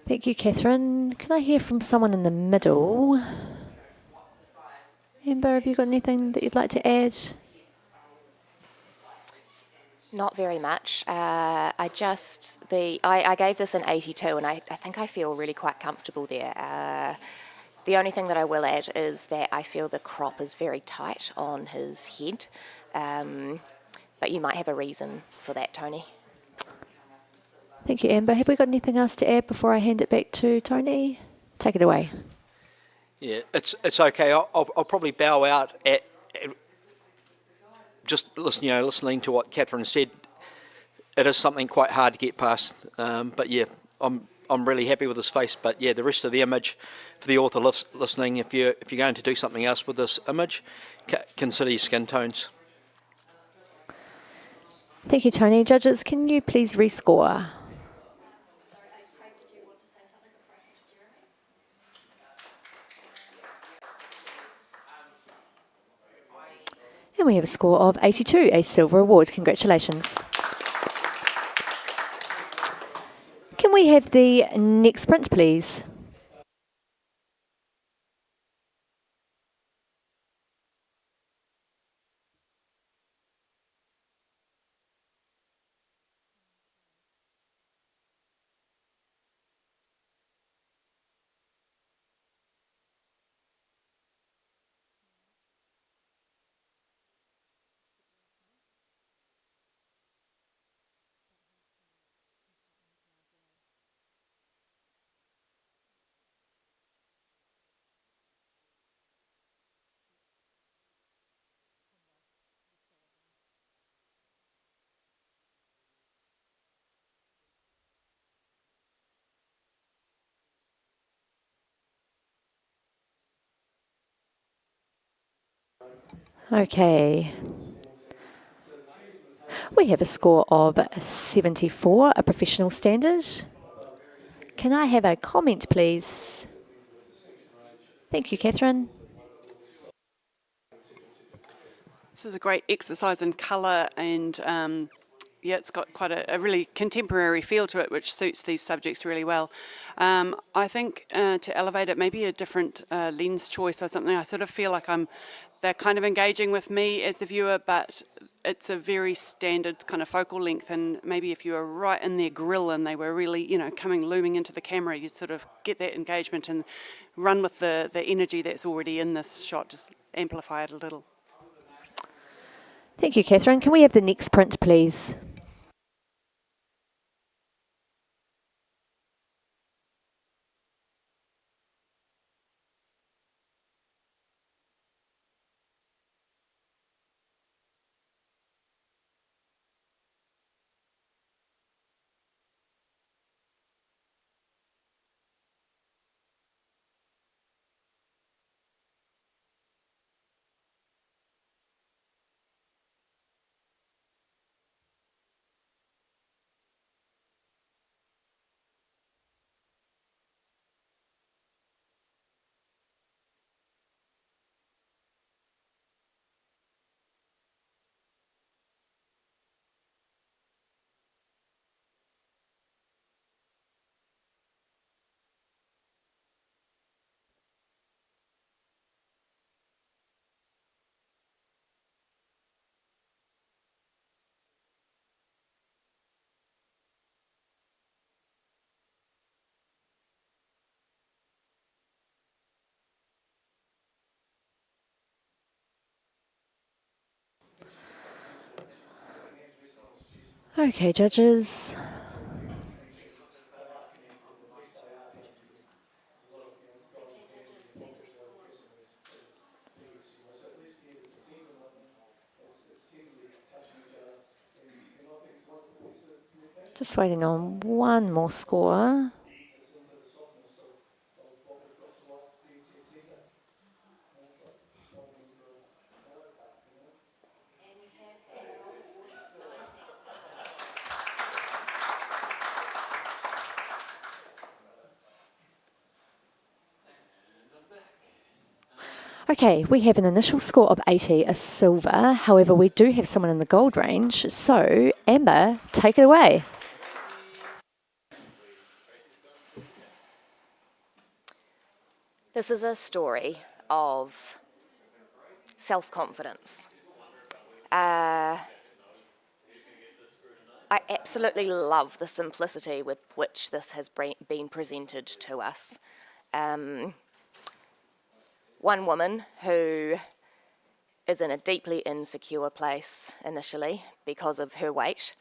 Thank you, Catherine. Can I hear from someone in the middle? Amber, have you got anything that you'd like to add? Not very much. I gave this an 82, and I think I feel really quite comfortable there. The only thing that I will add is that I feel the crop is very tight on his head, but you might have a reason for that, Tony. Thank you, Amber. Have we got anything else to add before I hand it back to Tony? Take it away. Yeah, it's okay. I'll probably bow out at just listening to what Catherine said, it is something quite hard to get past. But yeah, I'm really happy with this face. But yeah, the rest of the image, for the author listening, if you're going to do something else with this image, consider your skin tones. Thank you, Tony. Judges, can you please rescore? And we have a score of 82, a silver award. Congratulations. Can we have the next print, please? Okay. We have a score of 74, a professional standard. Can I have a comment, please? Thank you, Catherine. This is a great exercise in colour and yeah, it's got quite a really contemporary feel to it, which suits these subjects really well. I think to elevate it, maybe a different lens choice or something. I sort of feel like they're kind of engaging with me as the viewer, but it's a very standard kind of focal length, and maybe if you were right in their grill and they were really, looming into the camera, you'd sort of get that engagement and run with the energy that's already in this shot, just amplify it a little. Thank you, Catherine. Can we have the next print, please? Okay, judges. Just waiting on one more score. Okay, we have an initial score of 80, a silver. However, we do have someone in the gold range. So, Amber, take it away. This is a story of self-confidence. I absolutely love the simplicity with which this has been presented to us. One woman who is in a deeply insecure place initially because of her weight,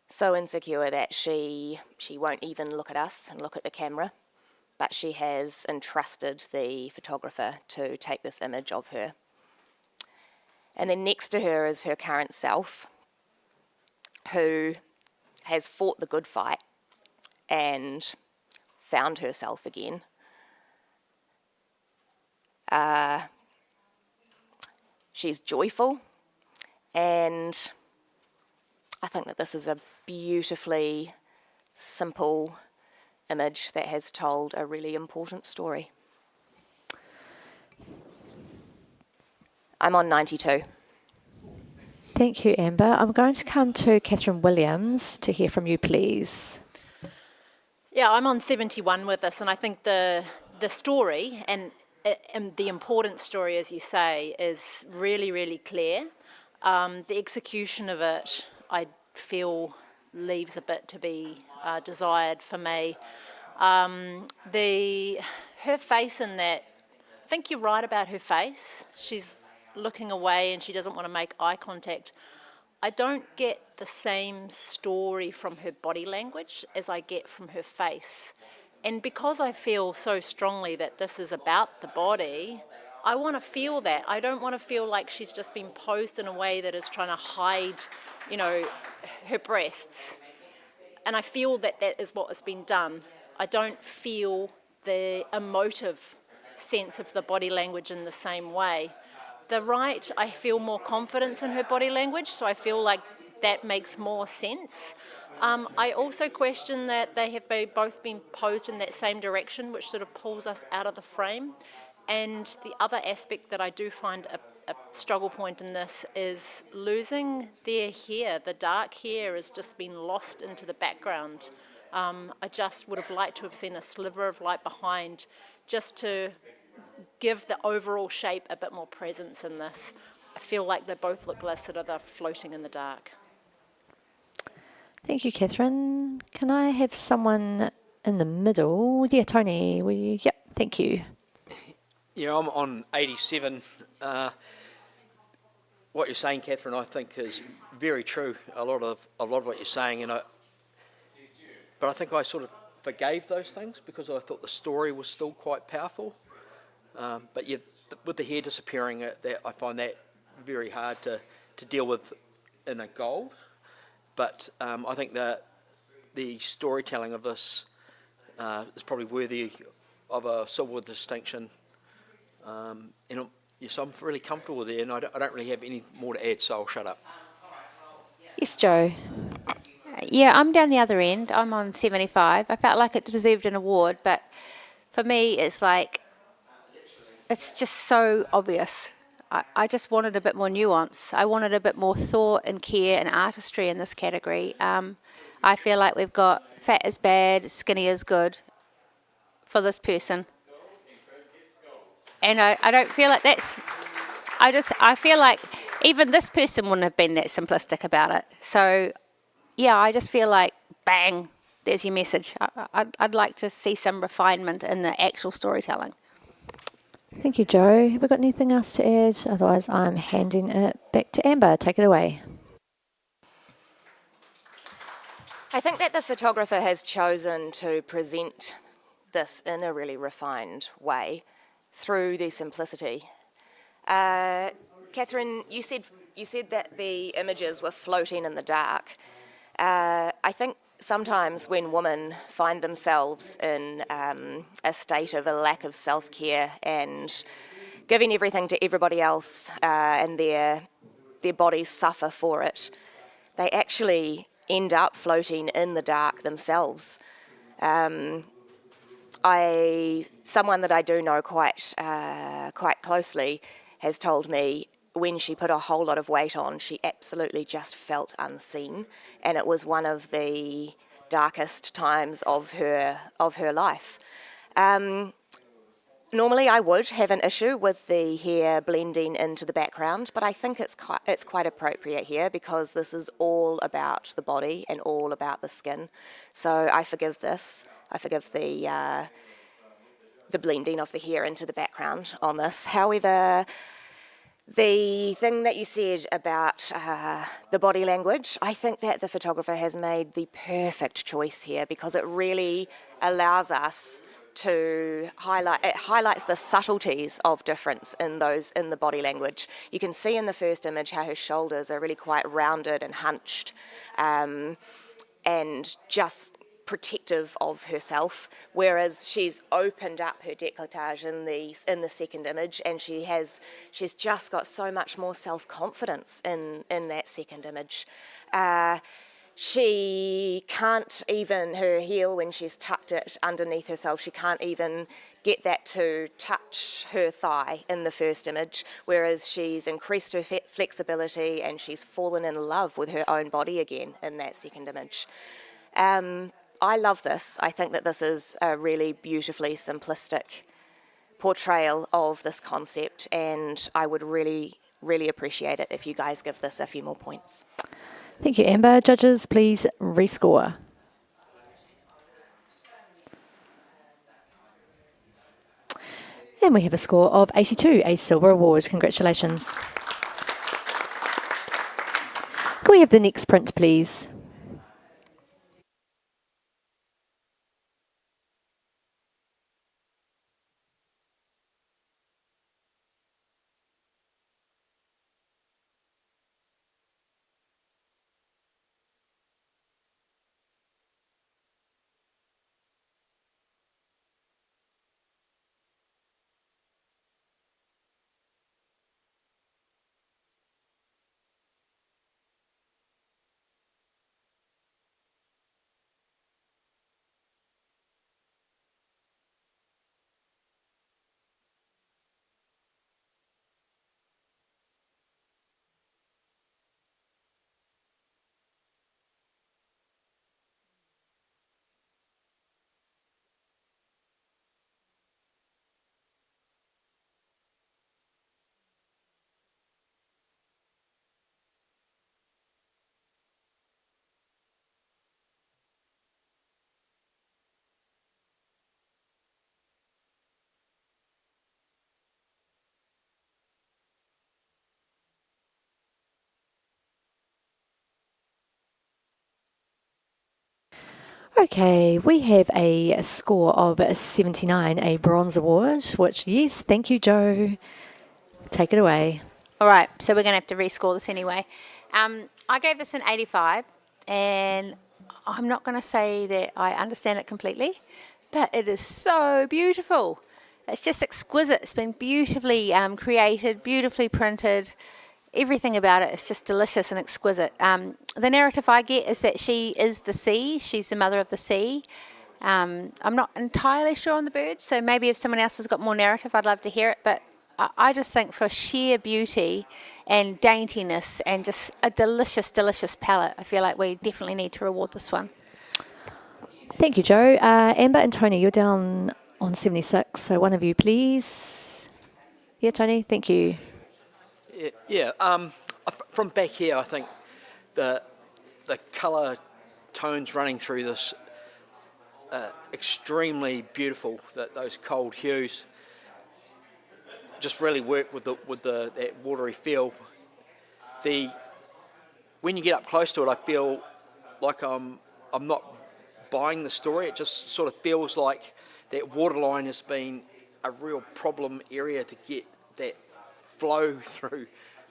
so insecure that she won't even look at us and look at the camera, but she has entrusted the photographer to take this image of her. And then next to her is her current self, who has fought the good fight and found herself again. She's joyful, and I think that this is a beautifully simple image that has told a really important story. I'm on 92. Thank you, Amber. I'm going to come to Catherine Williams to hear from you, please. Yeah, I'm on 71 with this, and I think the story and the important story, as you say, is really, really clear. The execution of it, I feel, leaves a bit to be desired for me. Her face in that, I think you're right about her face. She's looking away and she doesn't want to make eye contact. I don't get the same story from her body language as I get from her face. And because I feel so strongly that this is about the body, I want to feel that. I don't want to feel like she's just been posed in a way that is trying to hide, her breasts. And I feel that that is what has been done. I don't feel the emotive sense of the body language in the same way. The right, I feel more confidence in her body language, so I feel like that makes more sense. I also question that they have both been posed in that same direction, which sort of pulls us out of the frame. And the other aspect that I do find a struggle point in this is losing their hair. The dark hair has just been lost into the background. I just would have liked to have seen a sliver of light behind, just to give the overall shape a bit more presence in this. I feel like they both look like sort of they're floating in the dark. Thank you, Catherine. Can I have someone in the middle? Yeah, Tony, will you? Yep, thank you. Yeah, I'm on 87. What you're saying, Catherine, I think is very true. A lot of what you're saying, but I think I sort of forgave those things because I thought the story was still quite powerful. But yeah, with the hair disappearing, that I find that very hard to deal with in a gold. But I think that the storytelling of this is probably worthy of a silver distinction. Yes, I'm really comfortable there, and I don't really have any more to add, so I'll shut up. Yes, Joe. Yeah, I'm down the other end. I'm on 75. I felt like it deserved an award, but for me, it's just so obvious. I just wanted a bit more nuance. I wanted a bit more thought and care and artistry in this category. I feel like we've got fat is bad, skinny is good for this person. And I don't feel like that's... I feel like even this person wouldn't have been that simplistic about it. So, yeah, I just feel like, bang, there's your message. I'd like to see some refinement in the actual storytelling. Thank you, Joe. Have we got anything else to add? Otherwise, I'm handing it back to Amber. Take it away. I think that the photographer has chosen to present this in a really refined way through their simplicity. Catherine, you said that the images were floating in the dark. I think sometimes when women find themselves in a state of a lack of self-care and giving everything to everybody else and their bodies suffer for it, they actually end up floating in the dark themselves. Someone that I do know quite closely has told me when she put a whole lot of weight on, she absolutely just felt unseen, and it was one of the darkest times of her life. Normally, I would have an issue with the hair blending into the background, but I think it's quite appropriate here because this is all about the body and all about the skin. So I forgive this. I forgive the blending of the hair into the background on this. However, the thing that you said about the body language, I think that the photographer has made the perfect choice here because it really allows us to highlight. It highlights the subtleties of difference in the body language. You can see in the first image how her shoulders are really quite rounded and hunched, and just protective of herself, whereas she's opened up her décolletage in the second image, and she's just got so much more self-confidence in that second image. She can't even, her heel, when she's tucked it underneath herself, she can't even get that to touch her thigh in the first image, whereas she's increased her flexibility and she's fallen in love with her own body again in that second image. I love this. I think that this is a really beautifully simplistic portrayal of this concept, and I would really, really appreciate it if you guys give this a few more points. Thank you, Amber. Judges, please rescore. And we have a score of 82, a silver award. Congratulations. Can we have the next print, please? Okay, we have a score of 79, a bronze award, which, yes, thank you, Joe. Take it away. All right, so we're going to have to rescore this anyway. I gave this an 85, and I'm not going to say that I understand it completely, but it is so beautiful. It's just exquisite. It's been beautifully created, beautifully printed. Everything about it is just delicious and exquisite. The narrative I get is that she is the sea. She's the mother of the sea. I'm not entirely sure on the bird, so maybe if someone else has got more narrative, I'd love to hear it. But I just think for sheer beauty and daintiness and just a delicious, delicious palette, I feel like we definitely need to reward this one. Thank you, Joe. Amber and Tony, you're down on 76, so one of you, please. Yeah, Tony, thank you. From back here, I think the colour tones running through this extremely beautiful. Those cold hues just really work with that watery feel. When you get up close to it, I feel like I'm not buying the story. It just sort of feels like that waterline has been a real problem area to get that flow through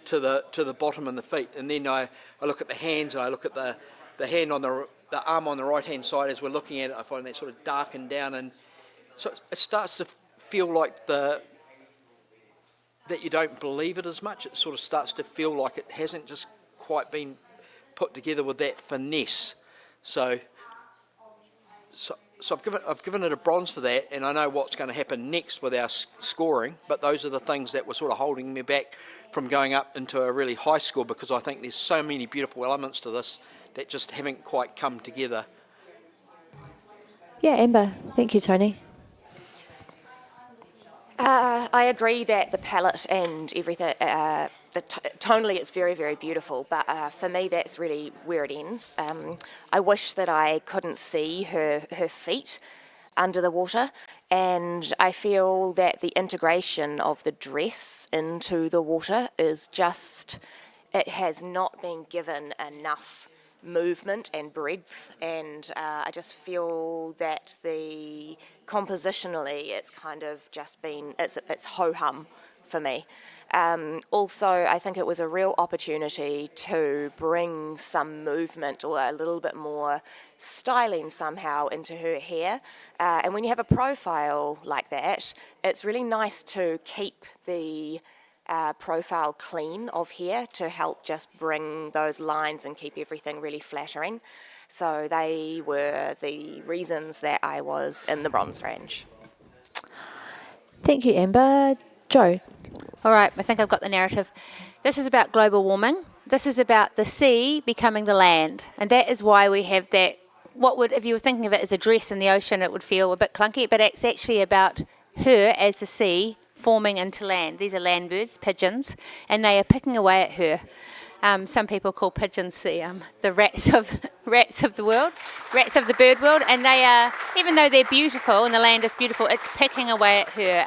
to the bottom and the feet. And then I look at the hands, and I look at the hand on the arm on the right hand side as we're looking at it. I find that sort of darkened down, and so it starts to feel like that you don't believe it as much. It sort of starts to feel like it hasn't just quite been put together with that finesse. So I've given it a bronze for that, and I know what's going to happen next with our scoring, but those are the things that were sort of holding me back from going up into a really high score, because I think there's so many beautiful elements to this that just haven't quite come together. Yeah, Amber. Thank you, Tony. I agree that the palette and everything, tonally it's very, very beautiful, but for me that's really where it ends. I wish that I couldn't see her feet under the water, and I feel that the integration of the dress into the water is just, it has not been given enough movement and breadth, and I just feel that the compositionally it's kind of just been it's ho-hum for me. Also, I think it was a real opportunity to bring some movement or a little bit more styling somehow into her hair. And when you have a profile like that, it's really nice to keep the profile clean of hair to help just bring those lines and keep everything really flattering. So they were the reasons that I was in the bronze range. Thank you, Amber. Joe. All right, I think I've got the narrative. This is about global warming. This is about the sea becoming the land. And that is why we have that. What would, if you were thinking of it as a dress in the ocean, it would feel a bit clunky, but it's actually about her as the sea forming into land. These are land birds, pigeons, and they are picking away at her. Some people call pigeons the rats of the world, rats of the bird world, and they are, even though they're beautiful and the land is beautiful, it's picking away at her.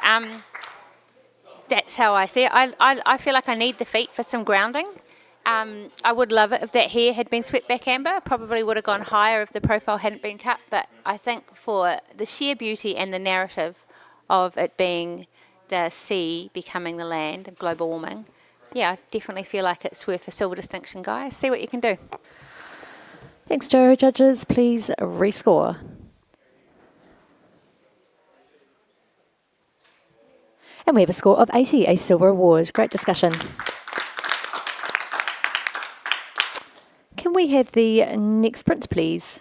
That's how I see it. I feel like I need the feet for some grounding. I would love it if that hair had been swept back, Amber. Probably would have gone higher if the profile hadn't been cut. But I think for the sheer beauty and the narrative of it being the sea becoming the land and global warming, yeah, I definitely feel like it's worth a silver distinction, guys. See what you can do. Thanks, Joe. Judges, please rescore. And we have a score of 80, a silver award. Great discussion. Can we have the next print, please?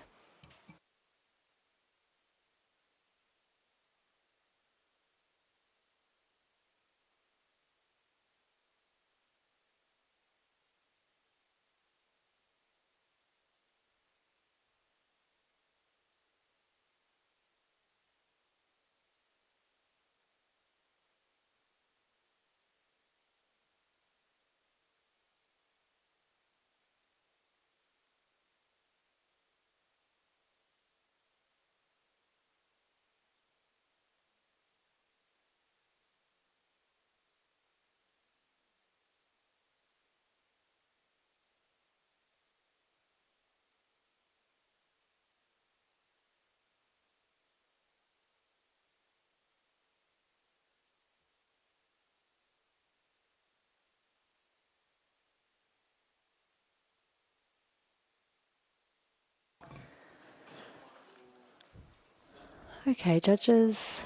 Okay, judges.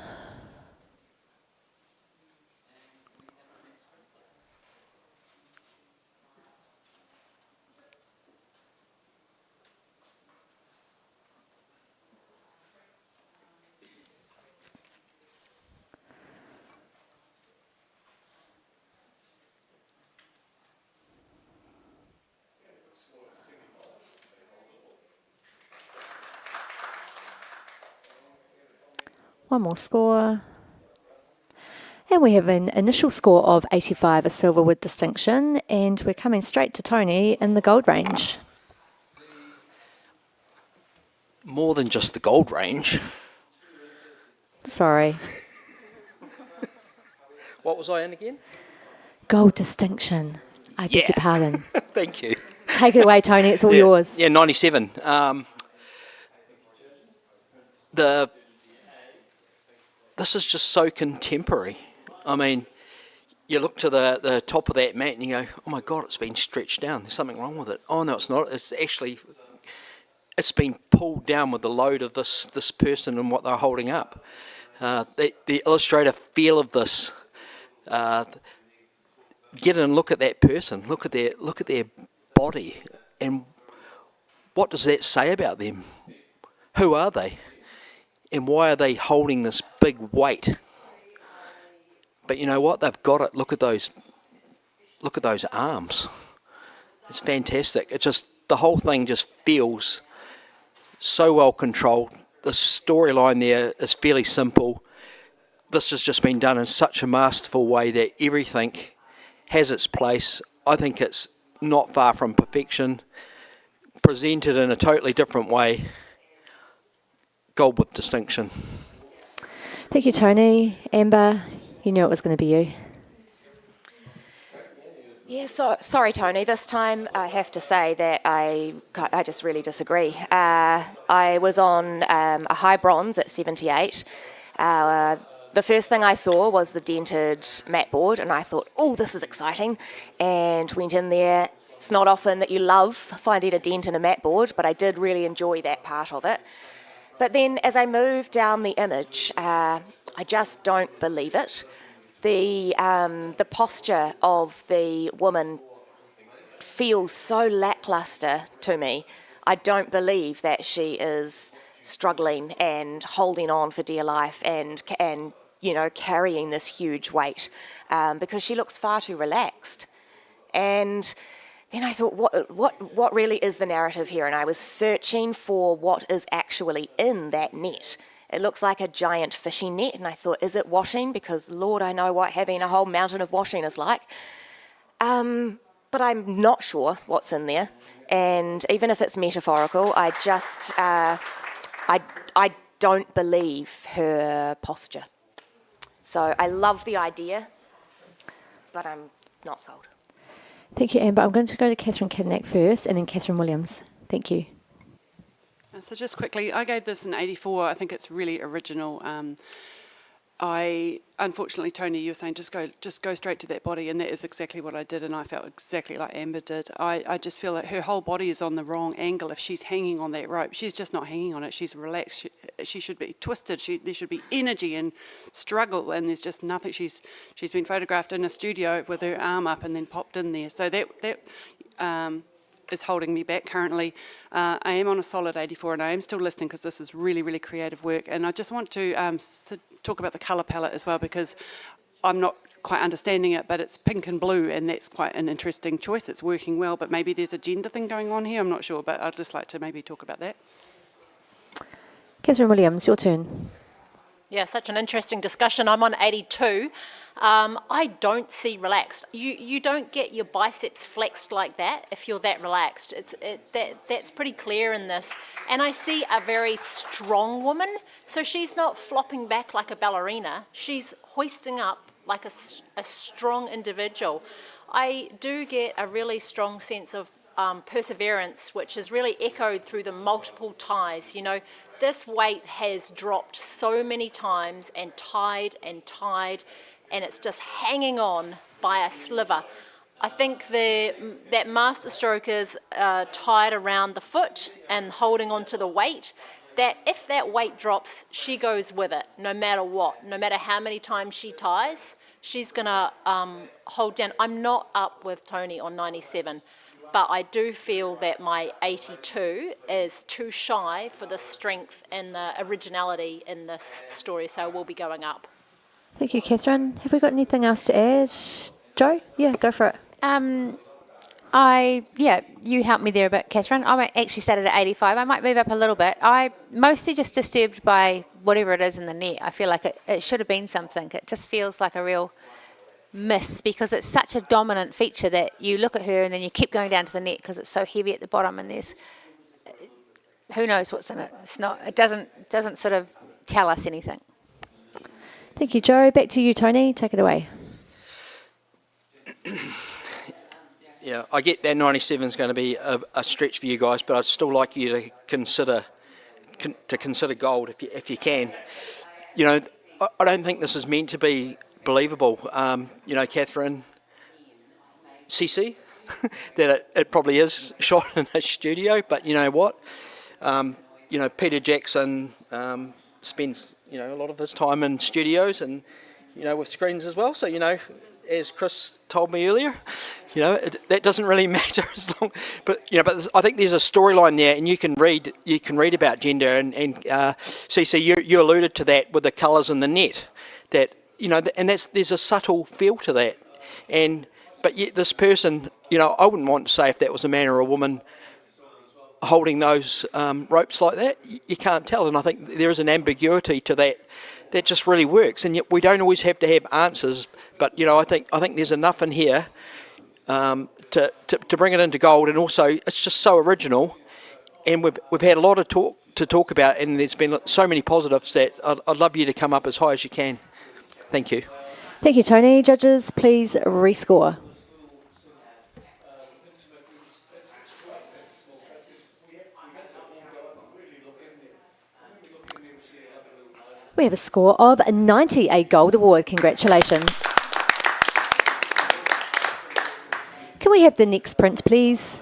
One more score. And we have an initial score of 85, a silver with distinction, and we're coming straight to Tony in the gold range. More than just the gold range. Sorry. What was I in again? Gold distinction. I beg your pardon. Thank you. Take it away, Tony. It's all yours. Yeah, 97. This is just so contemporary. I mean, you look to the top of that mat and you go, oh my God, it's been stretched down. There's something wrong with it. Oh no, it's not. It's actually, it's been pulled down with the load of this person and what they're holding up. The illustrator feel of this. Get in and look at that person. Look at their body, and what does that say about them? Who are they? And why are they holding this big weight? But you know what? They've got it. Look at those arms. It's fantastic. It just, the whole thing just feels so well controlled. The storyline there is fairly simple. This has just been done in such a masterful way that everything has its place. I think it's not far from perfection. Presented in a totally different way. Gold with distinction. Thank you, Tony. Amber, you knew it was going to be you. Yeah, so sorry, Tony. This time I have to say that I just really disagree. I was on a high bronze at 78. The first thing I saw was the dented mat board, and I thought, oh, this is exciting, and went in there. It's not often that you love finding a dent in a mat board, but I did really enjoy that part of it. But then as I moved down the image, I just don't believe it. The posture of the woman feels so lackluster to me. I don't believe that she is struggling and holding on for dear life and carrying this huge weight because she looks far too relaxed. And then I thought, what really is the narrative here? And I was searching for what is actually in that net. It looks like a giant fishing net, and I thought, is it washing? Because, Lord, I know what having a whole mountain of washing is like. But I'm not sure what's in there, and even if it's metaphorical, I just, I don't believe her posture. So I love the idea, but I'm not sold. Thank you, Amber. I'm going to go to Catherine Cadnack first, and then Catherine Williams. Thank you. So just quickly, I gave this an 84. I think it's really original. Unfortunately, Tony, you were saying just go straight to that body, and that is exactly what I did, and I felt exactly like Amber did. I just feel that her whole body is on the wrong angle. If she's hanging on that rope, she's just not hanging on it. She's relaxed. She should be twisted. There should be energy and struggle, and there's just nothing. She's been photographed in a studio with her arm up and then popped in there. So that is holding me back currently. I am on a solid 84, and I am still listening because this is really, really creative work. And I just want to talk about the colour palette as well, because I'm not quite understanding it, but it's pink and blue, and that's quite an interesting choice. It's working well, but maybe there's a gender thing going on here. I'm not sure, but I'd just like to maybe talk about that. Catherine Williams, your turn. Yeah, such an interesting discussion. I'm on 82. I don't see relaxed. You don't get your biceps flexed like that if you're that relaxed. That's pretty clear in this. And I see a very strong woman. So she's not flopping back like a ballerina. She's hoisting up like a strong individual. I do get a really strong sense of perseverance, which is really echoed through the multiple ties. You know, this weight has dropped so many times and tied, and it's just hanging on by a sliver. I think that master stroke is tied around the foot and holding on to the weight, that if that weight drops, she goes with it, no matter what. No matter how many times she ties, she's going to hold down. I'm not up with Tony on 97, but I do feel that my 82 is too shy for the strength and the originality in this story, so we'll be going up. Thank you, Catherine. Have we got anything else to add? Jo? Yeah, go for it. You helped me there a bit, Catherine. I actually started at 85. I might move up a little bit. I'm mostly just disturbed by whatever it is in the net. I feel like it should have been something. It just feels like a real miss, because it's such a dominant feature that you look at her and then you keep going down to the net because it's so heavy at the bottom, and there's who knows what's in it. It doesn't sort of tell us anything. Thank you, Jo. Back to you, Tony. Take it away. Yeah, I get that 97 is going to be a stretch for you guys, but I'd still like you to consider gold if you can. You know, I don't think this is meant to be believable. Catherine, CC, that it probably is shot in a studio, but you know what? Peter Jackson spends a lot of his time in studios and with screens as well. So as Chris told me earlier, that doesn't really matter as long. But I think there's a storyline there, and you can read about gender and CC. You alluded to that with the colours in the net. That and there's a subtle feel to that. But yet this person, I wouldn't want to say if that was a man or a woman holding those ropes like that. You can't tell, and I think there is an ambiguity to that just really works. And yet we don't always have to have answers, but I think there's enough in here to bring it into gold. And also it's just so original, and we've had a lot of talk about, and there's been so many positives that I'd love you to come up as high as you can. Thank you. Thank you, Tony. Judges, please rescore. We have a score of 90, a gold award. Congratulations. Can we have the next print, please?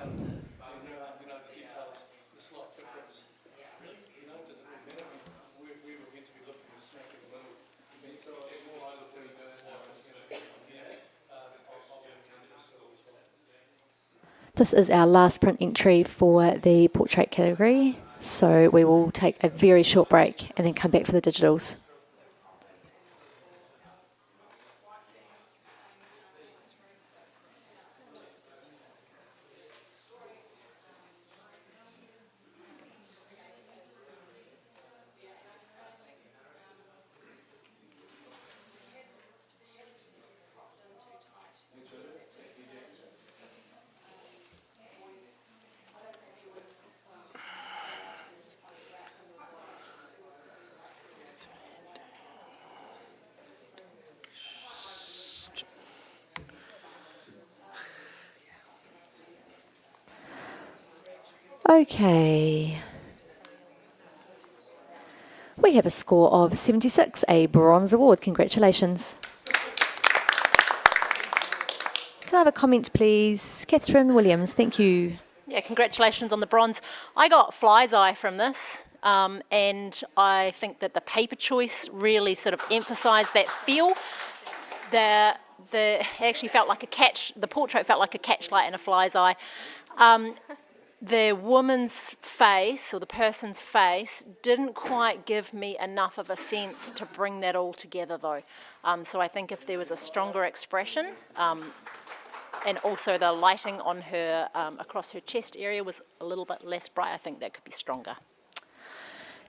This is our last print entry for the portrait category, so we will take a very short break and then come back for the digitals. Okay. We have a score of 76, a bronze award. Congratulations. Can I have a comment, please? Catherine Williams, thank you. Yeah, congratulations on the bronze. I got fly's eye from this, and I think that the paper choice really sort of emphasised that feel. It actually felt like a catch. The portrait felt like a catchlight in a fly's eye. The woman's face, or the person's face, didn't quite give me enough of a sense to bring that all together, though. So I think if there was a stronger expression, and also the lighting on her, across her chest area was a little bit less bright, I think that could be stronger.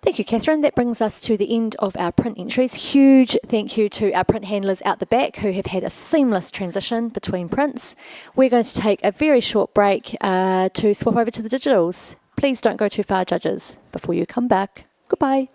Thank you, Catherine. That brings us to the end of our print entries. Huge thank you to our print handlers out the back who have had a seamless transition between prints. We're going to take a very short break to swap over to the digitals. Please don't go too far, judges, before you come back. Goodbye.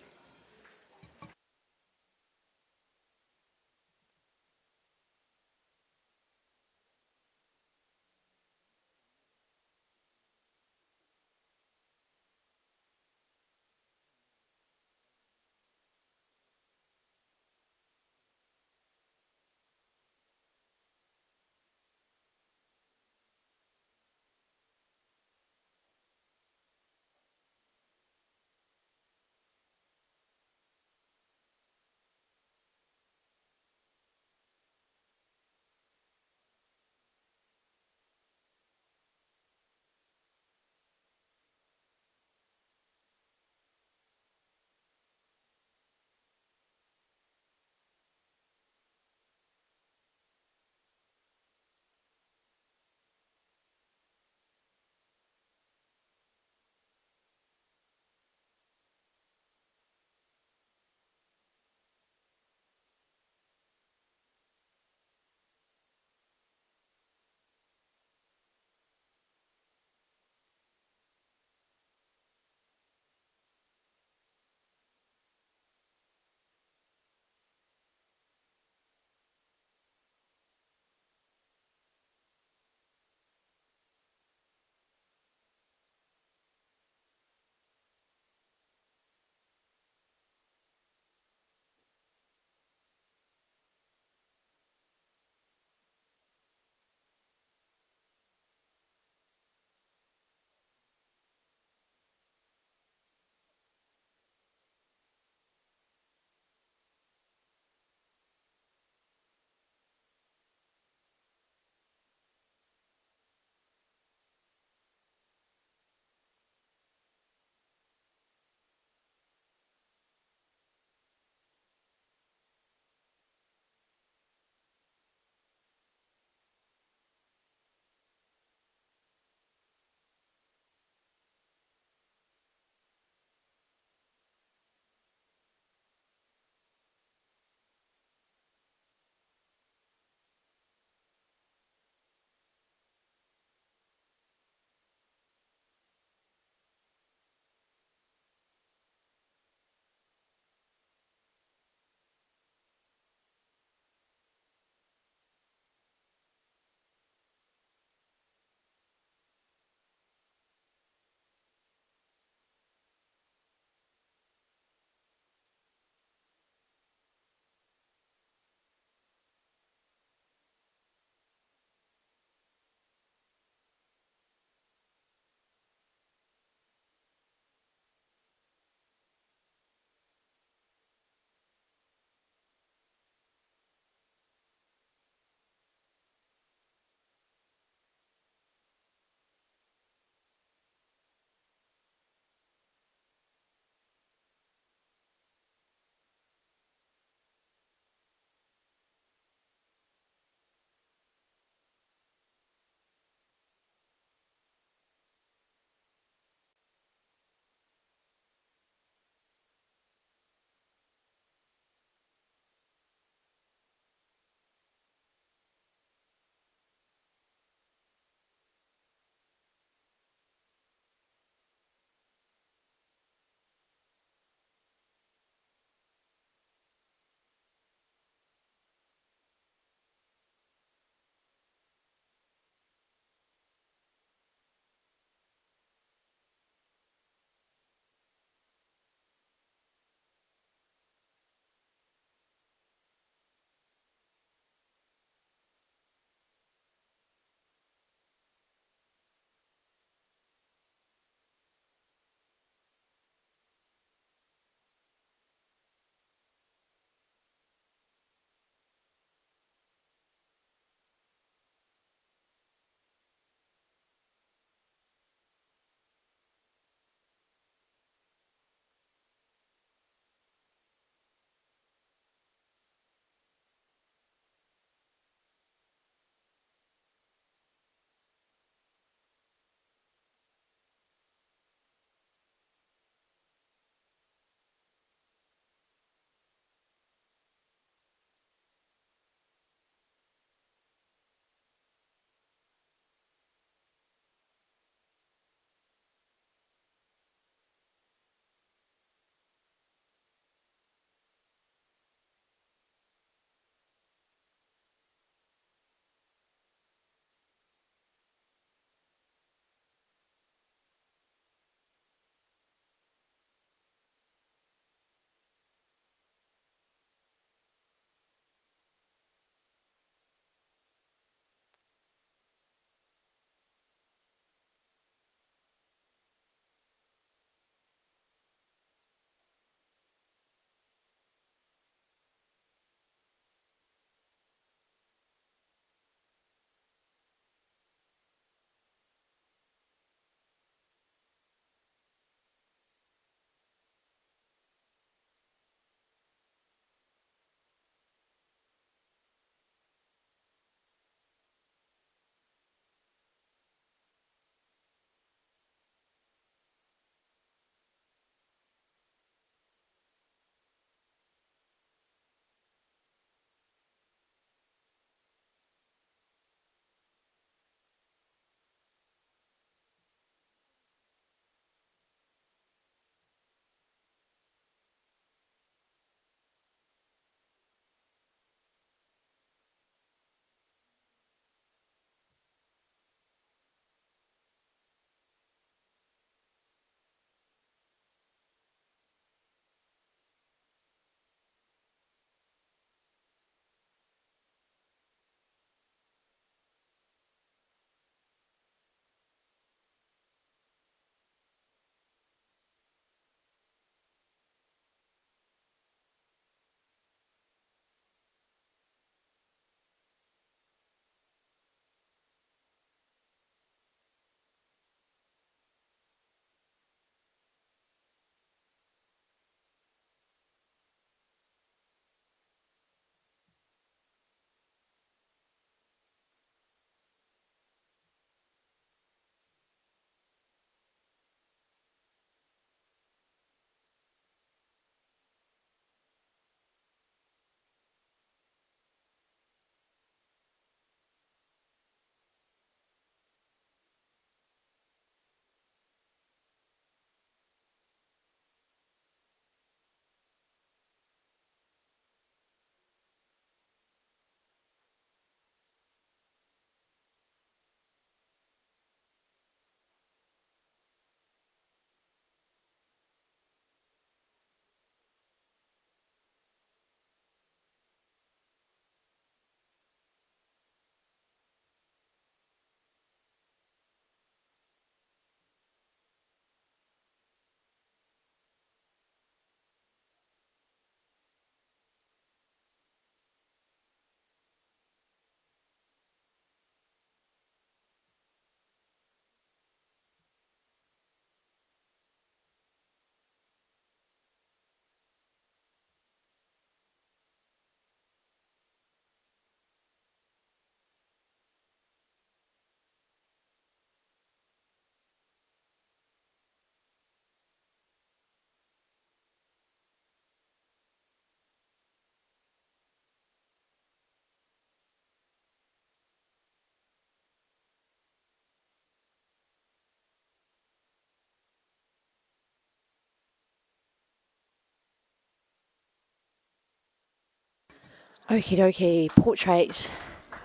Okie dokie, portrait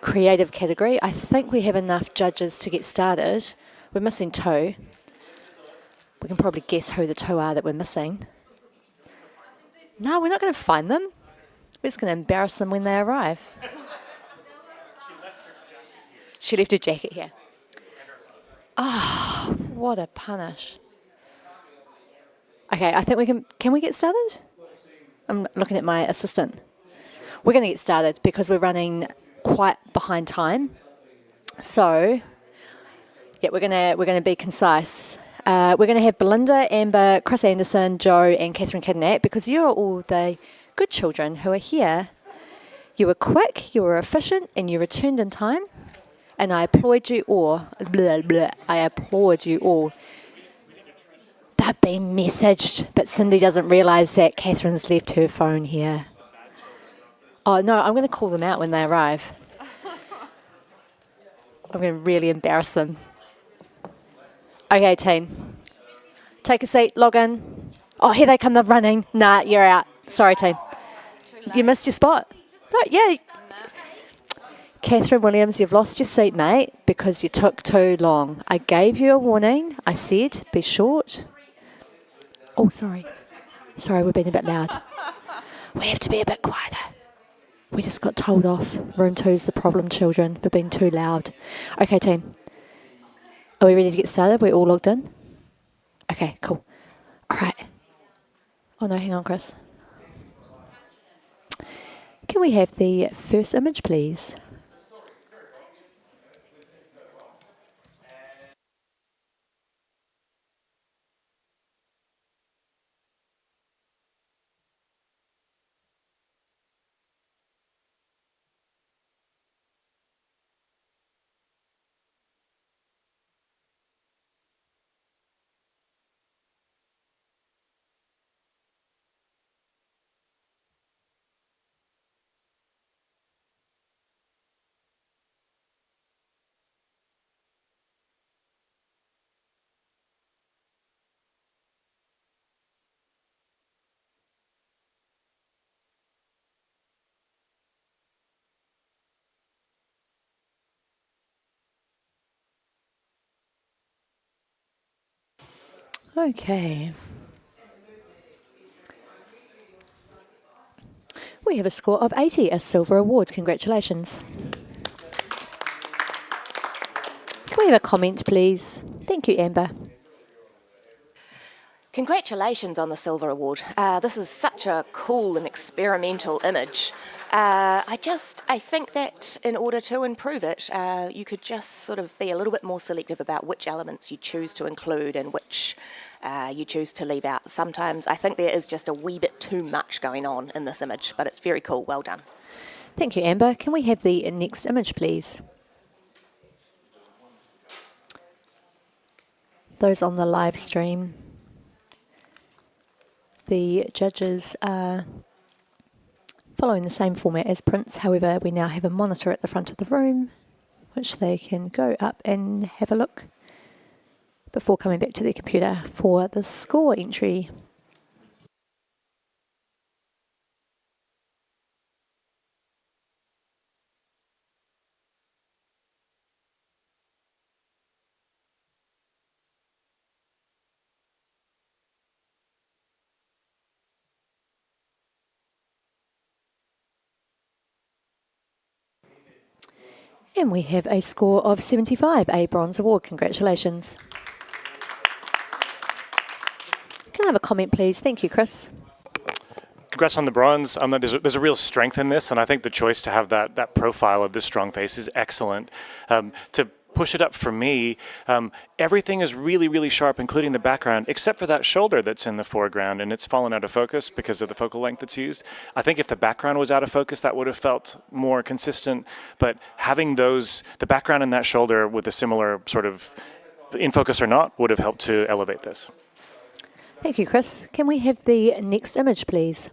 creative category. I think we have enough judges to get started. We're missing two. We can probably guess who the two are that we're missing. No, we're not going to find them. We're just going to embarrass them when they arrive. She left her jacket here. Oh, what a punish. Okay, I think we can we get started? I'm looking at my assistant. We're going to get started because we're running quite behind time. So, yeah, we're gonna be concise. We're going to have Belinda, Amber, Chris Anderson, Joe, and Catherine Kidnap because you're all the good children who are here. You were quick, you were efficient, and you returned in time. And I applaud you all. Blah, blah. I applaud you all. They've been messaged, but Cindy doesn't realise that Catherine's left her phone here. Oh, no, I'm going to call them out when they arrive. I'm going to really embarrass them. Okay, team. Take a seat, log in. Oh, here they come, they're running. Nah, you're out. Sorry, team. You missed your spot. No, yeah. Catherine Williams, you've lost your seat, mate, because you took too long. I gave you a warning. I said, be short. Oh, sorry. Sorry, we're being a bit loud. We have to be a bit quieter. We just got told off. Room 2's the problem children for being too loud. Okay, team. Are we ready to get started? We're all logged in? Okay, cool. All right. Oh, no, hang on, Chris. Can we have the first image, please? Okay. We have a score of 80, a silver award. Congratulations. Can we have a comment, please? Thank you, Amber. Congratulations on the Silver Award. This is such a cool and experimental image. I think that in order to improve it, you could just sort of be a little bit more selective about which elements you choose to include and which you choose to leave out. Sometimes I think there is just a wee bit too much going on in this image, but it's very cool. Well done. Thank you, Amber. Can we have the next image, please? Those on the live stream. The judges are following the same format as prints. However, we now have a monitor at the front of the room, which they can go up and have a look before coming back to their computer for the score entry. And we have a score of 75, a bronze award. Congratulations. Can I have a comment, please? Thank you, Chris. Congrats on the bronze. There's a real strength in this, and I think the choice to have that profile of this strong face is excellent. To push it up for me, everything is really, really sharp, including the background, except for that shoulder that's in the foreground, and it's fallen out of focus because of the focal length that's used. I think if the background was out of focus, that would have felt more consistent, but having the background and that shoulder with a similar sort of in focus or not would have helped to elevate this. Thank you, Chris. Can we have the next image, please?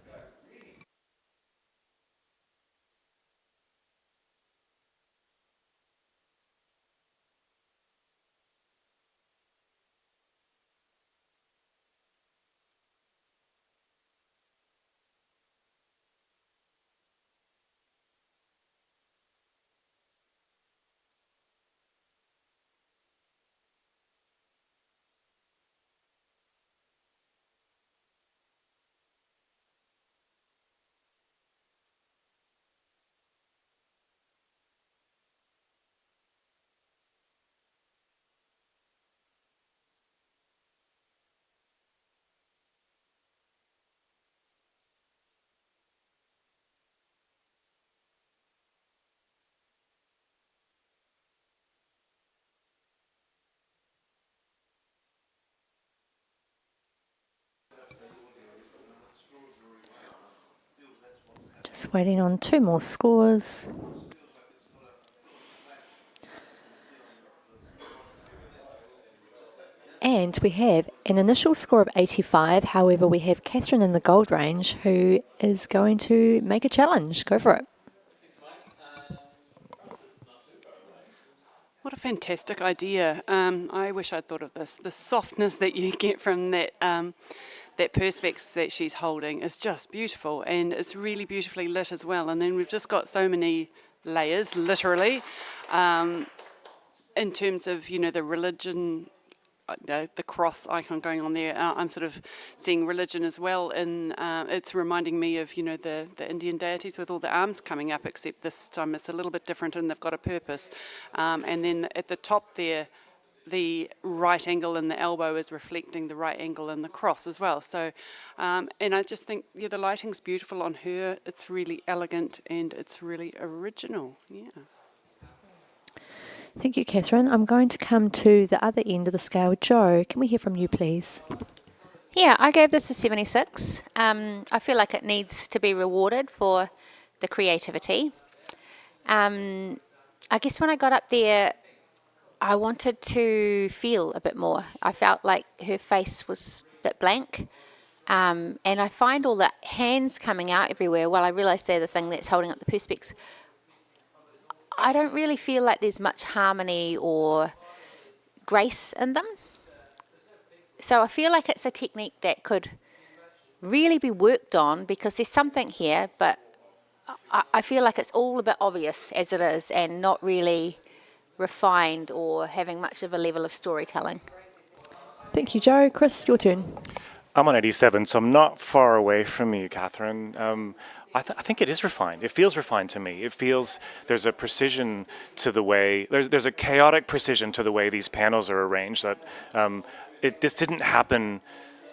Just waiting on 2 more scores. And we have an initial score of 85. However, we have Catherine in the gold range who is going to make a challenge. Go for it. What a fantastic idea. I wish I'd thought of this. The softness that you get from that that perspex that she's holding is just beautiful, and it's really beautifully lit as well. And then we've just got so many layers, literally, in terms of, you know, the religion, the cross icon going on there. I'm sort of seeing religion as well, and it's reminding me of, you know, the Indian deities with all the arms coming up, except this time it's a little bit different and they've got a purpose. And then at the top there, the right angle in the elbow is reflecting the right angle in the cross as well. So, and I just think, yeah, the lighting's beautiful on her. It's really elegant and it's really original. Yeah. Thank you, Catherine. I'm going to come to the other end of the scale. Jo, can we hear from you, please? Yeah, I gave this a 76. I feel like it needs to be rewarded for the creativity. I guess when I got up there, I wanted to feel a bit more. I felt like her face was a bit blank. And I find all the hands coming out everywhere. Well, I realise they're the thing that's holding up the perspex. I don't really feel like there's much harmony or grace in them. So I feel like it's a technique that could really be worked on, because there's something here, but I feel like it's all a bit obvious as it is and not really refined or having much of a level of storytelling. Thank you, Jo. Chris, your turn. I'm on 87, so I'm not far away from you, Catherine. I think it is refined. It feels refined to me. It feels there's a precision to the way, there's a chaotic precision to the way these panels are arranged. That this didn't happen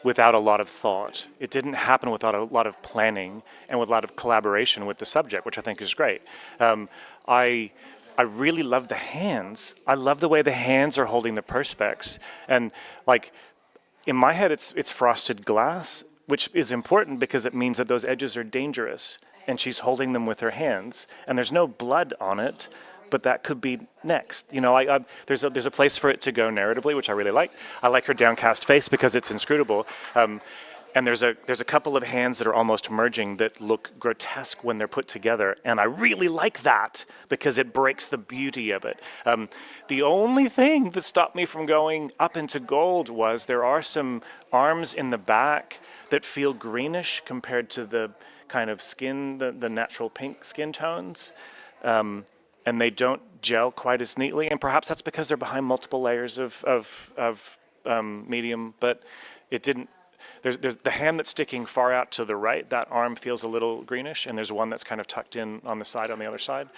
without a lot of thought. It didn't happen without a lot of planning and with a lot of collaboration with the subject, which I think is great. I really love the hands. I love the way the hands are holding the perspex. And like, in my head, it's frosted glass, which is important because it means that those edges are dangerous. And she's holding them with her hands. And there's no blood on it, but that could be next. You know, there's a place for it to go narratively, which I really like. I like her downcast face because it's inscrutable. And there's a couple of hands that are almost merging that look grotesque when they're put together. And I really like that because it breaks the beauty of it. The only thing that stopped me from going up into gold was there are some arms in the back that feel greenish compared to the kind of skin, the natural pink skin tones. And they don't gel quite as neatly. And perhaps that's because they're behind multiple layers of medium, but it didn't. There's the hand that's sticking far out to the right, that arm feels a little greenish, and there's one that's kind of tucked in on the side on the other side.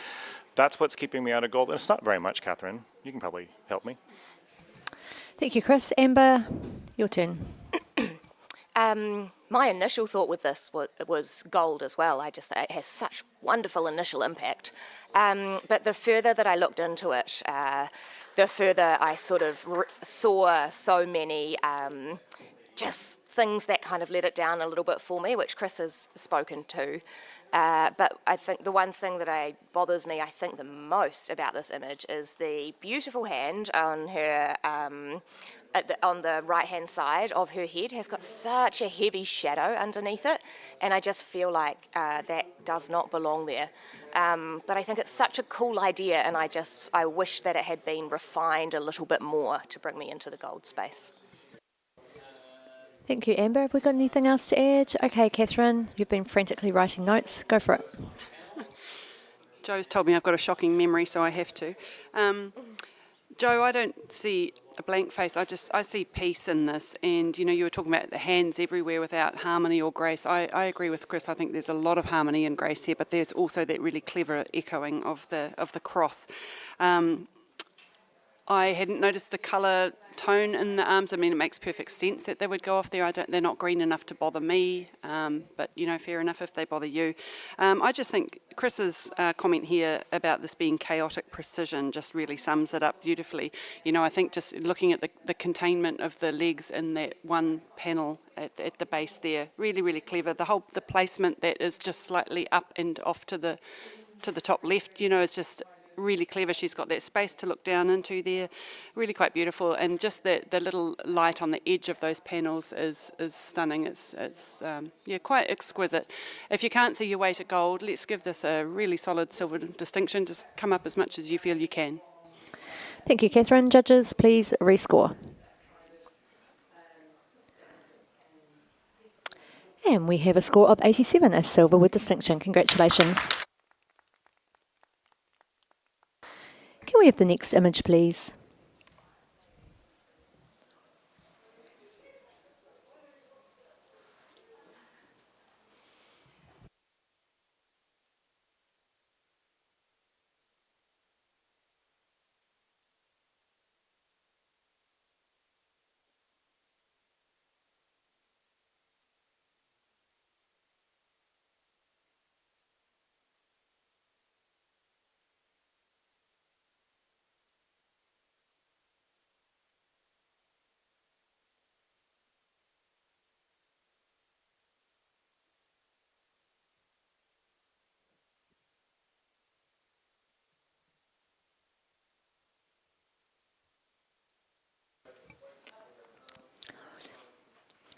That's what's keeping me out of gold. And it's not very much, Catherine. You can probably help me. Thank you, Chris. Amber, your turn. My initial thought with this was gold as well. I just think it has such wonderful initial impact. But the further that I looked into it, the further I sort of saw so many just things that kind of let it down a little bit for me, which Chris has spoken to. But I think the one thing that bothers me, I think, the most about this image is the beautiful hand on her, on the right-hand side of her head has got such a heavy shadow underneath it, and I just feel like that does not belong there. But I think it's such a cool idea, and I wish that it had been refined a little bit more to bring me into the gold space. Thank you, Amber. Have we got anything else to add? Okay, Catherine, you've been frantically writing notes. Go for it. Jo's told me I've got a shocking memory, so I have to. Jo, I don't see a blank face. I see peace in this. And, you know, you were talking about the hands everywhere without harmony or grace. I agree with Chris. I think there's a lot of harmony and grace here, but there's also that really clever echoing of the cross. I hadn't noticed the colour tone in the arms. I mean, it makes perfect sense that they would go off there. They're not green enough to bother me, but fair enough if they bother you. I just think Chris's comment here about this being chaotic precision just really sums it up beautifully. I think just looking at the containment of the legs in that one panel at the base there, really, really clever. The placement that is just slightly up and off to the top left, is just really clever. She's got that space to look down into there, really quite beautiful, and just the little light on the edge of those panels is stunning. It's quite exquisite. If you can't see your way to gold, let's give this a really solid silver distinction. Just come up as much as you feel you can. Thank you, Catherine. Judges, please rescore. And we have a score of 87, a silver with distinction. Congratulations. Can we have the next image, please?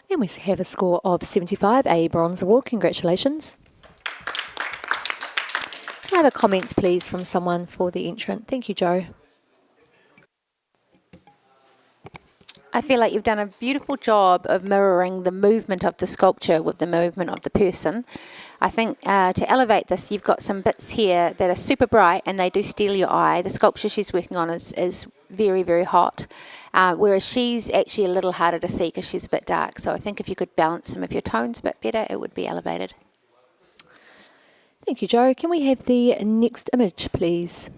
And we have a score of 75, a bronze award. Congratulations. Can I have a comment, please, from someone for the entrant? Thank you, Joe. I feel like you've done a beautiful job of mirroring the movement of the sculpture with the movement of the person. I think to elevate this, you've got some bits here that are super bright and they do steal your eye. The sculpture she's working on is very, very hot, whereas she's actually a little harder to see because she's a bit dark. So I think if you could balance some of your tones a bit better, it would be elevated. Thank you, Joe. Can we have the next image, please?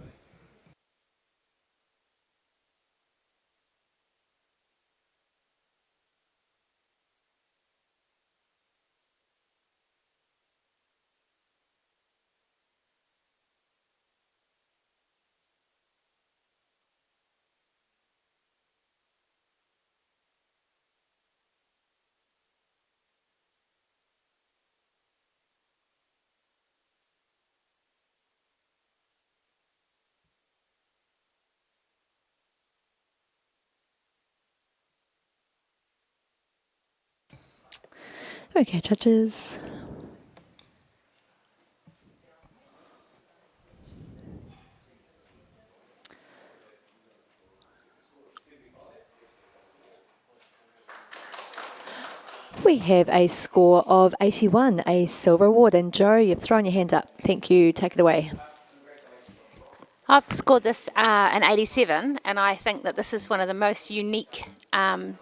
Okay, judges. We have a score of 81, a silver award. And Joe, you've thrown your hand up. Thank you. Take it away. I've scored this an 87, and I think that this is one of the most unique and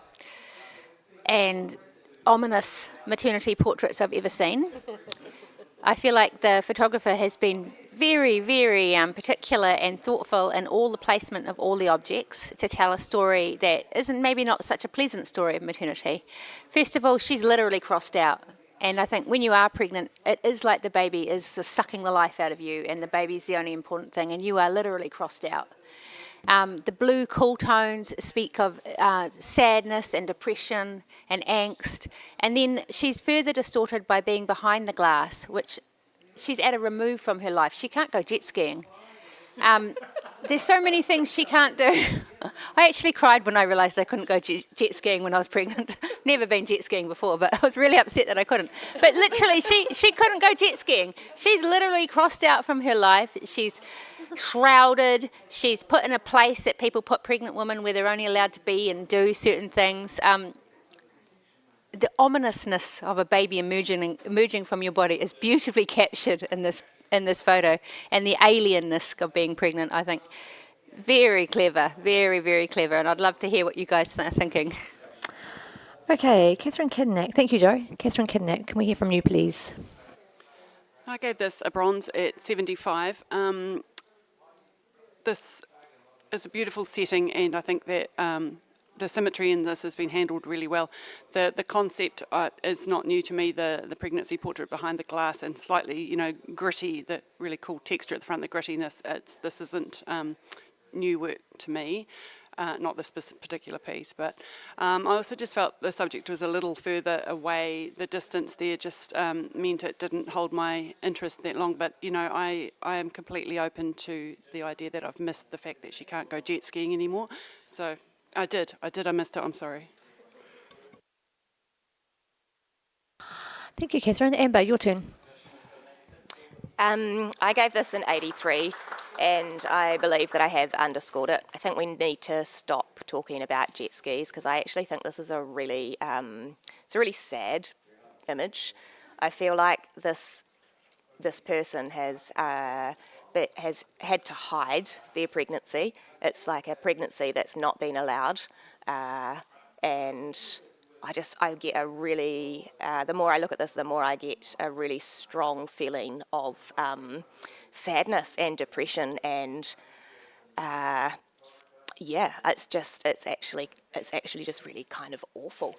ominous maternity portraits I've ever seen. I feel like the photographer has been very, very particular and thoughtful in all the placement of all the objects to tell a story that isn't maybe not such a pleasant story of maternity. First of all, she's literally crossed out. And I think when you are pregnant, it is like the baby is sucking the life out of you and the baby's the only important thing and you are literally crossed out. The blue cool tones speak of sadness and depression and angst. And then she's further distorted by being behind the glass, which she's at a remove from her life. She can't go jet skiing. There's so many things she can't do. I actually cried when I realised I couldn't go jet skiing when I was pregnant. Never been jet skiing before, but I was really upset that I couldn't. But literally, she couldn't go jet skiing. She's literally crossed out from her life. She's shrouded. She's put in a place that people put pregnant women where they're only allowed to be and do certain things. The ominousness of a baby emerging from your body is beautifully captured in this photo, and the alienness of being pregnant, I think, very clever, very, very clever, and I'd love to hear what you guys are thinking. Okay, Catherine Kidnack. Thank you, Joe. Catherine Kidnack, can we hear from you, please? I gave this a bronze at 75. This it's a beautiful setting, and I think that the symmetry in this has been handled really well. The concept is not new to me. The pregnancy portrait behind the glass and slightly, gritty. The really cool texture at the front, the grittiness. This isn't new work to me. Not this particular piece, but I also just felt the subject was a little further away. The distance there just meant it didn't hold my interest that long. But I am completely open to the idea that I've missed the fact that she can't go jet skiing anymore. So I missed it. I'm sorry. Thank you, Catherine. Amber, your turn. I gave this an 83, and I believe that I have underscored it. I think we need to stop talking about jet skis, because I actually think this is a really sad image. I feel like this person has had to hide their pregnancy. It's like a pregnancy that's not been allowed, and I get a really, the more I look at this, the more I get a really strong feeling of sadness and depression, and it's actually just really kind of awful.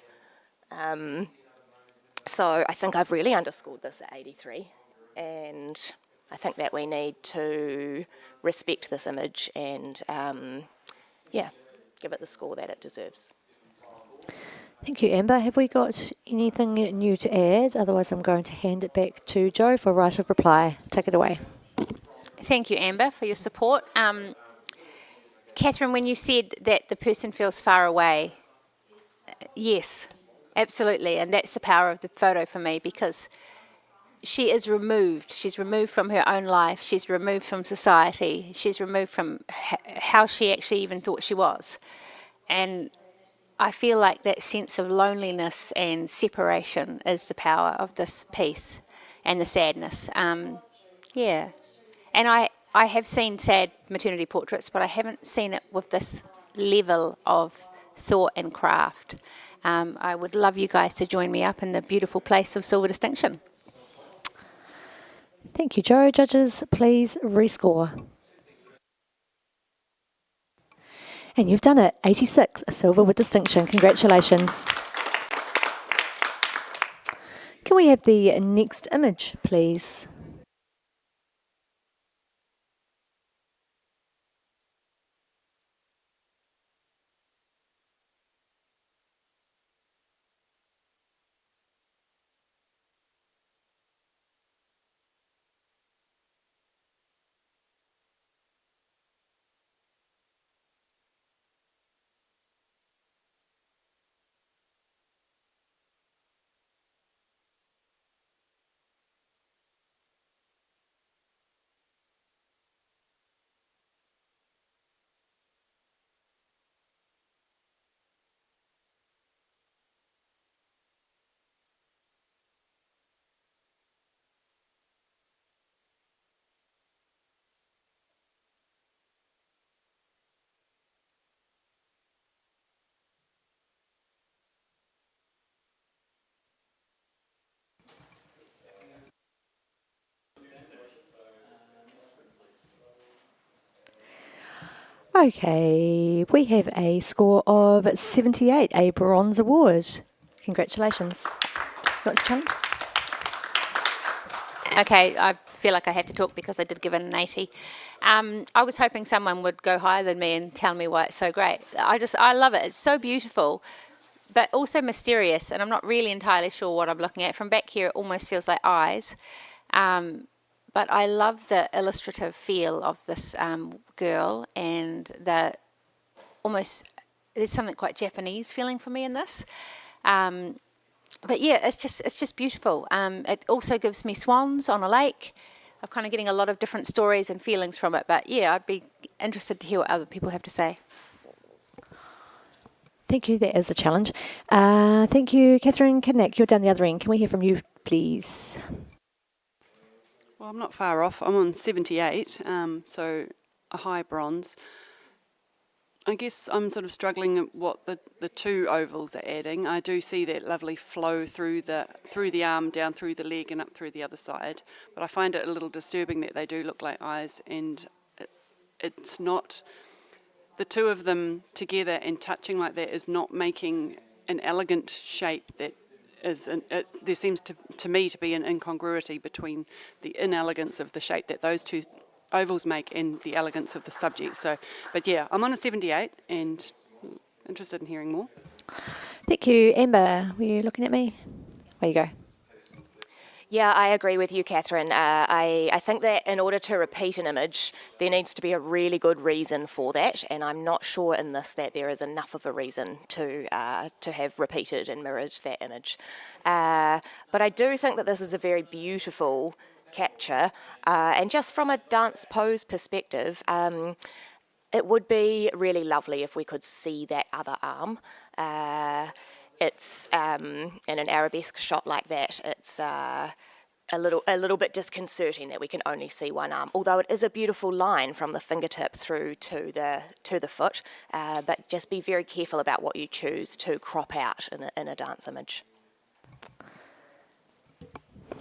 So I think I've really underscored this at 83, and I think that we need to respect this image and give it the score that it deserves. Thank you, Amber. Have we got anything new to add? Otherwise, I'm going to hand it back to Jo for right of reply. Take it away. Thank you, Amber, for your support. Catherine, when you said that the person feels far away, yes, absolutely. And that's the power of the photo for me, because she is removed. She's removed from her own life. She's removed from society. She's removed from how she actually even thought she was. And I feel like that sense of loneliness and separation is the power of this piece, and the sadness. And I have seen sad maternity portraits, but I haven't seen it with this level of thought and craft. I would love you guys to join me up in the beautiful place of Silver Distinction. Thank you, Jo. Judges, please rescore. And you've done it. 86, a silver with distinction. Congratulations. Can we have the next image, please? Okay, we have a score of 78, a bronze award. Congratulations. Got to challenge? Okay, I feel like I have to talk because I did give it an 80. I was hoping someone would go higher than me and tell me why it's so great. I love it. It's so beautiful, but also mysterious, and I'm not really entirely sure what I'm looking at. From back here, it almost feels like eyes. But I love the illustrative feel of this girl, and there's something quite Japanese feeling for me in this. But yeah, it's just beautiful. It also gives me swans on a lake. I'm kind of getting a lot of different stories and feelings from it. But yeah, I'd be interested to hear what other people have to say. Thank you. That is a challenge. Thank you, Catherine Kidnack. You're down the other end. Can we hear from you, please? Well, I'm not far off. I'm on 78, so a high bronze. I guess I'm sort of struggling at what the two ovals are adding. I do see that lovely flow through the arm, down through the leg and up through the other side, but I find it a little disturbing that they do look like eyes, and it's not the two of them together and touching like that is not making an elegant shape that is, there seems to me to be an incongruity between the inelegance of the shape that those two ovals make and the elegance of the subject. So, but yeah, I'm on a 78 and interested in hearing more. Thank you. Amber, were you looking at me? There you go. Yeah, I agree with you, Catherine. I think that in order to repeat an image, there needs to be a really good reason for that, and I'm not sure in this that there is enough of a reason to have repeated and mirrored that image. But I do think that this is a very beautiful capture, and just from a dance pose perspective, it would be really lovely if we could see that other arm. It's in an arabesque shot like that. It's a little bit disconcerting that we can only see one arm. Although it is a beautiful line from the fingertip through to the foot, but just be very careful about what you choose to crop out in a dance image.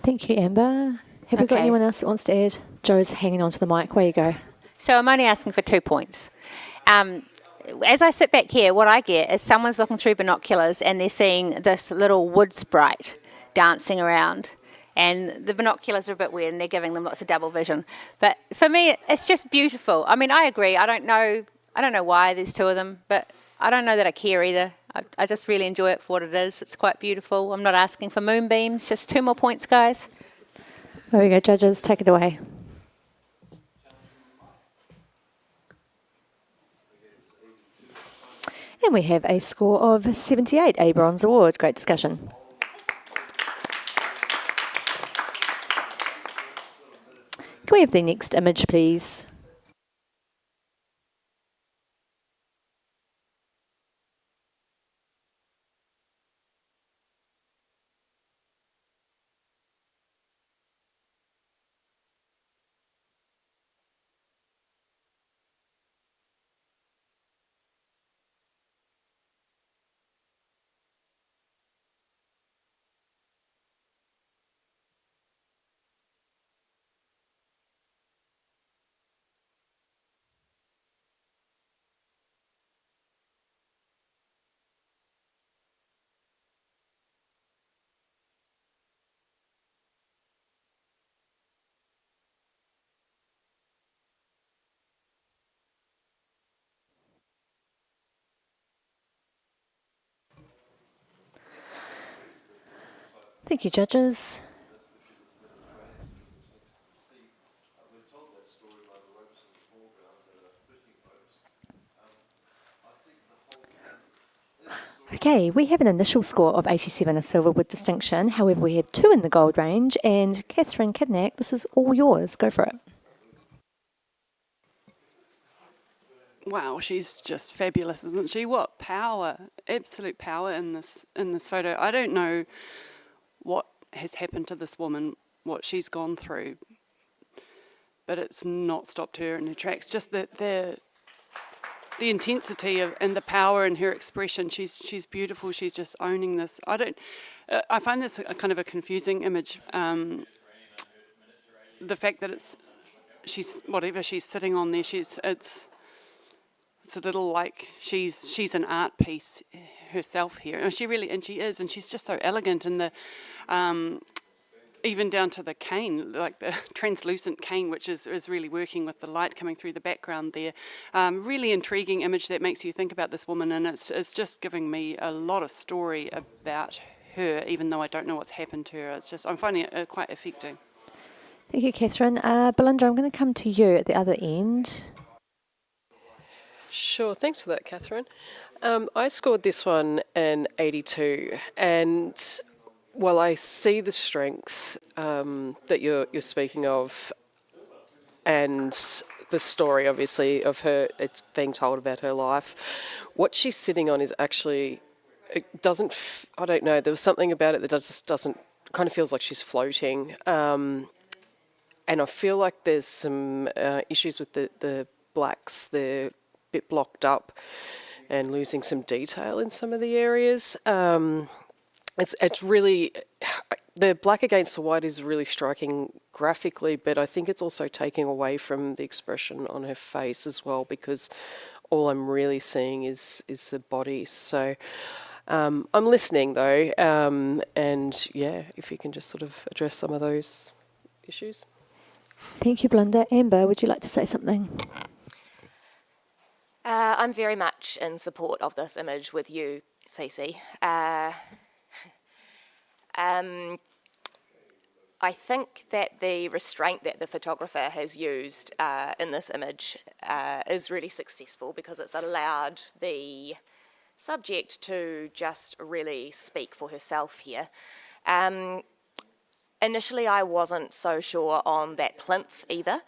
Thank you, Amber. Have we got Okay. anyone else that wants to add? Joe's hanging on to the mic. Where you go? So I'm only asking for 2 points. As I sit back here, what I get is someone's looking through binoculars and they're seeing this little wood sprite dancing around. And the binoculars are a bit weird and they're giving them lots of double vision. But for me, it's just beautiful. I mean, I agree. I don't know why there's two of them, but I don't know that I care either. I just really enjoy it for what it is. It's quite beautiful. I'm not asking for moonbeams. Just 2 more points, guys. There we go, judges. Take it away. And we have a score of 78, a bronze award. Great discussion. Can we have the next image, please? Thank you, judges. Okay, we have an initial score of 87, a silver with distinction. However, we have 2 in the gold range. And Catherine Kidnack, this is all yours. Go for it. Wow, she's just fabulous, isn't she? What power, absolute power in this photo. I don't know what has happened to this woman, what she's gone through, but it's not stopped her in her tracks. Just the intensity and the power in her expression. She's beautiful. She's just owning this. I find this a kind of a confusing image. The fact that she's whatever she's sitting on there. It's a little like she's an art piece herself here. And she is, and she's just so elegant in the even down to the cane, like the translucent cane, which is really working with the light coming through the background there. Really intriguing image that makes you think about this woman, and it's just giving me a lot of story about her, even though I don't know what's happened to her. I'm finding it quite affecting. Thank you, Catherine. Belinda, I'm going to come to you at the other end. Sure, thanks for that, Catherine. I scored this one an 82, and while I see the strength that you're speaking of, and the story, obviously, of her, it's being told about her life, what she's sitting on is actually, it doesn't, I don't know, there was something about it that doesn't, kind of feels like she's floating, and I feel like there's some issues with the blacks, they're bit blocked up and losing some detail in some of the areas. It's really, the black against the white is really striking graphically, but I think it's also taking away from the expression on her face as well, because all I'm really seeing is the body. So I'm listening though, and yeah, if you can just sort of address some of those issues. Thank you, Belinda. Amber, would you like to say something? I'm very much in support of this image with you, Cece. I think that the restraint that the photographer has used in this image is really successful because it's allowed the subject to just really speak for herself here. Initially, I wasn't so sure on that plinth either.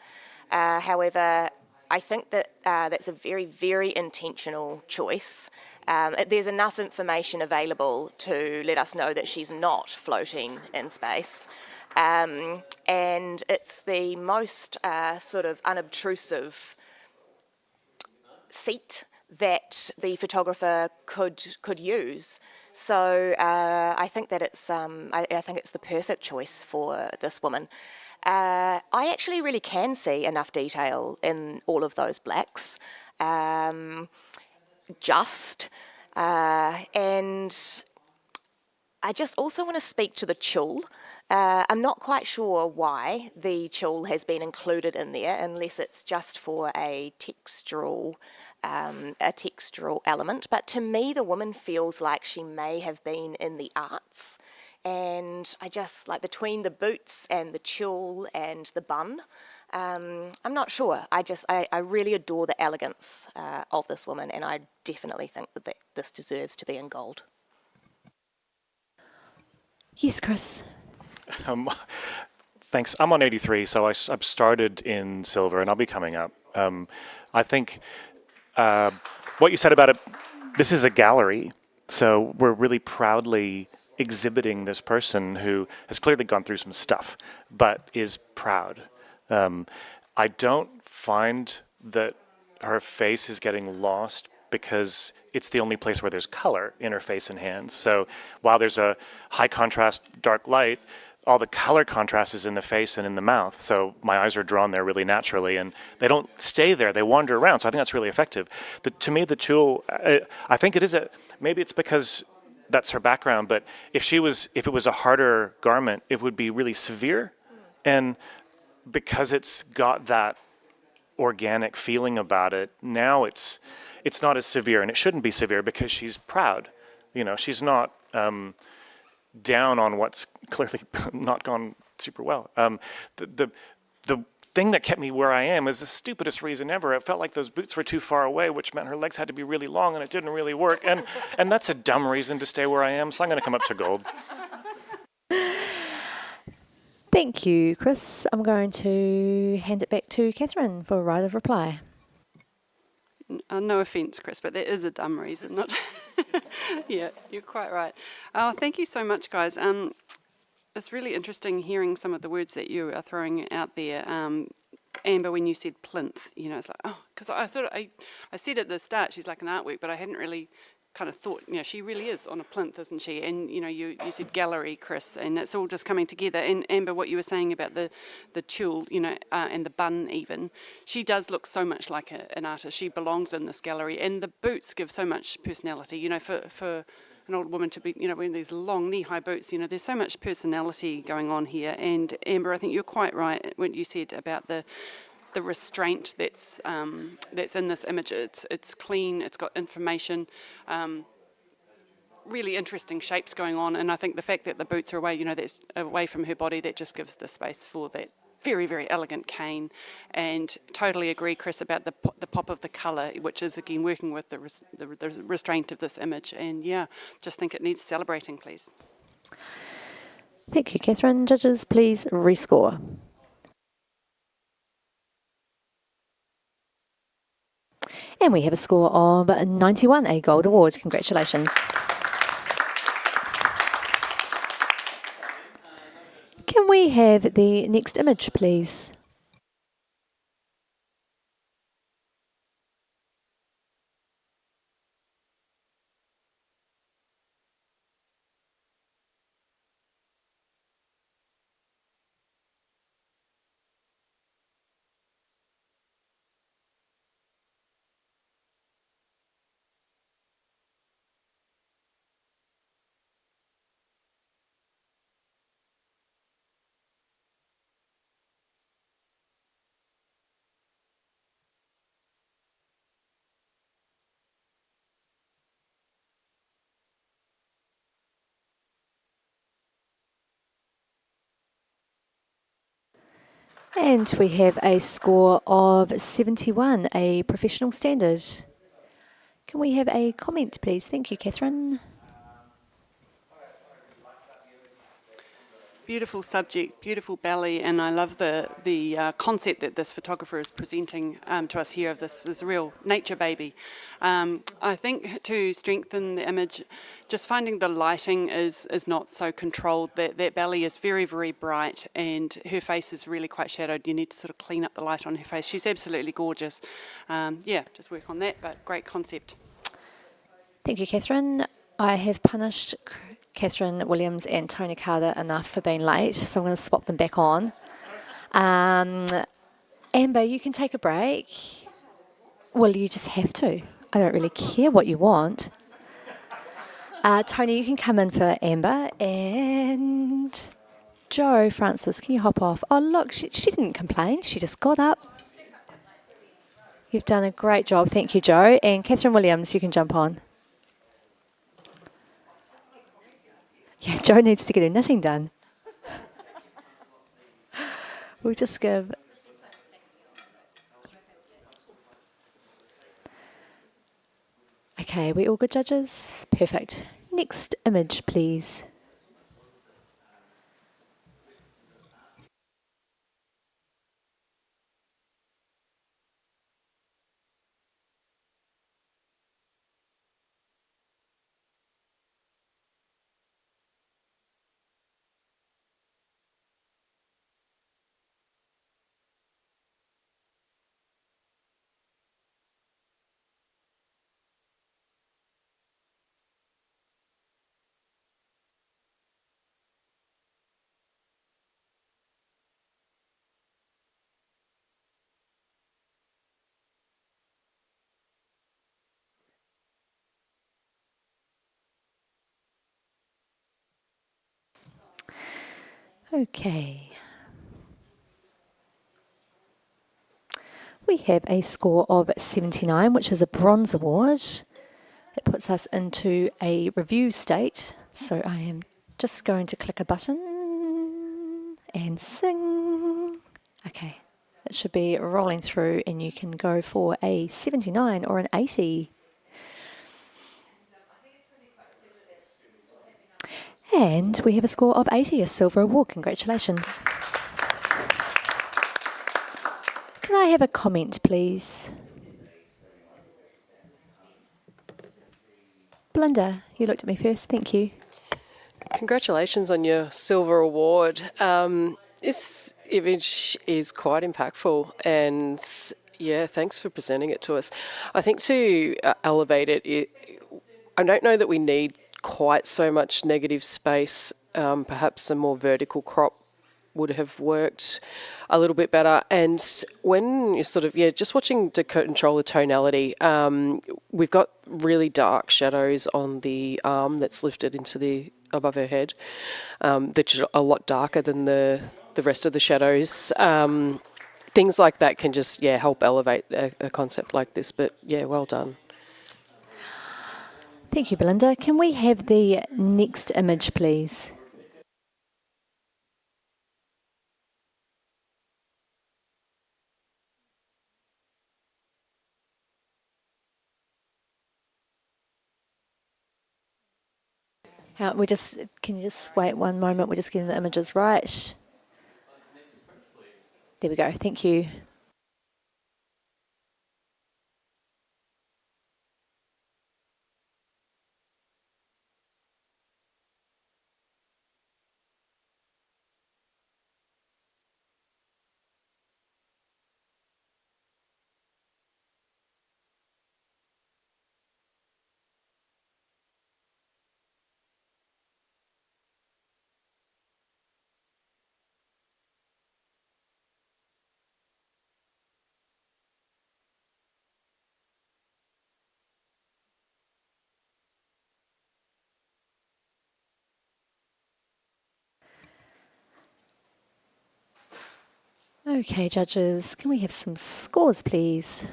However, I think that that's a very, very intentional choice. There's enough information available to let us know that she's not floating in space. And it's the most sort of unobtrusive seat that the photographer could use. So I think that it's I think it's the perfect choice for this woman. I actually really can see enough detail in all of those blacks. And I just also want to speak to the tulle. I'm not quite sure why the tulle has been included in there, unless it's just for a textural element. But to me, the woman feels like she may have been in the arts. And I just, like, between the boots and the tulle and the bun, I'm not sure. I really adore the elegance of this woman, and I definitely think that this deserves to be in gold. Yes, Chris. Thanks. I'm on 83, so I've started in silver, and I'll be coming up. I think what you said about it, this is a gallery, so we're really proudly exhibiting this person who has clearly gone through some stuff, but is proud. I don't find that her face is getting lost because it's the only place where there's color in her face and hands. So while there's a high contrast dark light, all the color contrast is in the face and in the mouth. So my eyes are drawn there really naturally, and they don't stay there. They wander around. So I think that's really effective. To me, the tulle, I think it is maybe it's because that's her background, but if it was a harder garment, it would be really severe. And because it's got that organic feeling about it, now it's not as severe, and it shouldn't be severe because she's proud. You know, she's not down on what's clearly not gone super well. The thing that kept me where I am is the stupidest reason ever. It felt like those boots were too far away, which meant her legs had to be really long, and it didn't really work. And that's a dumb reason to stay where I am, so I'm going to come up to gold. Thank you, Chris. I'm going to hand it back to Catherine for a right of reply. No offence, Chris, but there is a dumb reason, not. Yeah, you're quite right. Oh, thank you so much, guys. It's really interesting hearing some of the words that you are throwing out there. Amber, when you said plinth, you know, it's like, oh, because I said at the start she's like an artwork, but I hadn't really kind of thought, you know, she really is on a plinth, isn't she? And, you know, you said gallery, Chris, and it's all just coming together. And Amber, what you were saying about the tulle, you know, and the bun even, she does look so much like an artist. She belongs in this gallery, and the boots give so much personality, you know, for an old woman to be, you know, wearing these long knee-high boots, you know, there's so much personality going on here. And Amber, I think you're quite right when you said about the restraint that's in this image. It's clean, it's got information, really interesting shapes going on, and I think the fact that the boots are away, you know, that's away from her body, that just gives the space for that very, very elegant cane. And totally agree, Chris, about the pop of the colour, which is again working with the restraint of this image. And yeah, just think it needs celebrating, please. Thank you, Catherine. Judges, please rescore. And we have a score of 91, a gold award. Congratulations. Can we have the next image, please? And we have a score of 71, a professional standard. Can we have a comment, please? Thank you, Catherine. Beautiful subject, beautiful belly, and I love the concept that this photographer is presenting to us here of this real nature baby. I think to strengthen the image, just finding the lighting is not so controlled. That belly is very, very bright, and her face is really quite shadowed. You need to sort of clean up the light on her face. She's absolutely gorgeous. Yeah, just work on that, but great concept. Thank you, Catherine. I have punished Catherine Williams and Tony Carter enough for being late, so I'm going to swap them back on. Amber, you can take a break. Well, you just have to. I don't really care what you want. Tony, you can come in for Amber. And Jo Francis, can you hop off? Oh, look, she didn't complain. She just got up. You've done a great job. Thank you, Jo. And Catherine Williams, you can jump on. Yeah, Jo needs to get her knitting done. We'll just give... Okay, we all good, judges? Perfect. Next image, please. Okay. We have a score of 79, which is a bronze award. That puts us into a review state. So I am just going to click a button and sing. Okay, it should be rolling through and you can go for a 79 or an 80. And we have a score of 80, a silver award. Congratulations. Can I have a comment, please? Belinda, you looked at me first. Thank you. Congratulations on your silver award. This image is quite impactful, and yeah, thanks for presenting it to us. I think to elevate it, I don't know that we need quite so much negative space. Perhaps a more vertical crop would have worked a little bit better. And when you're sort of, just watching to control the tonality, we've got really dark shadows on the arm that's lifted into above her head, that's a lot darker than the rest of the shadows. Things like that can just, help elevate a concept like this. But yeah, well done. Thank you, Belinda. Can we have the next image, please? Can you just wait one moment? We're just getting the images right. There we go. Thank you. Okay, judges, can we have some scores, please?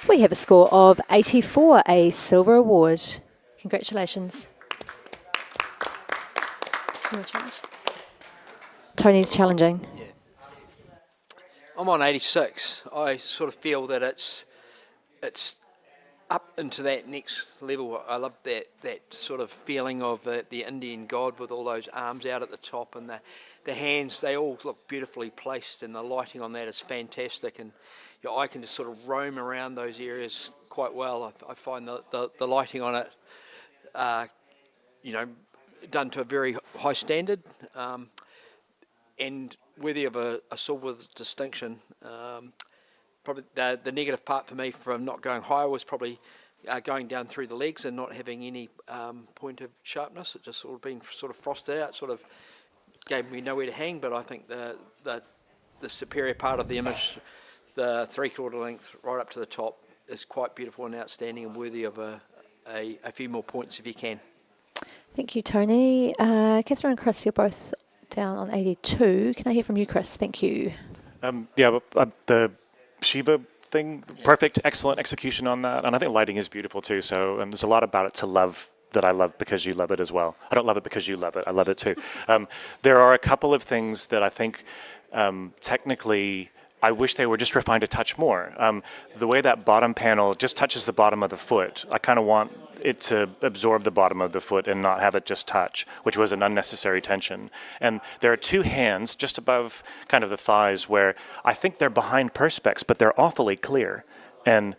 We have a score of 84, a silver award. Congratulations. You want to challenge? Tony's challenging. I'm on 86. I sort of feel that it's up into that next level. I love that sort of feeling of the Indian god with all those arms out at the top and the hands. They all look beautifully placed, and the lighting on that is fantastic. And your eye can just sort of roam around those areas quite well. I find the lighting on it, done to a very high standard, and worthy of a silver distinction. Probably the negative part for me from not going higher was probably going down through the legs and not having any point of sharpness. It just sort of been sort of frosted out, sort of gave me nowhere to hang. But I think the superior part of the image, the 3/4 length right up to the top, is quite beautiful and outstanding and worthy of a few more points if you can. Thank you, Tony. Catherine and Chris, you're both down on 82. Can I hear from you, Chris? Thank you. The Shiva thing, perfect, excellent execution on that. And I think lighting is beautiful too. So there's a lot about it to love that I love because you love it as well. I don't love it because you love it. I love it too. There are a couple of things that I think technically I wish they were just refined a touch more. The way that bottom panel just touches the bottom of the foot, I kind of want it to absorb the bottom of the foot and not have it just touch, which was an unnecessary tension. And there are two hands just above kind of the thighs where I think they're behind perspex, but they're awfully clear. And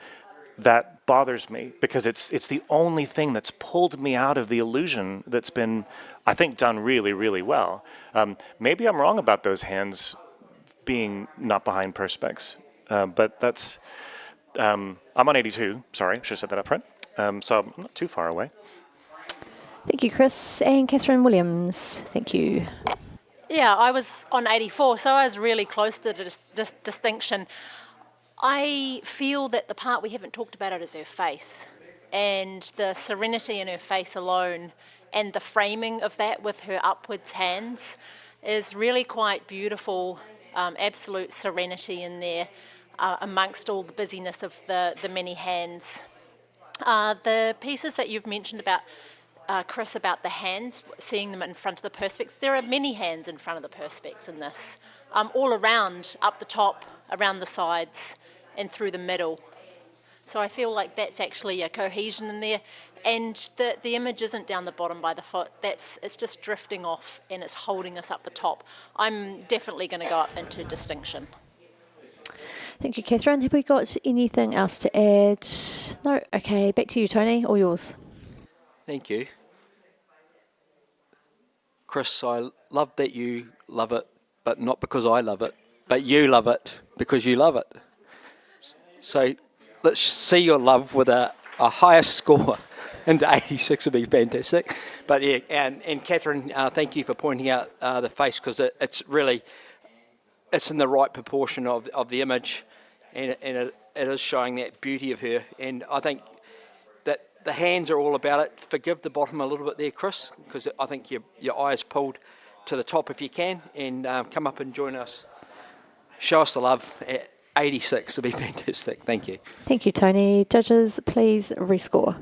that bothers me because it's the only thing that's pulled me out of the illusion that's been, I think, done really, really well. Maybe I'm wrong about those hands being not behind perspex, but that's, I'm on 82, sorry, should have said that up front. So I'm not too far away. Thank you, Chris. And Catherine Williams, thank you. Yeah, I was on 84, so I was really close to the distinction. I feel that the part we haven't talked about it is her face, and the serenity in her face alone and the framing of that with her upwards hands is really quite beautiful. Absolute serenity in there amongst all the busyness of the many hands. The pieces that you've mentioned about, Chris, about the hands, seeing them in front of the perspex, there are many hands in front of the perspex in this, all around, up the top, around the sides, and through the middle. So I feel like that's actually a cohesion in there, and the image isn't down the bottom by the foot. It's just drifting off, and it's holding us up the top. I'm definitely going to go up into distinction. Thank you, Catherine. Have we got anything else to add? No? Okay, back to you, Tony. All yours. Thank you. Chris, I love that you love it, but not because I love it, but you love it because you love it. So let's see your love with a higher score into 86 would be fantastic. But yeah, and Catherine, thank you for pointing out the face, because it's really, it's in the right proportion of the image, and it is showing that beauty of her. And I think that the hands are all about it. Forgive the bottom a little bit there, Chris, because I think your eyes pulled to the top if you can, and come up and join us. Show us the love at 86 to be fantastic. Thank you. Thank you, Tony. Judges, please rescore.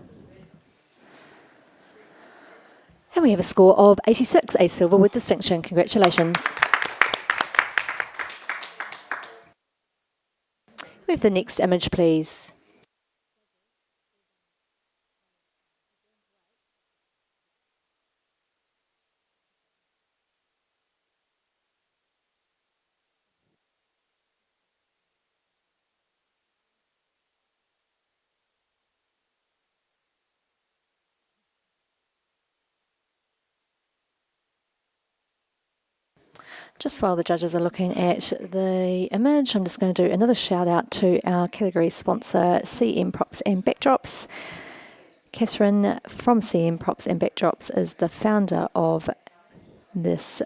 And we have a score of 86, a silver with distinction. Congratulations. We have the next image, please. Just while the judges are looking at the image, I'm just going to do another shout out to our category sponsor, CM Props and Backdrops. Catherine from CM Props and Backdrops is the founder of this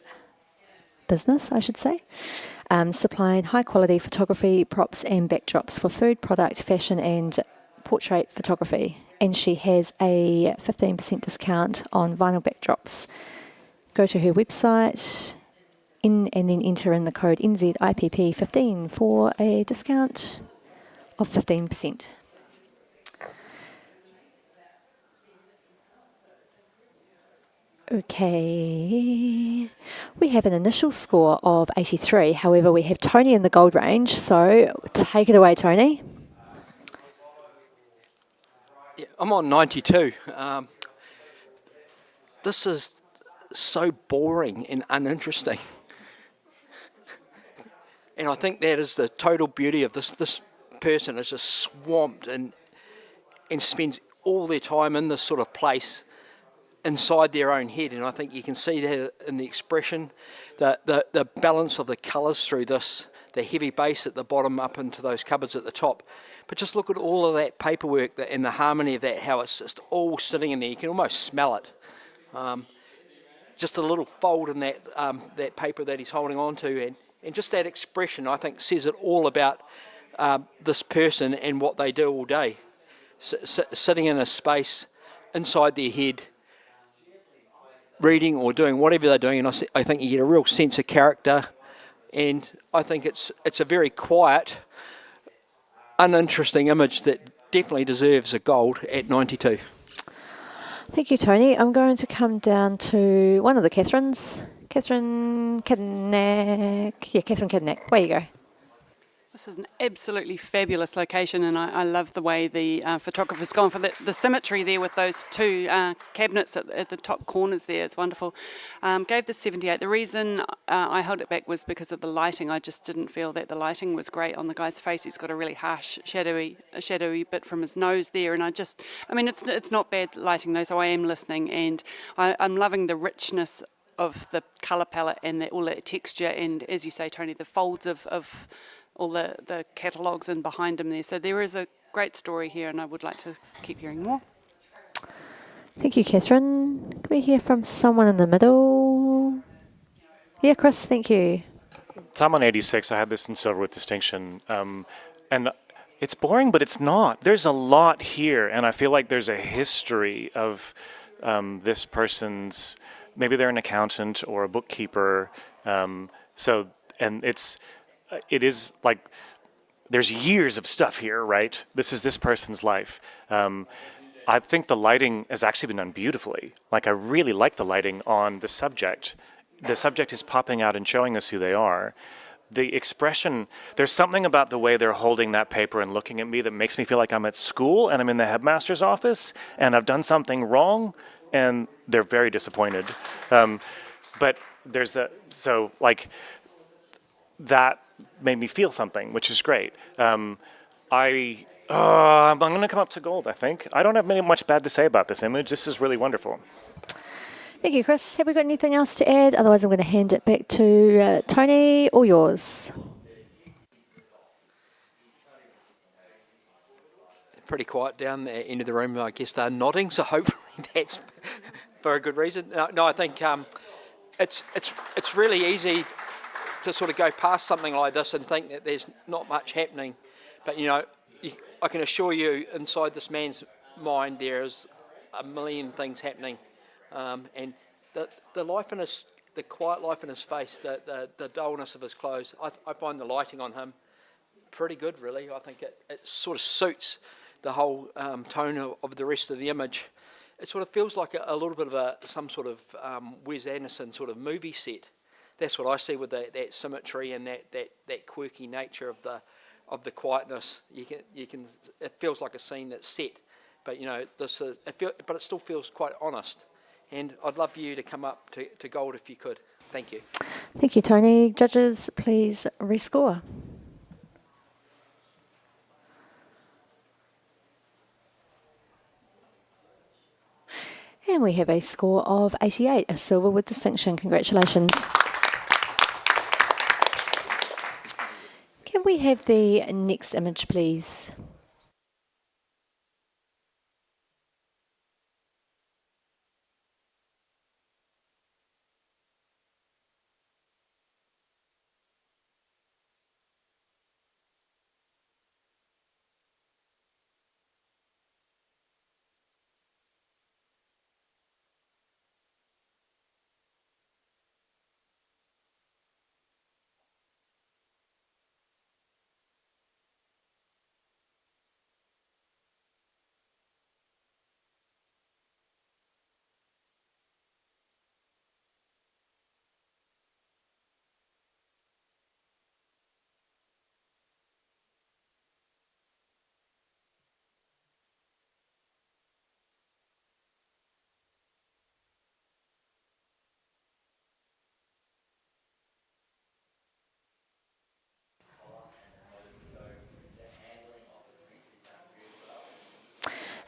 business, I should say, supplying high quality photography, props and backdrops for food, product, fashion and portrait photography. And she has a 15% discount on vinyl backdrops. Go to her website and then enter in the code NZIPP15 for a discount of 15%. Okay. We have an initial score of 83. However, we have Tony in the gold range. So take it away, Tony. Yeah, I'm on 92. This is so boring and uninteresting. And I think that is the total beauty of this person is just swamped and spends all their time in this sort of place inside their own head. And I think you can see that in the expression, the balance of the colours through this, the heavy base at the bottom up into those cupboards at the top. But just look at all of that paperwork and the harmony of that, how it's just all sitting in there. You can almost smell it. Just a little fold in that paper that he's holding on to, and just that expression, I think, says it all about this person and what they do all day. Sitting in a space inside their head, reading or doing whatever they're doing, and I think you get a real sense of character, and I think it's a very quiet, uninteresting image that definitely deserves a gold at 92. Thank you, Tony. I'm going to come down to one of the Catherines. Catherine Kidnack. Yeah, Catherine Kidnack. Away you go. This is an absolutely fabulous location, and I love the way the photographer's gone for the symmetry there with those two cabinets at the top corners there. It's wonderful. Gave this 78. The reason I held it back was because of the lighting. I just didn't feel that the lighting was great on the guy's face. He's got a really harsh, shadowy bit from his nose there, and it's not bad lighting though, so I am listening, and I'm loving the richness of the colour palette and all that texture, and as you say, Tony, the folds of all the catalogues and behind him there. So there is a great story here, and I would like to keep hearing more. Thank you, Catherine. Can we hear from someone in the middle? Yeah, Chris, thank you. So I'm on 86. I had this in silver with distinction. And it's boring, but it's not. There's a lot here, and I feel like there's a history of this person's, maybe they're an accountant or a bookkeeper. It is like there's years of stuff here, right? This is this person's life. I think the lighting has actually been done beautifully. Like, I really like the lighting on the subject. The subject is popping out and showing us who they are. The expression, there's something about the way they're holding that paper and looking at me that makes me feel like I'm at school and I'm in the headmaster's office and I've done something wrong, and they're very disappointed. But there's that made me feel something, which is great. I'm going to come up to gold, I think. I don't have much bad to say about this image. This is really wonderful. Thank you, Chris. Have we got anything else to add? Otherwise, I'm going to hand it back to Tony, or yours. Pretty quiet down the end of the room. I guess they're nodding, so hopefully that's for a good reason. No, I think it's really easy to sort of go past something like this and think that there's not much happening. But, I can assure you, inside this man's mind, there is a million things happening. And the life in the quiet life in his face, the dullness of his clothes, I find the lighting on him pretty good, really. I think it sort of suits the whole tone of the rest of the image. It sort of feels like a little bit of some sort of Wes Anderson sort of movie set. That's what I see with that symmetry and that quirky nature of the quietness. You can it feels like a scene that's set, but but it still feels quite honest. And I'd love for you to come up to gold if you could. Thank you. Thank you, Tony. Judges, please rescore. And we have a score of 88, a silver with distinction. Congratulations. Can we have the next image, please?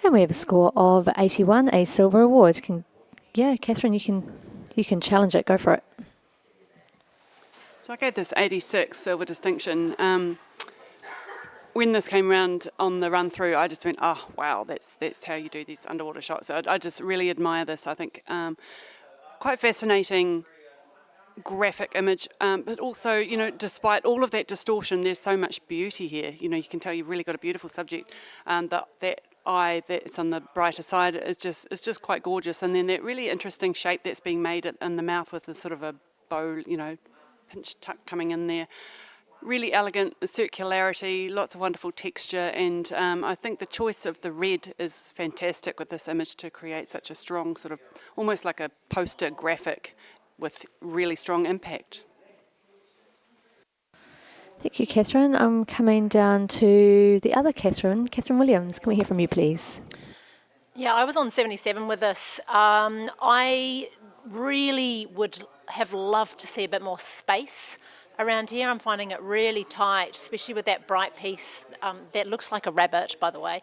And we have a score of 81, a silver award. Yeah, Catherine, you can challenge it. Go for it. So I gave this 86 silver distinction. When this came around on the run through, I just went, oh wow, that's how you do these underwater shots. So I just really admire this. I think quite fascinating graphic image, but also, you know, despite all of that distortion, there's so much beauty here. You know, you can tell you've really got a beautiful subject. That eye that's on the brighter side is just quite gorgeous. And then that really interesting shape that's being made in the mouth with a sort of a bow, you know, pinch tuck coming in there. Really elegant, the circularity, lots of wonderful texture, and I think the choice of the red is fantastic with this image to create such a strong sort of, almost like a poster graphic with really strong impact. Thank you, Catherine. I'm coming down to the other Catherine Williams. Can we hear from you, please? Yeah, I was on 77 with this. I really would have loved to see a bit more space around here. I'm finding it really tight, especially with that bright piece that looks like a rabbit, by the way,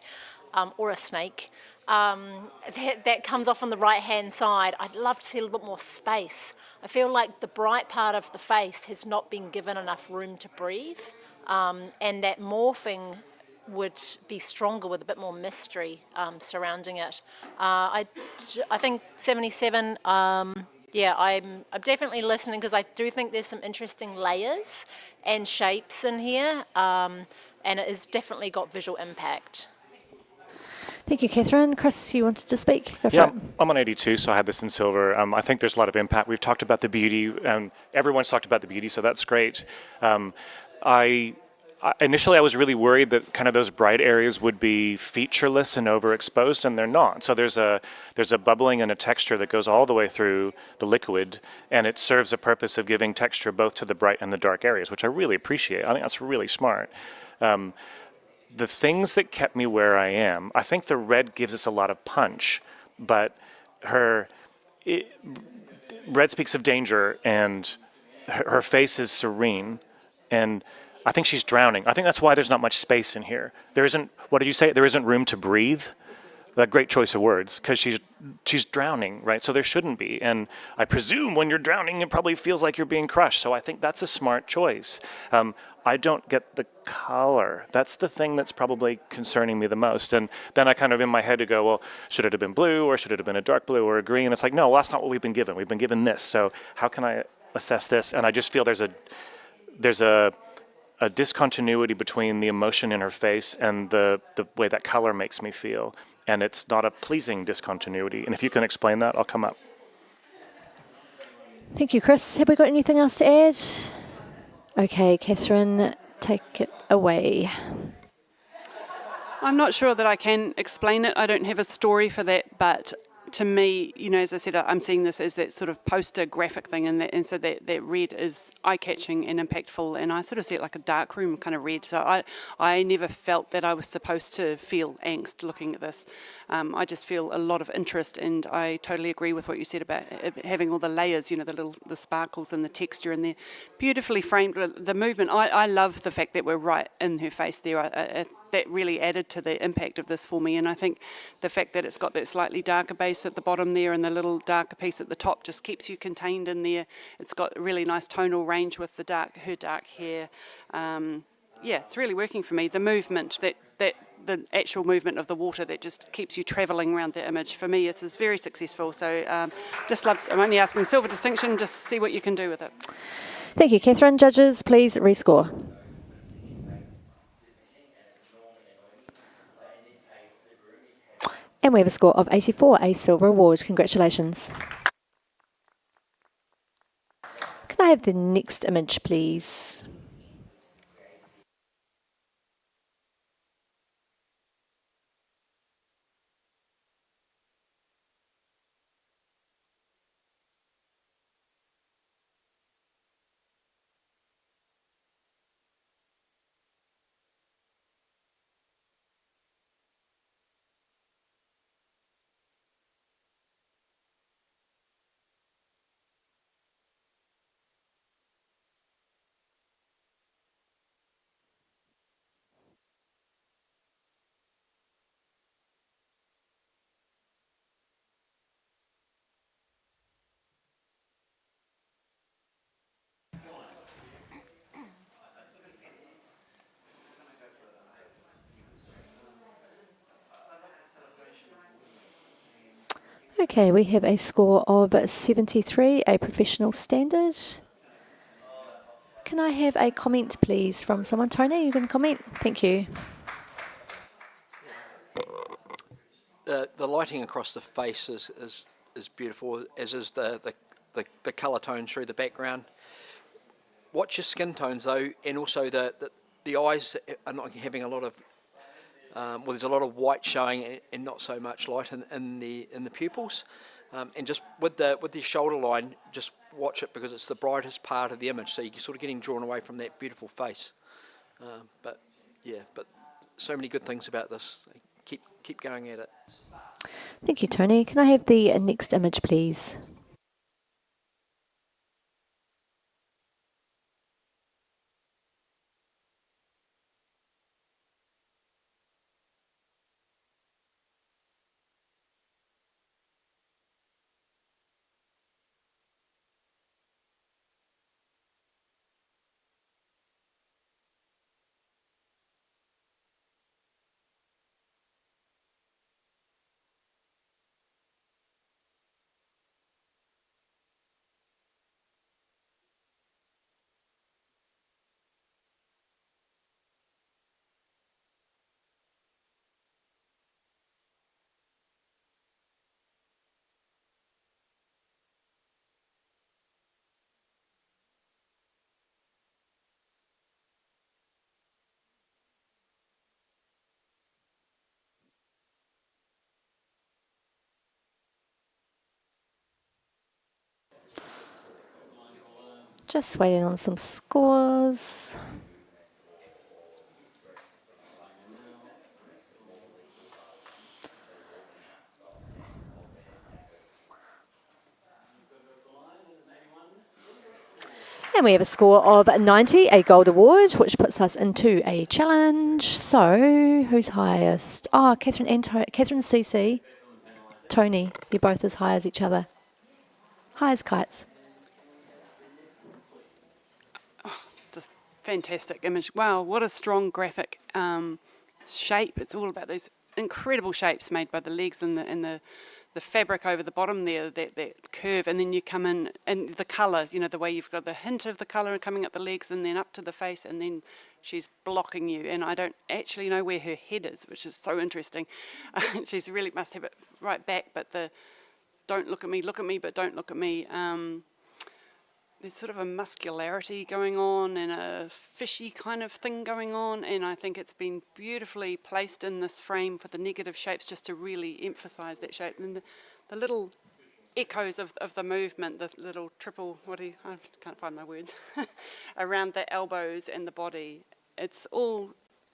or a snake. That comes off on the right-hand side. I'd love to see a little bit more space. I feel like the bright part of the face has not been given enough room to breathe, and that morphing would be stronger with a bit more mystery surrounding it. I think 77, yeah, I'm definitely listening because I do think there's some interesting layers and shapes in here, and it has definitely got visual impact. Thank you, Catherine. Chris, you wanted to speak? Go for Yeah, it. I'm on 82, so I had this in silver. I think there's a lot of impact. We've talked about the beauty, and everyone's talked about the beauty, so that's great. Initially, I was really worried that kind of those bright areas would be featureless and overexposed, and they're not. So there's a bubbling and a texture that goes all the way through the liquid, and it serves a purpose of giving texture both to the bright and the dark areas, which I really appreciate. I think that's really smart. The things that kept me where I am, I think the red gives us a lot of punch, but red speaks of danger, and her face is serene, and I think she's drowning. I think that's why there's not much space in here. There isn't, what did you say? There isn't room to breathe? A great choice of words, because she's drowning, right? So there shouldn't be. And I presume when you're drowning, it probably feels like you're being crushed. So I think that's a smart choice. I don't get the color. That's the thing that's probably concerning me the most. And then I kind of in my head to go, well, should it have been blue, or should it have been a dark blue or a green? It's like, no, well, that's not what we've been given. We've been given this. So how can I assess this? And I just feel there's a discontinuity between the emotion in her face and the way that color makes me feel. And it's not a pleasing discontinuity. And if you can explain that, I'll come up. Thank you, Chris. Have we got anything else to add? Okay, Catherine, take it away. I'm not sure that I can explain it. I don't have a story for that, but to me, you know, as I said, I'm seeing this as that sort of poster graphic thing, and so that red is eye-catching and impactful, and I sort of see it like a dark room kind of red. So I never felt that I was supposed to feel angst looking at this. I just feel a lot of interest, and I totally agree with what you said about having all the layers, you know, the sparkles and the texture, and the beautifully framed the movement. I love the fact that we're right in her face there. That really added to the impact of this for me, and I think the fact that it's got that slightly darker base at the bottom there and the little darker piece at the top just keeps you contained in there. It's got a really nice tonal range with her dark hair. Yeah, it's really working for me. The movement, the actual movement of the water that just keeps you travelling around the image, for me it's very successful. So I'm only asking silver distinction, just see what you can do with it. Thank you, Catherine. Judges, please rescore. And we have a score of 84, a silver award. Congratulations. Can I have the next image, please? Okay, we have a score of 73, a professional standard. Can I have a comment, please, from someone? Tony, you can comment? Thank you. The lighting across the face is beautiful, as is the colour tones through the background. Watch your skin tones though, and also the eyes are not having a lot of well, there's a lot of white showing and not so much light in the pupils. And just with the shoulder line, just watch it because it's the brightest part of the image, so you're sort of getting drawn away from that beautiful face. But so many good things about this. Keep going at it. Thank you, Tony. Can I have the next image, please? Just waiting on some scores. And we have a score of 90, a gold award, which puts us into a challenge. So, who's highest? Oh, Catherine and Catherine CC. Tony, you're both as high as each other. High as kites. Just fantastic image. Wow, what a strong graphic shape. It's all about those incredible shapes made by the legs and the fabric over the bottom there, that curve, and then you come in, and the colour, you know, the way you've got the hint of the colour coming up the legs and then up to the face, and then she's blocking you, and I don't actually know where her head is, which is so interesting. She's really must have it right back, but the don't look at me, but don't look at me. There's sort of a muscularity going on and a fishy kind of thing going on, and I think it's been beautifully placed in this frame for the negative shapes just to really emphasise that shape. And the little echoes of the movement, the little triple, I can't find my words, around the elbows and the body. It's all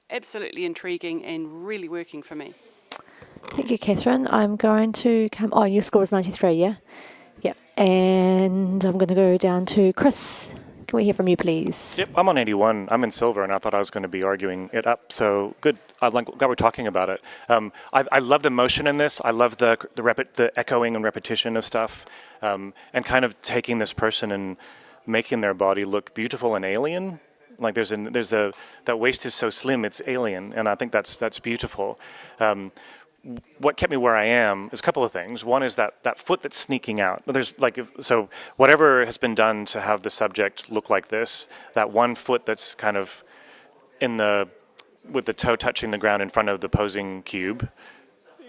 absolutely intriguing and really working for me. Thank you, Catherine. I'm going to come... Oh, your score was 93, yeah? Yep. And I'm going to go down to Chris. Can we hear from you, please? Yep, I'm on 81. I'm in silver, and I thought I was going to be arguing it up. So good. I'm glad we're talking about it. I love the motion in this. I love the echoing and repetition of stuff, and kind of taking this person and making their body look beautiful and alien. Like that waist is so slim, it's alien, and I think that's beautiful. What kept me where I am is a couple of things. One is that foot that's sneaking out. So whatever has been done to have the subject look like this, that one foot that's kind of with the toe touching the ground in front of the posing cube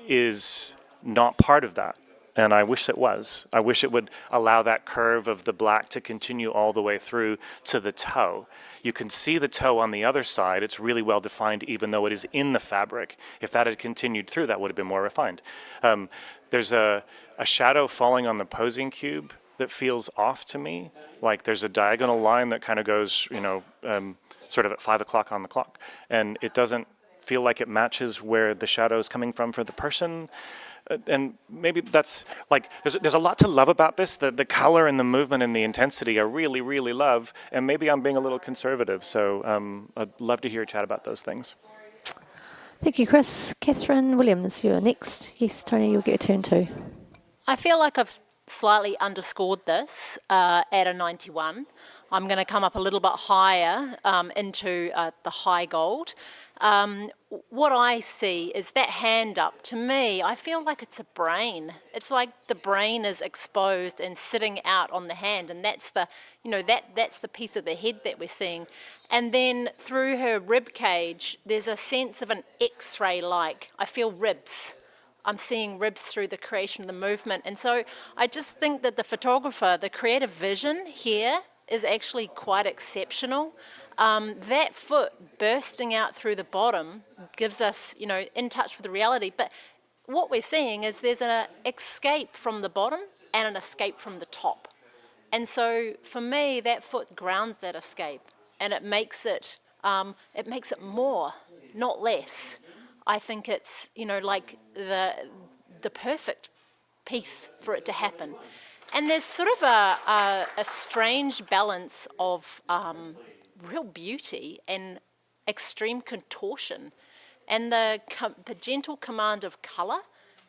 is not part of that. And I wish it was. I wish it would allow that curve of the black to continue all the way through to the toe. You can see the toe on the other side. It's really well defined, even though it is in the fabric. If that had continued through, that would have been more refined. There's a shadow falling on the posing cube that feels off to me. Like there's a diagonal line that kind of goes, sort of at 5 o'clock on the clock. And it doesn't feel like it matches where the shadow is coming from for the person. And maybe that's like, there's a lot to love about this. The color and the movement and the intensity I really, really love. And maybe I'm being a little conservative. So I'd love to hear a chat about those things. Thank you, Chris. Catherine Williams, you're next. Yes, Tony, you'll get a turn too. I feel like I've slightly underscored this at a 91. I'm going to come up a little bit higher into the high gold. What I see is that hand up, to me, I feel like it's a brain. It's like the brain is exposed and sitting out on the hand, and that's the, that's the piece of the head that we're seeing. And then through her rib cage, there's a sense of an X-ray like, I feel ribs. I'm seeing ribs through the creation of the movement. And so I just think that the photographer, the creative vision here is actually quite exceptional. That foot bursting out through the bottom gives us, in touch with the reality. But what we're seeing is there's an escape from the bottom and an escape from the top. And so for me, that foot grounds that escape, and it makes it more, not less. I think it's, like the perfect piece for it to happen. And there's sort of a strange balance of real beauty and extreme contortion. And the gentle command of colour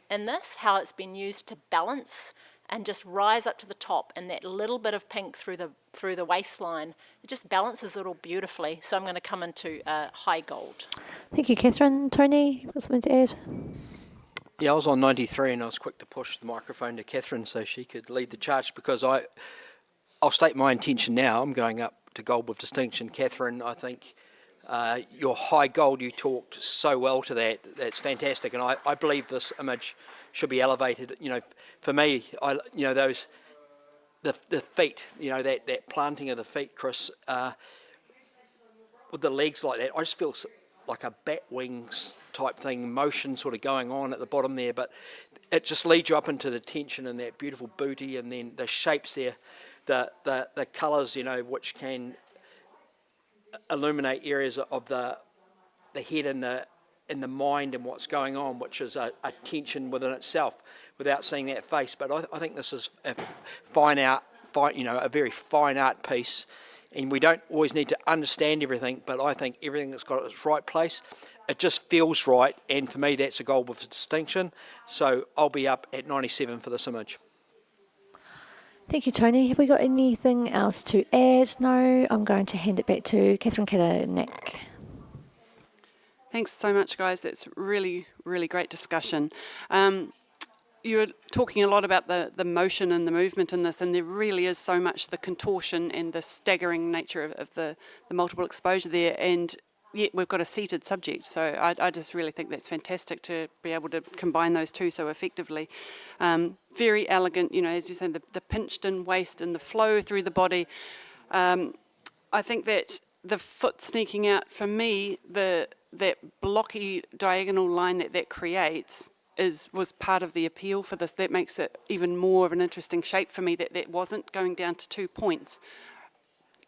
in this, how it's been used to balance and just rise up to the top, and that little bit of pink through the waistline, it just balances it all beautifully. So I'm going to come into high gold. Thank you, Catherine. Tony, got something to add? Yeah, I was on 93 and I was quick to push the microphone to Catherine so she could lead the charge, because I'll state my intention now. I'm going up to gold with distinction. Catherine, I think your high gold, you talked so well to that. That's fantastic, and I believe this image should be elevated. For me, those the feet, that planting of the feet, Chris, with the legs like that, I just feel like a bat wings type thing, motion sort of going on at the bottom there, but it just leads you up into the tension and that beautiful booty, and then the shapes there, the colours, which can illuminate areas of the head and the mind and what's going on, which is a tension within itself, without seeing that face. But I think this is a a very fine art piece, and we don't always need to understand everything, but I think everything that's got its right place, it just feels right, and for me that's a gold with distinction. So I'll be up at 97 for this image. Thank you, Tony. Have we got anything else to add? No, I'm going to hand it back to Catherine Kadernick. Thanks so much, guys. That's really, really great discussion. You were talking a lot about the motion and the movement in this, and there really is so much the contortion and the staggering nature of the multiple exposure there, and yet we've got a seated subject. So I just really think that's fantastic to be able to combine those two so effectively. Very elegant, as you say, the pinched in waist and the flow through the body. I think that the foot sneaking out, for me, that blocky diagonal line that creates was part of the appeal for this. That makes it even more of an interesting shape for me, that wasn't going down to 2 points.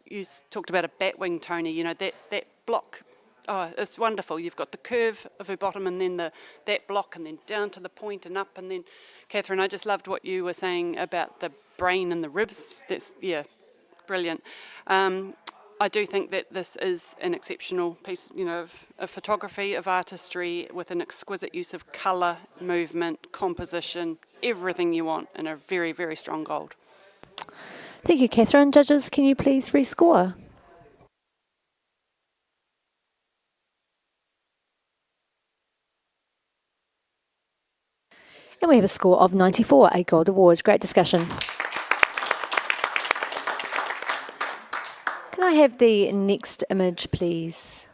You talked about a bat wing, Tony, that block. Oh, it's wonderful. You've got the curve of her bottom and then that block, and then down to the point and up. And then, Catherine, I just loved what you were saying about the brain and the ribs. That's, brilliant. I do think that this is an exceptional piece, of photography, of artistry, with an exquisite use of colour, movement, composition, everything you want, in a very, very strong gold. Thank you, Catherine. Judges, can you please rescore? And we have a score of 94, a gold award. Great discussion. Can I have the next image, please?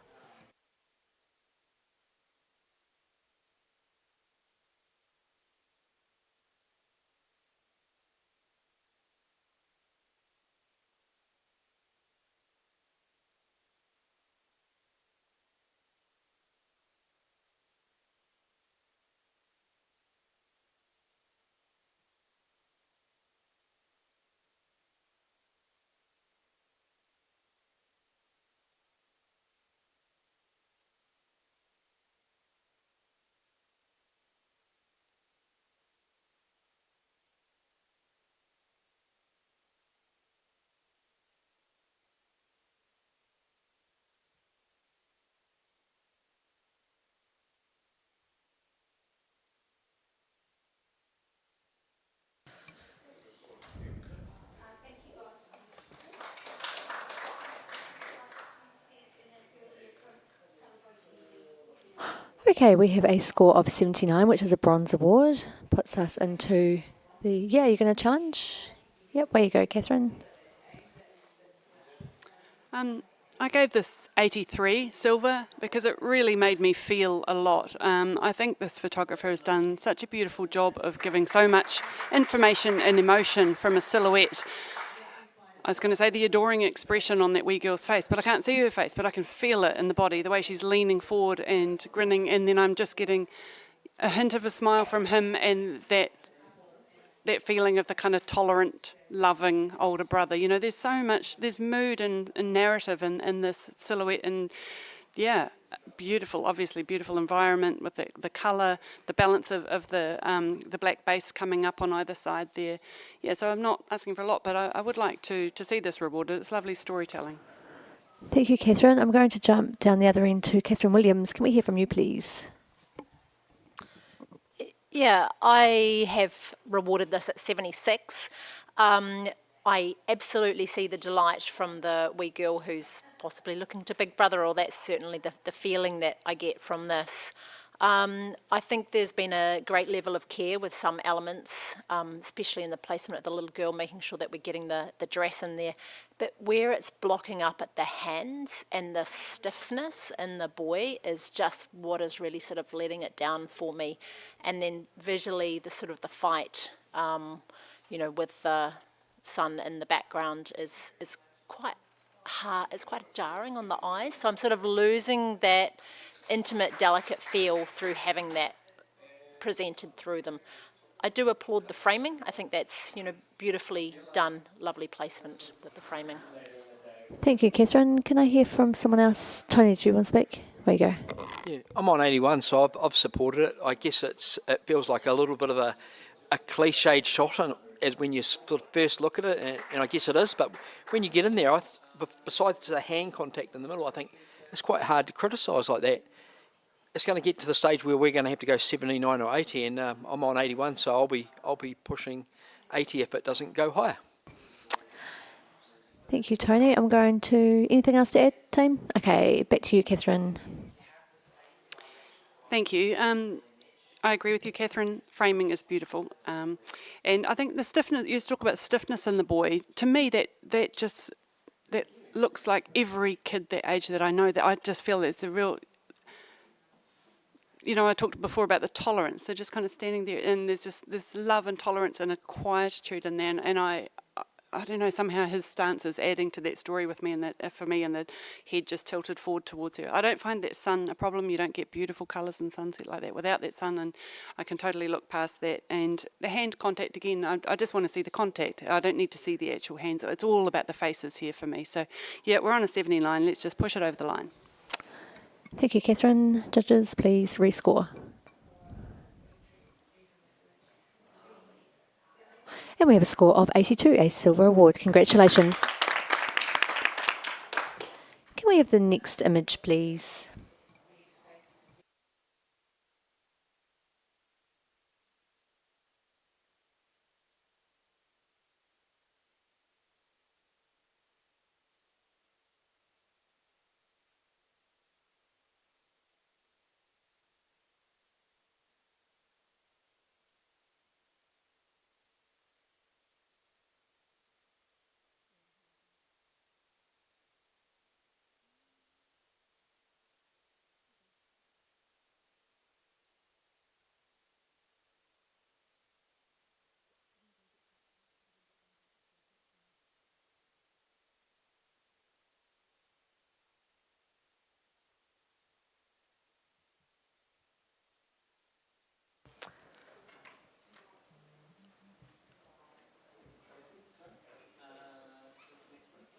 Okay, we have a score of 79, which is a bronze award. Puts us into the, you're going to challenge? Yep, where you go, Catherine. I gave this 83 silver because it really made me feel a lot. I think this photographer has done such a beautiful job of giving so much information and emotion from a silhouette. I was going to say the adoring expression on that wee girl's face, but I can't see her face, but I can feel it in the body, the way she's leaning forward and grinning, and then I'm just getting a hint of a smile from him, and that feeling of the kind of tolerant, loving older brother. You know, there's so much, there's mood and narrative in this silhouette, and beautiful, obviously beautiful environment with the colour, the balance of the black base coming up on either side there. Yeah, so I'm not asking for a lot, but I would like to see this rewarded. It's lovely storytelling. Thank you, Catherine. I'm going to jump down the other end to Catherine Williams. Can we hear from you, please? Yeah, I have rewarded this at 76. I absolutely see the delight from the wee girl who's possibly looking to Big Brother, or that's certainly the feeling that I get from this. I think there's been a great level of care with some elements, especially in the placement of the little girl, making sure that we're getting the dress in there. But where it's blocking up at the hands and the stiffness in the boy is just what is really sort of letting it down for me. And then visually, the sort of the fight, with the sun in the background is quite hard. It's quite jarring on the eyes. So I'm sort of losing that intimate, delicate feel through having that presented through them. I do applaud the framing. I think that's, beautifully done, lovely placement with the framing. Thank you, Catherine. Can I hear from someone else? Tony, do you want to speak? Where you go? Yeah, I'm on 81, so I've supported it. I guess it feels like a little bit of a cliched shot as when you first look at it, and I guess it is, but when you get in there, besides the hand contact in the middle, I think it's quite hard to criticise like that. It's going to get to the stage where we're going to have to go 79 or 80, and I'm on 81, so I'll be pushing 80 if it doesn't go higher. Thank you, Tony. I'm going to... Anything else to add, team? Okay, back to you, Catherine. Thank you. I agree with you, Catherine. Framing is beautiful. And I think the stiffness, you talk about stiffness in the boy, to me that looks like every kid that age that I know, that I just feel it's a real... I talked before about the tolerance. They're just kind of standing there, and there's just this love and tolerance and a quietude in there. And I don't know, somehow his stance is adding to that story with me, and that for me, and the head just tilted forward towards her. I don't find that sun a problem. You don't get beautiful colours in sunset like that without that sun, and I can totally look past that. And the hand contact again, I just want to see the contact. I don't need to see the actual hands. It's all about the faces here for me. So yeah, we're on a 79. Let's just push it over the line. Thank you, Catherine. Judges, please rescore. And we have a score of 82, a silver award. Congratulations. Can we have the next image, please?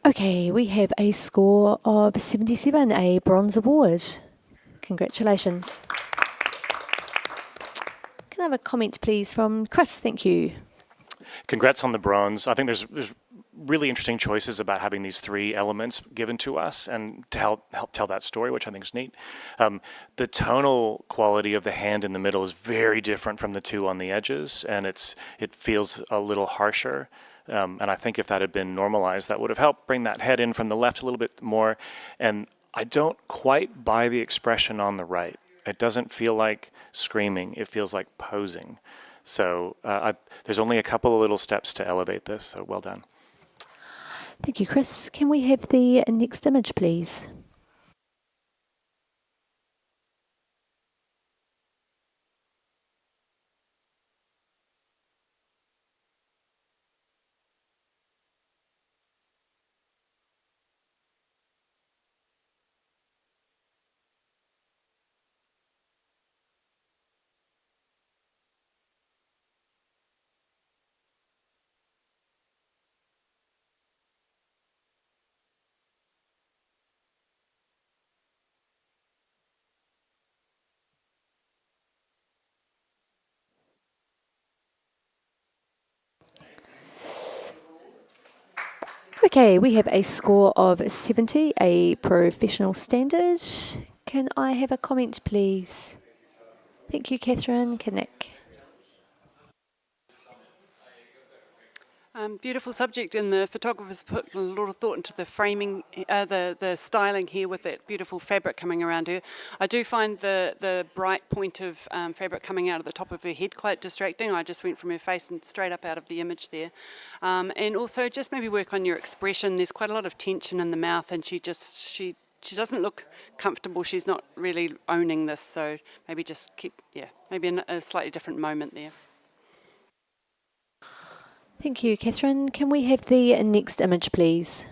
Okay, we have a score of 77, a bronze award. Congratulations. Can I have a comment, please, from Chris? Thank you. Congrats on the bronze. I think there's really interesting choices about having these three elements given to us and to help tell that story, which I think is neat. The tonal quality of the hand in the middle is very different from the two on the edges, and it feels a little harsher. And I think if that had been normalized, that would have helped bring that head in from the left a little bit more. And I don't quite buy the expression on the right. It doesn't feel like screaming. It feels like posing. So there's only a couple of little steps to elevate this, so well done. Thank you, Chris. Can we have the next image, please? Okay, we have a score of 70, a professional standard. Can I have a comment, please? Thank you, Catherine. Nick. Beautiful subject, and the photographers put a lot of thought into the framing, the styling here with that beautiful fabric coming around her. I do find the bright point of fabric coming out of the top of her head quite distracting. I just went from her face and straight up out of the image there. And also just maybe work on your expression. There's quite a lot of tension in the mouth, and she doesn't look comfortable. She's not really owning this, so maybe just maybe a slightly different moment there. Thank you, Catherine. Can we have the next image, please?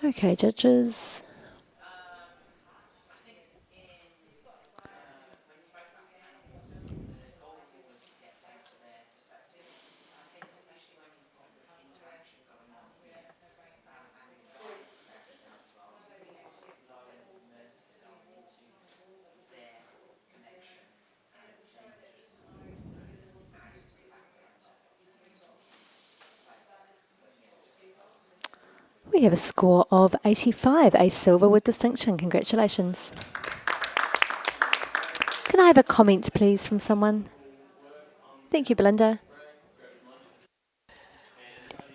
Okay, judges. We have a score of 85, a silver with distinction. Congratulations. Can I have a comment, please, from someone? Thank you, Belinda.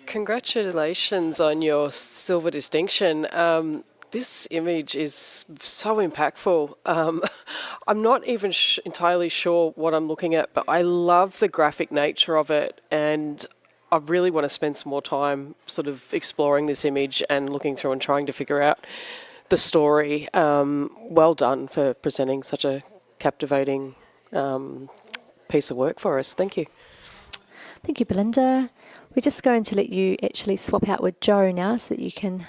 Congratulations on your silver distinction. This image is so impactful. I'm not even entirely sure what I'm looking at, but I love the graphic nature of it, and I really want to spend some more time sort of exploring this image and looking through and trying to figure out the story. Well done for presenting such a captivating piece of work for us. Thank you. Thank you, Belinda. We're just going to let you actually swap out with Joe now so that you can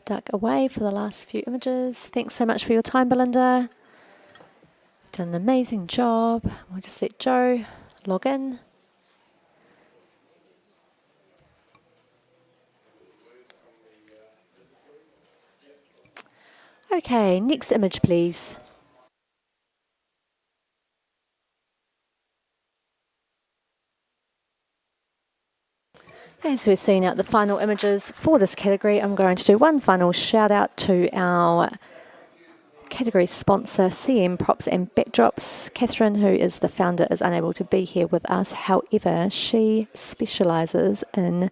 duck away for the last few images. Thanks so much for your time, Belinda. You've done an amazing job. We'll just let Joe log in. Okay, next image, please. As we're seeing out the final images for this category, I'm going to do one final shout out to our category sponsor, CM Props and Backdrops. Catherine, who is the founder, is unable to be here with us. However, she specialises in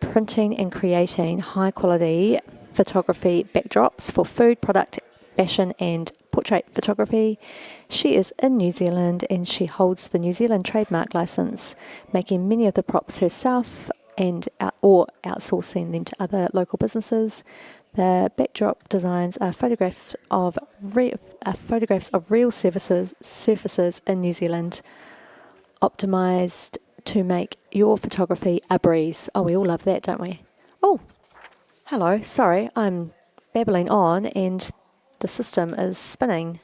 printing and creating high quality photography backdrops for food, product, fashion and portrait photography. She is in New Zealand and she holds the New Zealand trademark license, making many of the props herself and or outsourcing them to other local businesses. The backdrop designs are photographs of real surfaces in New Zealand, optimised to make your photography a breeze. Oh, we all love that, don't we? Oh, hello. Sorry, I'm babbling on and the system is spinning.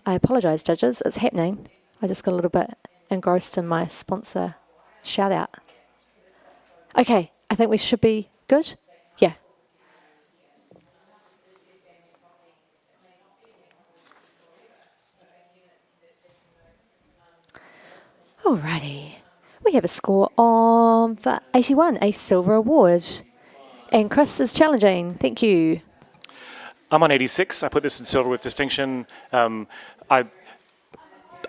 I apologise, judges. It's happening. I just got a little bit engrossed in my sponsor shout out. Okay, I think we should be good. Yeah. Alrighty. We have a score of 81, a silver award. And Chris is challenging. Thank you. I'm on 86. I put this in silver with distinction.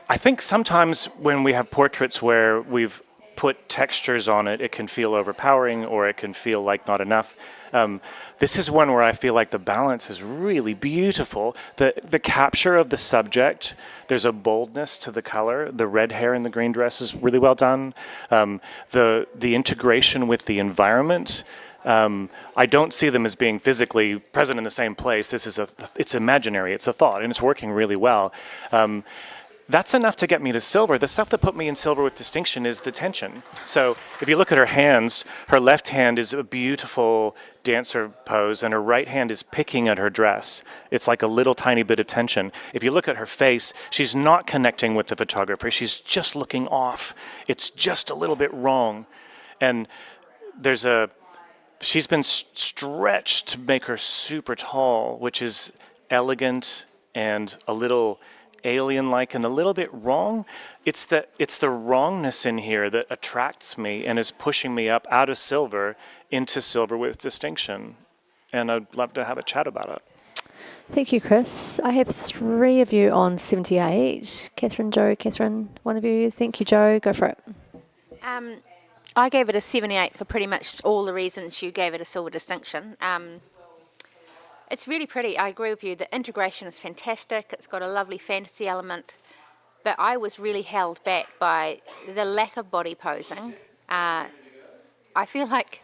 I think sometimes when we have portraits where we've put textures on it, it can feel overpowering or it can feel like not enough. This is one where I feel like the balance is really beautiful. The capture of the subject, there's a boldness to the color. The red hair in the green dress is really well done. The integration with the environment, I don't see them as being physically present in the same place. It's imaginary, it's a thought, and it's working really well. That's enough to get me to silver. The stuff that put me in silver with distinction is the tension. So if you look at her hands, her left hand is a beautiful dancer pose and her right hand is picking at her dress. It's like a little tiny bit of tension. If you look at her face, she's not connecting with the photographer. She's just looking off. It's just a little bit wrong. And she's been stretched to make her super tall, which is elegant and a little alien-like and a little bit wrong. It's the wrongness in here that attracts me and is pushing me up out of silver into silver with distinction. And I'd love to have a chat about it. Thank you, Chris. I have 3 of you on 78. Catherine, Joe, Catherine, one of you. Thank you, Joe. Go for it. I gave it a 78 for pretty much all the reasons you gave it a silver distinction. It's really pretty. I agree with you. The integration is fantastic. It's got a lovely fantasy element. But I was really held back by the lack of body posing. I feel like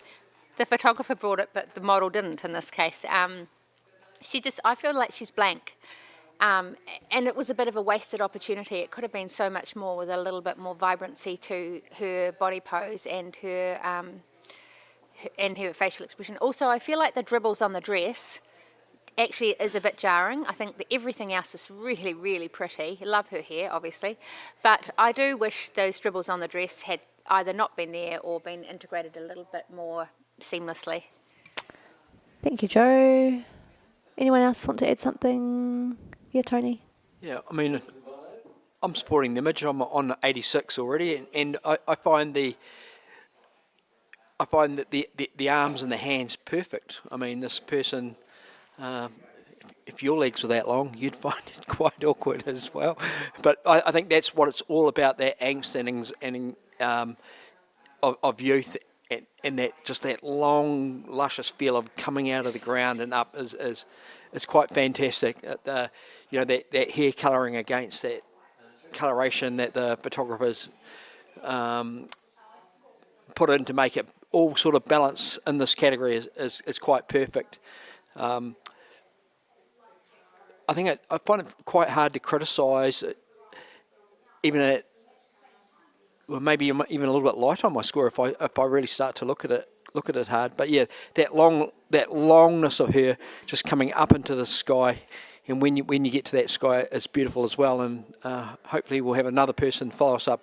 the photographer brought it, but the model didn't in this case. I feel like she's blank. And it was a bit of a wasted opportunity. It could have been so much more with a little bit more vibrancy to her body pose and her facial expression. Also, I feel like the dribbles on the dress actually is a bit jarring. I think that everything else is really, really pretty. I love her hair, obviously. But I do wish those dribbles on the dress had either not been there or been integrated a little bit more seamlessly. Thank you, Joe. Anyone else want to add something? Yeah, Tony? Yeah, I mean, I'm supporting the image. I'm on 86 already, and I find that the arms and the hands perfect. I mean, this person, if your legs were that long, you'd find it quite awkward as well. But I think that's what it's all about, that angst and of youth, and that long, luscious feel of coming out of the ground and up is quite fantastic. That hair colouring against that coloration that the photographers put in to make it all sort of balance in this category is quite perfect. I think I find it quite hard to criticise, even maybe even a little bit light on my score if I really start to look at it hard. But yeah, that longness of her just coming up into the sky, and when you get to that sky, it's beautiful as well. And hopefully we'll have another person follow us up.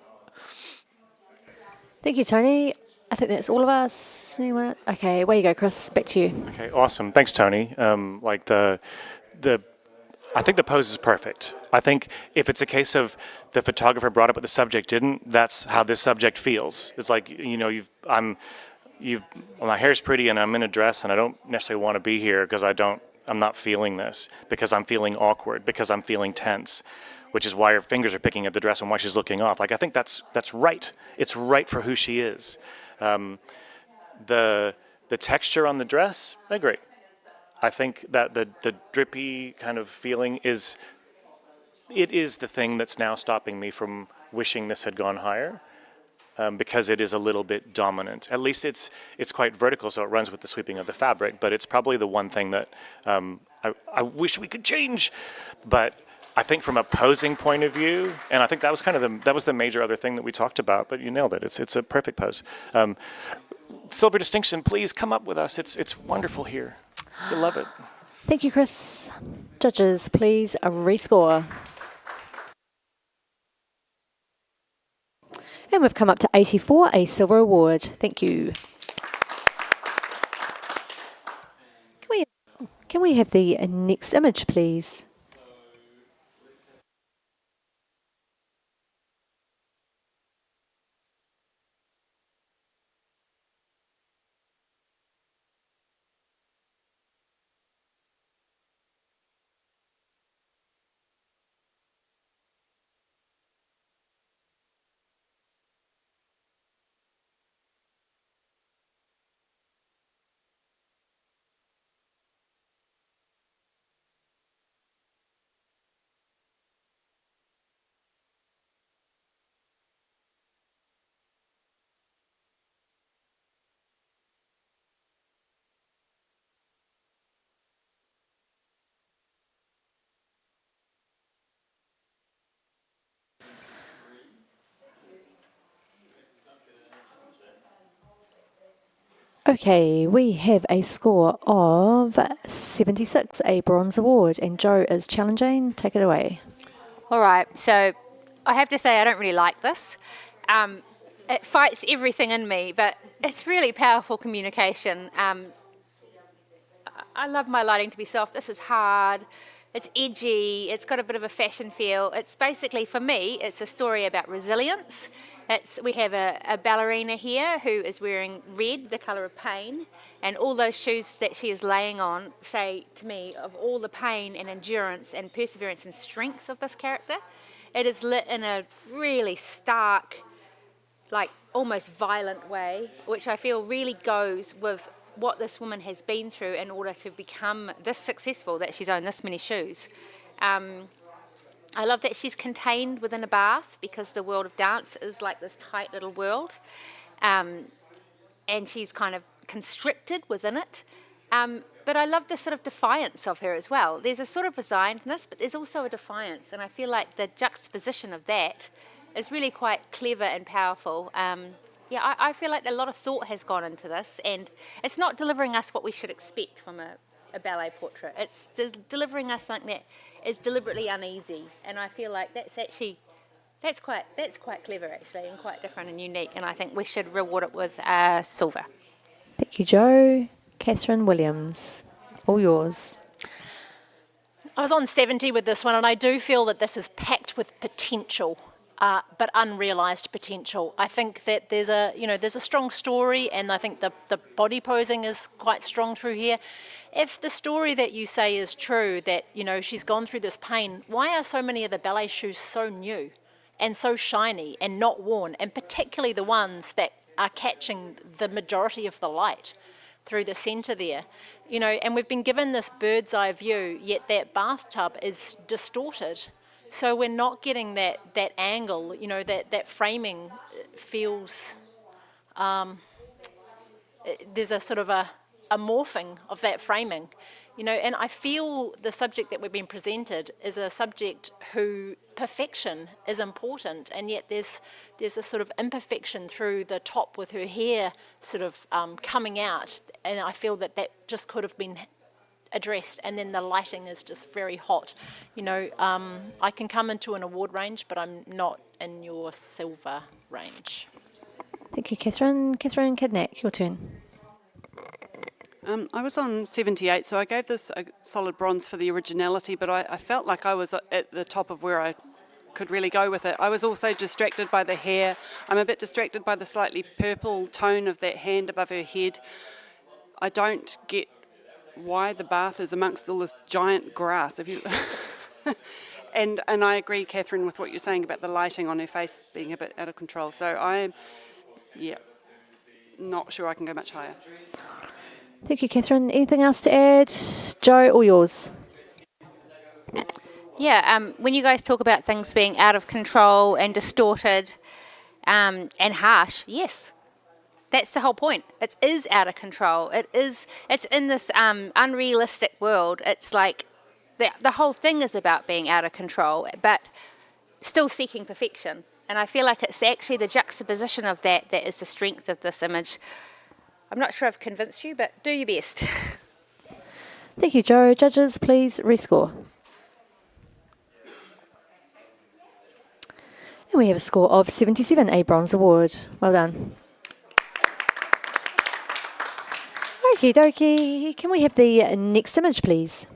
Thank you, Tony. I think that's all of us. Anyone? Okay, away you go, Chris. Back to you. Okay, awesome. Thanks, Tony. I think the pose is perfect. I think if it's a case of the photographer brought it but the subject didn't, that's how this subject feels. It's like, my hair's pretty and I'm in a dress and I don't necessarily want to be here because I'm not feeling this, because I'm feeling awkward, because I'm feeling tense, which is why her fingers are picking at the dress and why she's looking off. Like, I think that's right. It's right for who she is. The texture on the dress, I agree. I think that the drippy kind of feeling is the thing that's now stopping me from wishing this had gone higher. because it is a little bit dominant. At least it's quite vertical, so it runs with the sweeping of the fabric, but it's probably the one thing that I wish we could change. But I think from a posing point of view, and I think that was kind of that was the major other thing that we talked about, but you nailed it. It's a perfect pose. Silver distinction, please come up with us. It's wonderful here. We love it. Thank you, Chris. Judges, please rescore. And we've come up to 84, a silver award. Thank you. Can we have the next image, please? Okay, we have a score of 76, a bronze award, and Jo is challenging. Take it away. All right, so I have to say I don't really like this. It fights everything in me, but it's really powerful communication. I love my lighting to be soft. This is hard. It's edgy. It's got a bit of a fashion feel. It's basically, for me, it's a story about resilience. We have a ballerina here who is wearing red, the colour of pain, and all those shoes that she is laying on say to me of all the pain and endurance and perseverance and strength of this character. It is lit in a really stark, like almost violent way, which I feel really goes with what this woman has been through in order to become this successful, that she's owned this many shoes. I love that she's contained within a bath because the world of dance is like this tight little world, and she's kind of constricted within it. But I love the sort of defiance of her as well. There's a sort of resignedness, but there's also a defiance, and I feel like the juxtaposition of that is really quite clever and powerful. I feel like a lot of thought has gone into this, and it's not delivering us what we should expect from a ballet portrait. It's delivering us something that is deliberately uneasy, and I feel like that's quite clever actually, and quite different and unique. And I think we should reward it with silver. Thank you, Jo. Catherine Williams, all yours. I was on 70 with this one, and I do feel that this is packed with potential, but unrealised potential. I think that there's a strong story, and I think the body posing is quite strong through here. If the story that you say is true, that she's gone through this pain, why are so many of the ballet shoes so new and so shiny and not worn, and particularly the ones that are catching the majority of the light through the centre there? And we've been given this bird's eye view, yet that bathtub is distorted. So we're not getting that angle, that framing feels, there's a sort of a morphing of that framing, and I feel the subject that we've been presented is a subject who perfection is important, and yet there's a sort of imperfection through the top with her hair sort of coming out, and I feel that just could have been addressed. And then the lighting is just very hot. I can come into an award range, but I'm not in your silver range. Thank you, Catherine. Catherine Kidnack, your turn. I was on 78, so I gave this a solid bronze for the originality, but I felt like I was at the top of where I could really go with it. I was also distracted by the hair. I'm a bit distracted by the slightly purple tone of that hand above her head. I don't get why the bath is amongst all this giant grass. And I agree, Catherine, with what you're saying about the lighting on her face being a bit out of control. So I'm, not sure I can go much higher. Thank you, Catherine. Anything else to add? Jo, all yours. Yeah, when you guys talk about things being out of control and distorted, and harsh. Yes. That's the whole point. It is out of control. It's in this unrealistic world. It's like the whole thing is about being out of control, but still seeking perfection. And I feel like it's actually the juxtaposition of that is the strength of this image. I'm not sure I've convinced you, but do your best. Thank you, Joe. Judges, please rescore. And we have a score of 77, a bronze award. Well done. Okie dokie. Can we have the next image, please?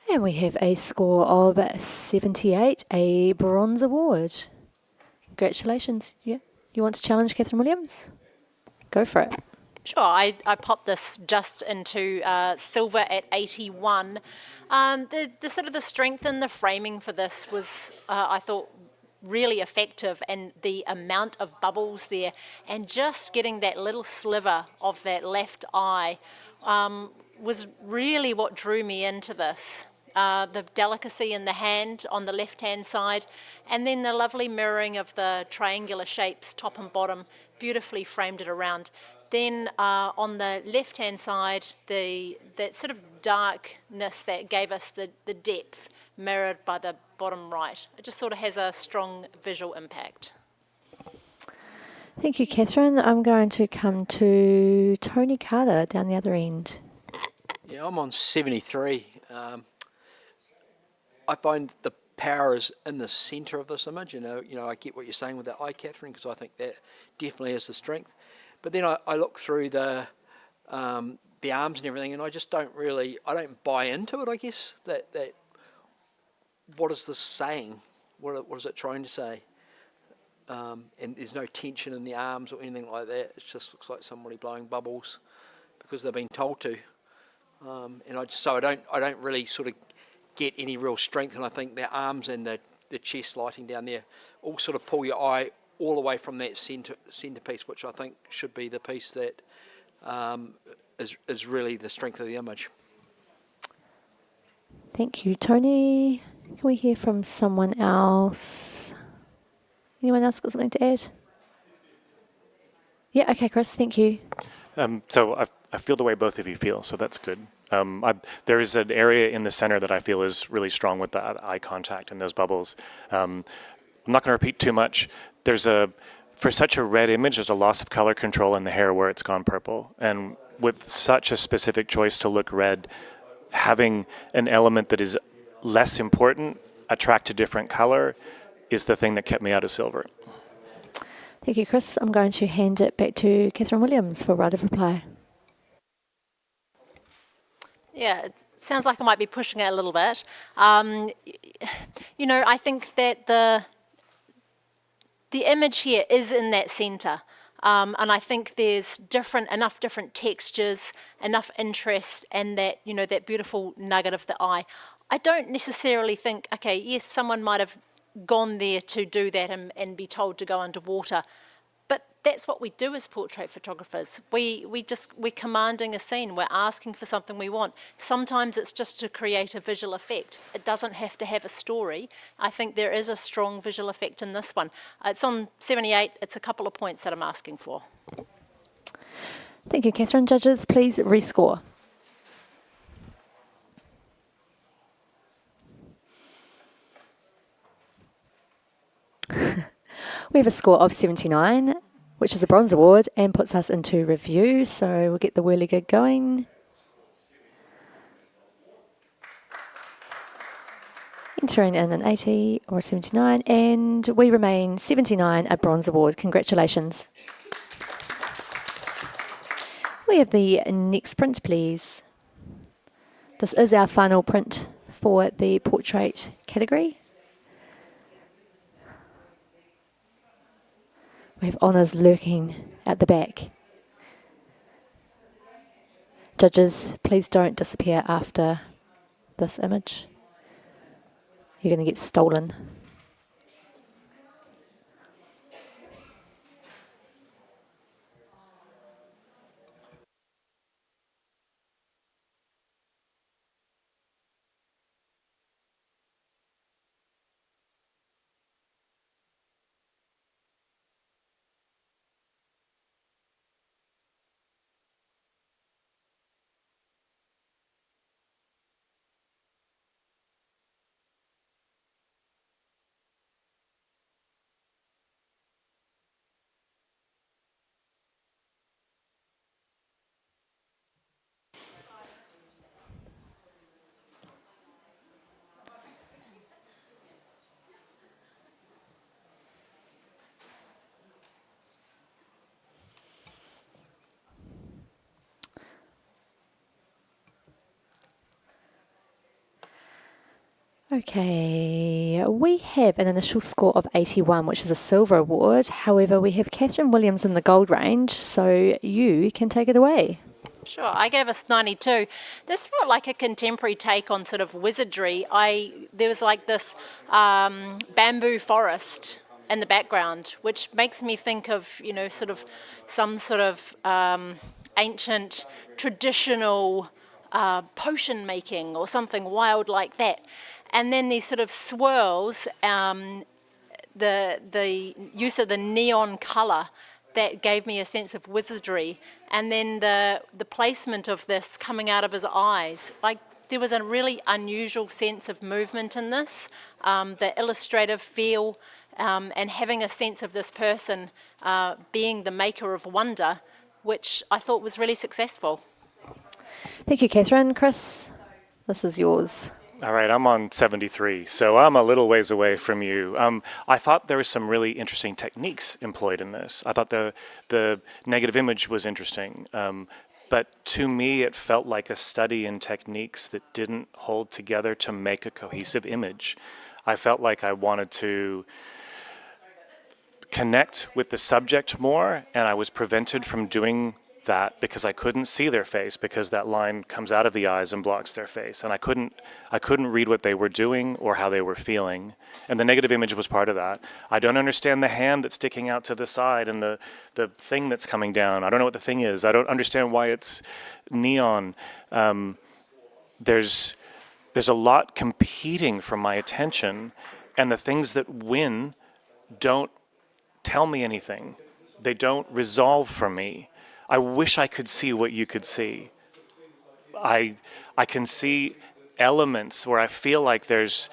And we have a score of 78, a bronze award. Congratulations. Yeah. You want to challenge Catherine Williams? Go for it. Sure, I popped this just into silver at 81. The sort of the strength in the framing for this was, I thought, really effective, and the amount of bubbles there, and just getting that little sliver of that left eye was really what drew me into this. The delicacy in the hand on the left-hand side, and then the lovely mirroring of the triangular shapes, top and bottom, beautifully framed it around. Then on the left-hand side, that sort of darkness that gave us the depth, mirrored by the bottom right. It just sort of has a strong visual impact. Thank you, Catherine. I'm going to come to Tony Carter down the other end. Yeah, I'm on 73. I find the power is in the centre of this image. You know, I get what you're saying with that eye, Catherine, because I think that definitely is the strength. But then I look through the arms and everything, and I just don't buy into it. I guess that what is this saying? What is it trying to say? And there's no tension in the arms or anything like that. It just looks like somebody blowing bubbles because they've been told to. And I don't really sort of get any real strength, and I think the arms and the chest lighting down there all sort of pull your eye all away from that centerpiece, which I think should be the piece that is really the strength of the image. Thank you, Tony. Can we hear from someone else? Anyone else got something to add? Yeah, okay, Chris, thank you. So I feel the way both of you feel, so that's good. There is an area in the center that I feel is really strong with the eye contact and those bubbles. I'm not going to repeat too much. For such a red image, there's a loss of color control in the hair where it's gone purple. And with such a specific choice to look red, having an element that is less important, attract a different color, is the thing that kept me out of silver. Thank you, Chris. I'm going to hand it back to Catherine Williams for right of reply. Yeah, it sounds like I might be pushing it a little bit. You know, I think that the image here is in that centre. And I think there's enough different textures, enough interest, and that, you know, that beautiful nugget of the eye. I don't necessarily think, okay, yes, someone might have gone there to do that and be told to go underwater. But that's what we do as portrait photographers. We're commanding a scene. We're asking for something we want. Sometimes it's just to create a visual effect. It doesn't have to have a story. I think there is a strong visual effect in this one. It's on 78. It's a couple of points that I'm asking for. Thank you, Catherine. Judges, please rescore. We have a score of 79, which is a bronze award and puts us into review. So we'll get the whirligig going. Entering in an 80 or a 79, and we remain 79, a bronze award. Congratulations. We have the next print, please. This is our final print for the portrait category. We have honours lurking at the back. Judges, please don't disappear after this image. You're going to get stolen. Okay, we have an initial score of 81, which is a silver award. However, we have Catherine Williams in the gold range, so you can take it away. Sure, I gave us 92. This felt like a contemporary take on sort of wizardry. There was like this bamboo forest in the background, which makes me think of, you know, sort of some sort of ancient traditional potion making or something wild like that. And then these sort of swirls, the use of the neon colour that gave me a sense of wizardry. And then the placement of this coming out of his eyes. Like, there was a really unusual sense of movement in this, the illustrative feel, and having a sense of this person being the maker of wonder, which I thought was really successful. Thank you, Catherine. Chris, this is yours. All right, I'm on 73, so I'm a little ways away from you. I thought there were some really interesting techniques employed in this. I thought the negative image was interesting, but to me it felt like a study in techniques that didn't hold together to make a cohesive image. I felt like I wanted to connect with the subject more, and I was prevented from doing that because I couldn't see their face, because that line comes out of the eyes and blocks their face, and I couldn't read what they were doing or how they were feeling, and the negative image was part of that. I don't understand the hand that's sticking out to the side and the thing that's coming down. I don't know what the thing is. I don't understand why it's neon. There's a lot competing for my attention, and the things that win don't tell me anything. They don't resolve for me. I wish I could see what you could see. I can see elements where I feel like there's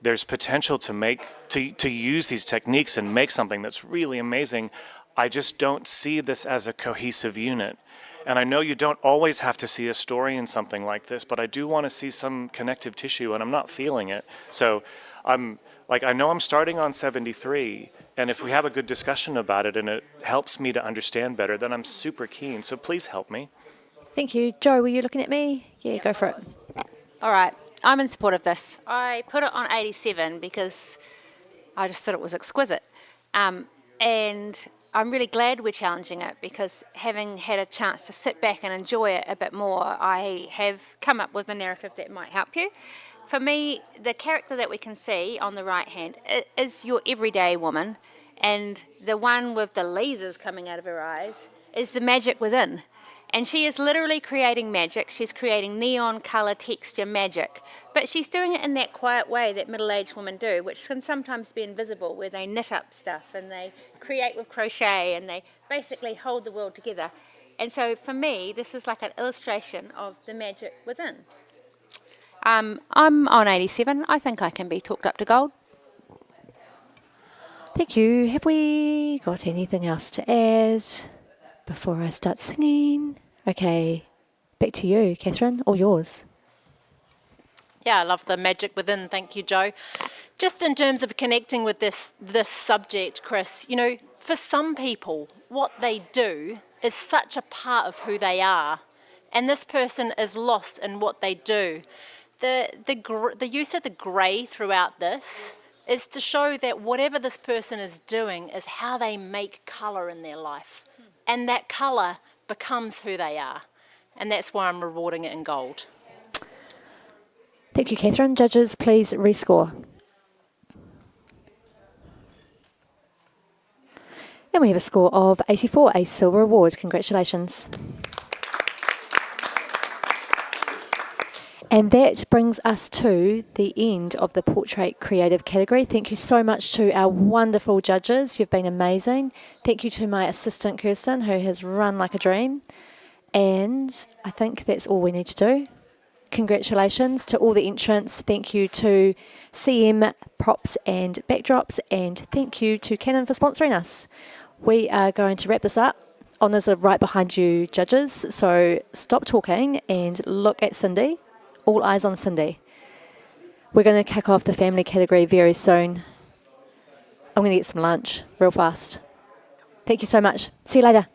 potential to use these techniques and make something that's really amazing. I just don't see this as a cohesive unit. And I know you don't always have to see a story in something like this, but I do want to see some connective tissue, and I'm not feeling it. So I know I'm starting on 73, and if we have a good discussion about it and it helps me to understand better, then I'm super keen. So please help me. Thank you. Jo, were you looking at me? Yeah, go for it. All right, I'm in support of this. I put it on 87 because I just thought it was exquisite. And I'm really glad we're challenging it, because having had a chance to sit back and enjoy it a bit more, I have come up with a narrative that might help you. For me, the character that we can see on the right hand is your everyday woman, and the one with the lasers coming out of her eyes is the magic within. And she is literally creating magic. She's creating neon colour texture magic. But she's doing it in that quiet way that middle-aged women do, which can sometimes be invisible, where they knit up stuff and they create with crochet and they basically hold the world together. And so for me, this is like an illustration of the magic within. I'm on 87. I think I can be talked up to gold. Thank you. Have we got anything else to add before I start singing? Okay, back to you, Catherine, all yours. Yeah, I love the magic within. Thank you, Joe. Just in terms of connecting with this subject, Chris, you know, for some people, what they do is such a part of who they are, and this person is lost in what they do. The use of the grey throughout this is to show that whatever this person is doing is how they make colour in their life, and that colour becomes who they are, and that's why I'm rewarding it in gold. Thank you, Catherine. Judges, please rescore. And we have a score of 84, a silver award. Congratulations. And that brings us to the end of the Portrait Creative category. Thank you so much to our wonderful judges. You've been amazing. Thank you to my assistant, Kirsten, who has run like a dream. And I think that's all we need to do. Congratulations to all the entrants. Thank you to CM Props and Backdrops. And thank you to Canon for sponsoring us. We are going to wrap this up. Honours are right behind you, judges. So stop talking and look at Cindy. All eyes on Cindy. We're going to kick off the family category very soon. I'm going to get some lunch real fast. Thank you so much. See you later.